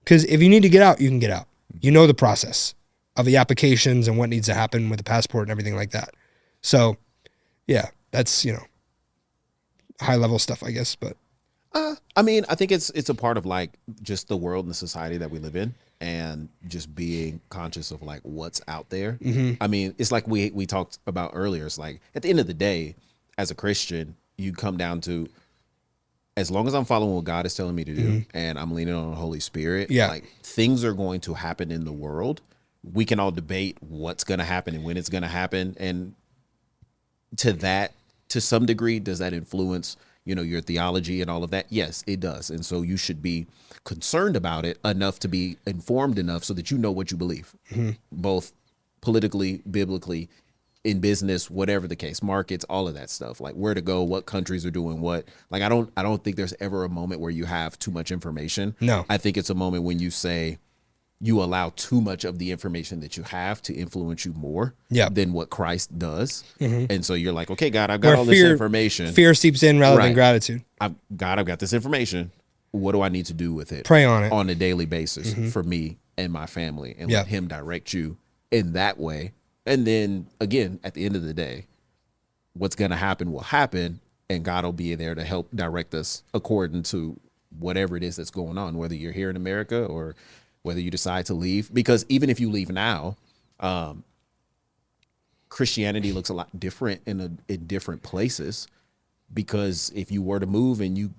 Because if you need to get out, you can get out. You know the process of the applications and what needs to happen with the passport and everything like that. So, yeah, that's, high level stuff, I guess. But I mean, I think it's a part of just the world and the society that we live in, and just being conscious of what's out there. I mean, it's like we talked about earlier. It's like at the end of the day, as a Christian, you come down to, as long as I'm following what God is telling me to do and I'm leaning on the Holy Spirit, things are going to happen in the world. We can all debate what's going to happen and when it's going to happen. And to some degree, does that influence, your theology and all of that? Yes, it does. And so you should be concerned about it enough to be informed enough so that you know what you believe, both politically, biblically, in business, whatever the case, markets, all of that stuff, like where to go, what countries are doing what. Like, I don't think there's ever a moment where you have too much information. No. I think it's a moment when you say you allow too much of the information that you have to influence you more than what Christ does. And so you're like, okay, God, I've got all this information. Fear seeps in rather than gratitude. I've got this information. What do I need to do with it? Pray on it. On a daily basis for me and my family, and let him direct you in that way. And then again, at the end of the day, what's going to happen will happen, and God will be there to help direct us according to whatever it is that's going on, whether you're here in America or whether you decide to leave. Because even if you leave now, Christianity looks a lot different in different places. Because if you were to move and you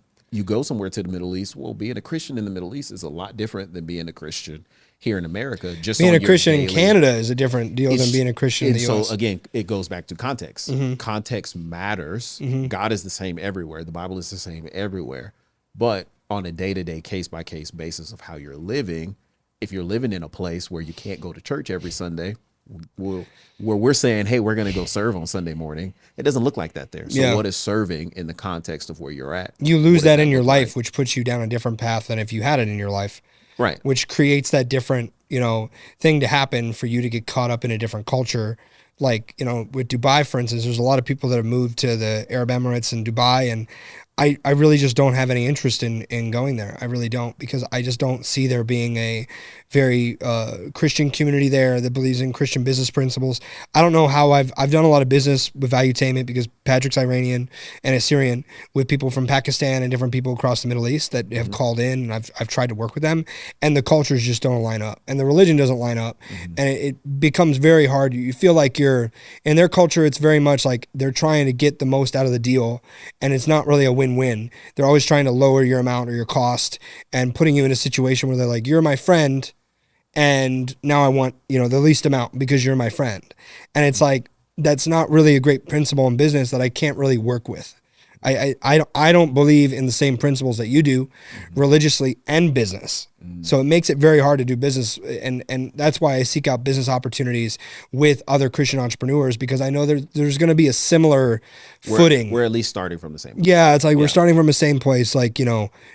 go somewhere to the Middle East, well, being a Christian in the Middle East is a lot different than being a Christian here in America. Just being a Christian in Canada is a different deal than being a Christian in the US. So again, it goes back to context. Context matters. God is the same everywhere. The Bible is the same everywhere. But on a day-to-day, case-by-case basis of how you're living, if you're living in a place where you can't go to church every Sunday, where we're saying, hey, we're going to go serve on Sunday morning, it doesn't look like that there. So what is serving in the context of where you're at? You lose that in your life, which puts you down a different path than if you had it in your life. Right. Which creates that different, thing to happen for you to get caught up in a different culture. Like, with Dubai, for instance, there's a lot of people that have moved to the Arab Emirates and Dubai, and I really just don't have any interest in going there. I really don't, because I just don't see there being a very Christian community there that believes in Christian business principles. I don't know how I've done a lot of business with Valuetainment because Patrick's Iranian and Assyrian, with people from Pakistan and different people across the Middle East that have called in, and I've tried to work with them, and the cultures just don't line up, and the religion doesn't line up, and it becomes very hard. You feel like you're in their culture. It's very much like they're trying to get the most out of the deal, and it's not really a win-win. They're always trying to lower your amount or your cost and putting you in a situation where they're like, you're my friend, and now I want, the least amount because you're my friend. And it's like, that's not really a great principle in business that I can't really work with. I don't believe in the same principles that you do religiously and business. So it makes it very hard to do business. And that's why I seek out business opportunities with other Christian entrepreneurs, because I know there's going to be a similar footing. We're at least starting from the same place. Yeah, it's like we're starting from the same place. Like,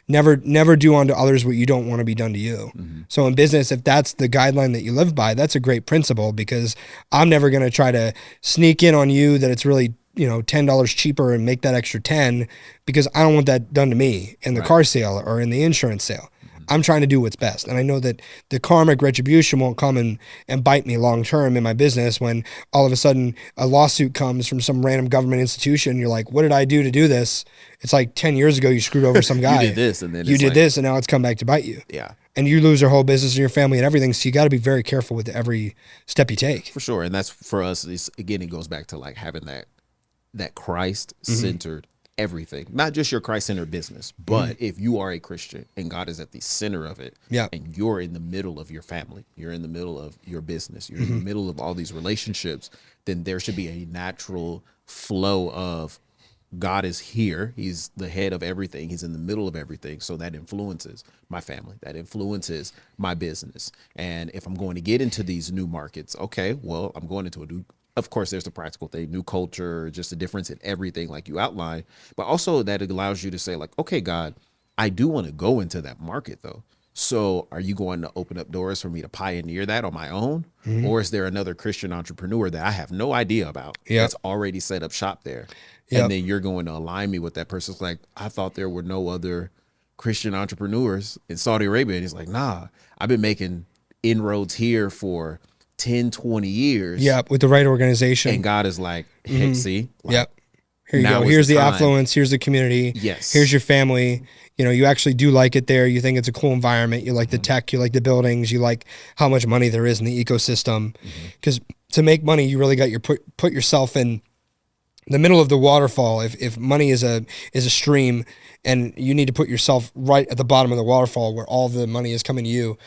never do unto others what you don't want to be done to you. So in business, if that's the guideline that you live by, that's a great principle, because I'm never going to try to sneak in on you that it's really $10 cheaper and make that extra 10, because I don't want that done to me in the car sale or in the insurance sale. I'm trying to do what's best. And I know that the karmic retribution won't come and bite me long term in my business when all of a sudden a lawsuit comes from some random government institution. You're like, what did I do to do this? It's like 10 years ago you screwed over some guy. You did this, and then you did this, and now it's come back to bite you. Yeah. And you lose your whole business and your family and everything. So you got to be very careful with every step you take. For sure. And that's, for us, again, it goes back to like having that Christ-centered everything, not just your Christ-centered business, but if you are a Christian and God is at the center of it, and you're in the middle of your family, you're in the middle of your business, you're in the middle of all these relationships, then there should be a natural flow of God is here. He's the head of everything. He's in the middle of everything. So that influences my family. That influences my business. And if I'm going to get into these new markets, okay, well, I'm going into a new, of course, there's the practical thing, new culture, just a difference in everything like you outlined, but also that it allows you to say like, okay, God, I do want to go into that market though. So are you going to open up doors for me to pioneer that on my own? Or is there another Christian entrepreneur that I have no idea about that's already set up shop there? And then you're going to align me with that person. It's like, I thought there were no other Christian entrepreneurs in Saudi Arabia. And he's like, nah, I've been making inroads here for 10, 20 years. Yeah, with the right organization. And God is like, hey, see? Like, here you go. Here's the affluence. Here's the community. Yes. Here's your family. You actually do like it there. You think it's a cool environment. You like the tech. You like the buildings. You like how much money there is in the ecosystem. Because to make money, you really got put yourself in the middle of the waterfall. If money is a stream, and you need to put yourself right at the bottom of the waterfall where all the money is coming to you,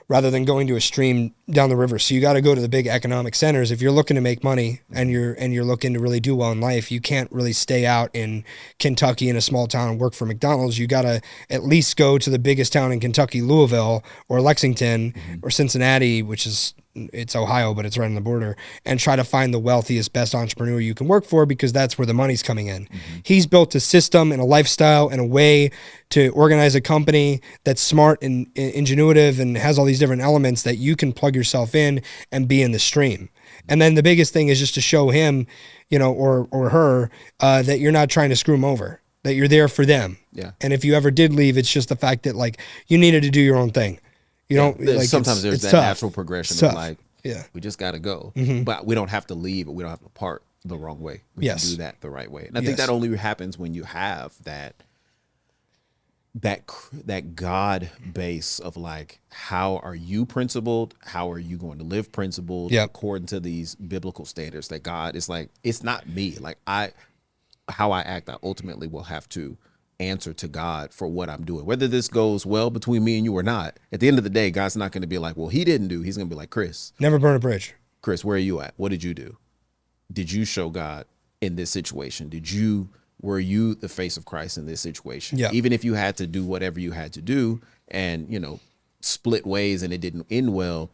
rather than going to a stream down the river. So you got to go to the big economic centers. If you're looking to make money and you're looking to really do well in life, you can't really stay out in Kentucky in a small town and work for McDonald's. You got to at least go to the biggest town in Kentucky, Louisville or Lexington or Cincinnati, which is, it's Ohio, but it's right on the border, and try to find the wealthiest, best entrepreneur you can work for, because that's where the money's coming in. He's built a system and a lifestyle and a way to organize a company that's smart and ingenuitive and has all these different elements that you can plug yourself in and be in the stream. And then the biggest thing is just to show him, or her, that you're not trying to screw them over, that you're there for them. Yeah. And if you ever did leave, it's just the fact that like you needed to do your own thing. You don't like, sometimes there's that tough. natural progression of like, we just got to go, but we don't have to leave, but we don't have to part the wrong way. We can do that the right way. And I think that only happens when you have that God base of like, how are you principled? How are you going to live principled according to these biblical standards that God is like, it's not me. Like how I act, I ultimately will have to answer to God for what I'm doing. Whether this goes well between me and you or not, at the end of the day, God's not going to be like, well, he didn't do. He's going to be like, Chris. Never burn a bridge. Chris, where are you at? What did you do? Did you show God in this situation? Were you the face of Christ in this situation? Yeah. Even if you had to do whatever you had to do and, split ways and it didn't end well,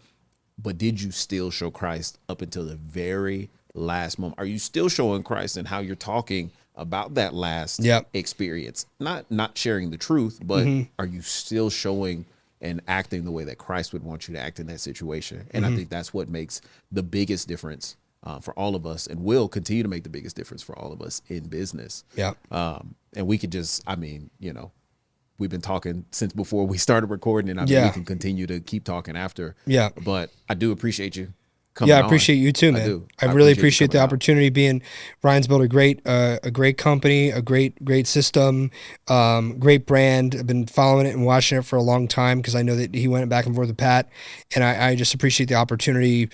but did you still show Christ up until the very last moment? Are you still showing Christ in how you're talking about that last experience? Not sharing the truth, but are you still showing and acting the way that Christ would want you to act in that situation? And I think that's what makes the biggest difference for all of us, and will continue to make the biggest difference for all of us in business. Yeah. And we could just, we've been talking since before we started recording, and we can continue to keep talking after. Yeah. But I do appreciate you. I appreciate you too, man. I really appreciate the opportunity being. Ryan's built a great company, a great system, great brand. I've been following it and watching it for a long time because I know that he went back and forth with Pat, and I just appreciate the opportunity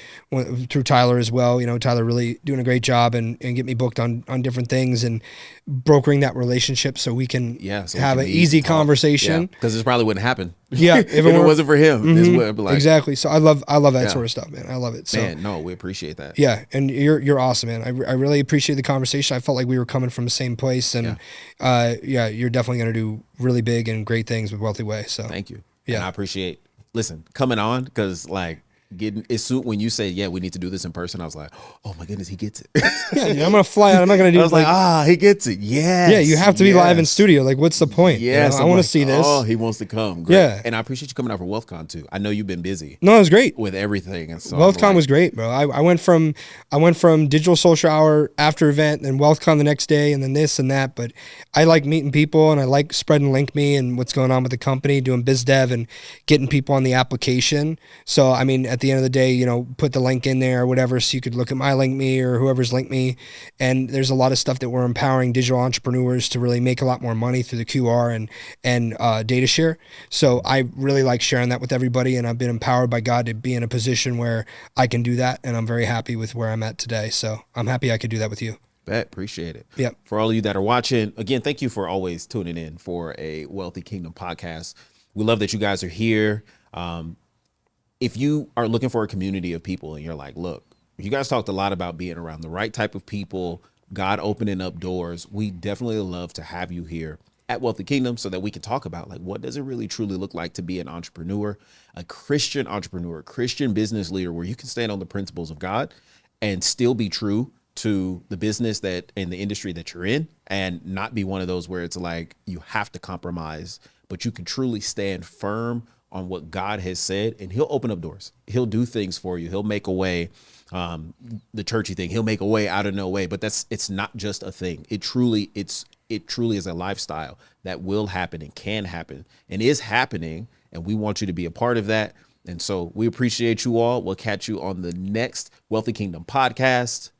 through Tyler as well. Tyler really doing a great job and get me booked on different things and brokering that relationship so we can have an easy conversation. Because this probably wouldn't happen. Yeah, if it wasn't for him, this would be like, exactly. So I love that sort of stuff, man. I love it. So, man, no, we appreciate that. Yeah, and you're awesome, man. I really appreciate the conversation. I felt like we were coming from the same place, and you're definitely gonna do really big and great things with Wealthy Way. So thank you. Yeah, and I appreciate coming on, because like when you say we need to do this in person, I was like, oh my goodness, he gets it. I'm gonna fly out. I'm not gonna do. I was he gets it. Yeah, you have to be live in studio. Like, what's the point? Yeah, I want to see this. Oh, he wants to come. Great. Yeah, and I appreciate you coming out for WealthCon too. I know you've been busy. No, it was great with everything. And so WealthCon was great, bro. I went from Digital Social Hour after event, and WealthCon the next day, and then this and that. But I like meeting people, and I like spreading Link Me and what's going on with the company, doing biz dev and getting people on the application. So at the end of the day, put the link in there or whatever, so you could look at my Link Me or whoever's Link Me. And there's a lot of stuff that we're empowering digital entrepreneurs to really make a lot more money through the QR and data share. So I really like sharing that with everybody, and I've been empowered by God to be in a position where I can do that, and I'm very happy with where I'm at today. So I'm happy I could do that with you. Appreciate it. Yep. For all of you that are watching, again, thank you for always tuning in for a Wealthy Kingdom podcast. We love that you guys are here. If you are looking for a community of people and you're like, look, you guys talked a lot about being around the right type of people, God opening up doors. We definitely love to have you here at Wealthy Kingdom so that we can talk about, like, what does it really truly look like to be an entrepreneur, a Christian business leader, where you can stand on the principles of God and still be true to the business that and the industry that you're in, and not be one of those where it's like you have to compromise, but you can truly stand firm on what God has said, and he'll open up doors. He'll do things for you. He'll make a way, the churchy thing. He'll make a way out of no way, but it's not just a thing. It truly is a lifestyle that will happen and can happen and is happening. And we want you to be a part of that. And so we appreciate you all. We'll catch you on the next Wealthy Kingdom podcast.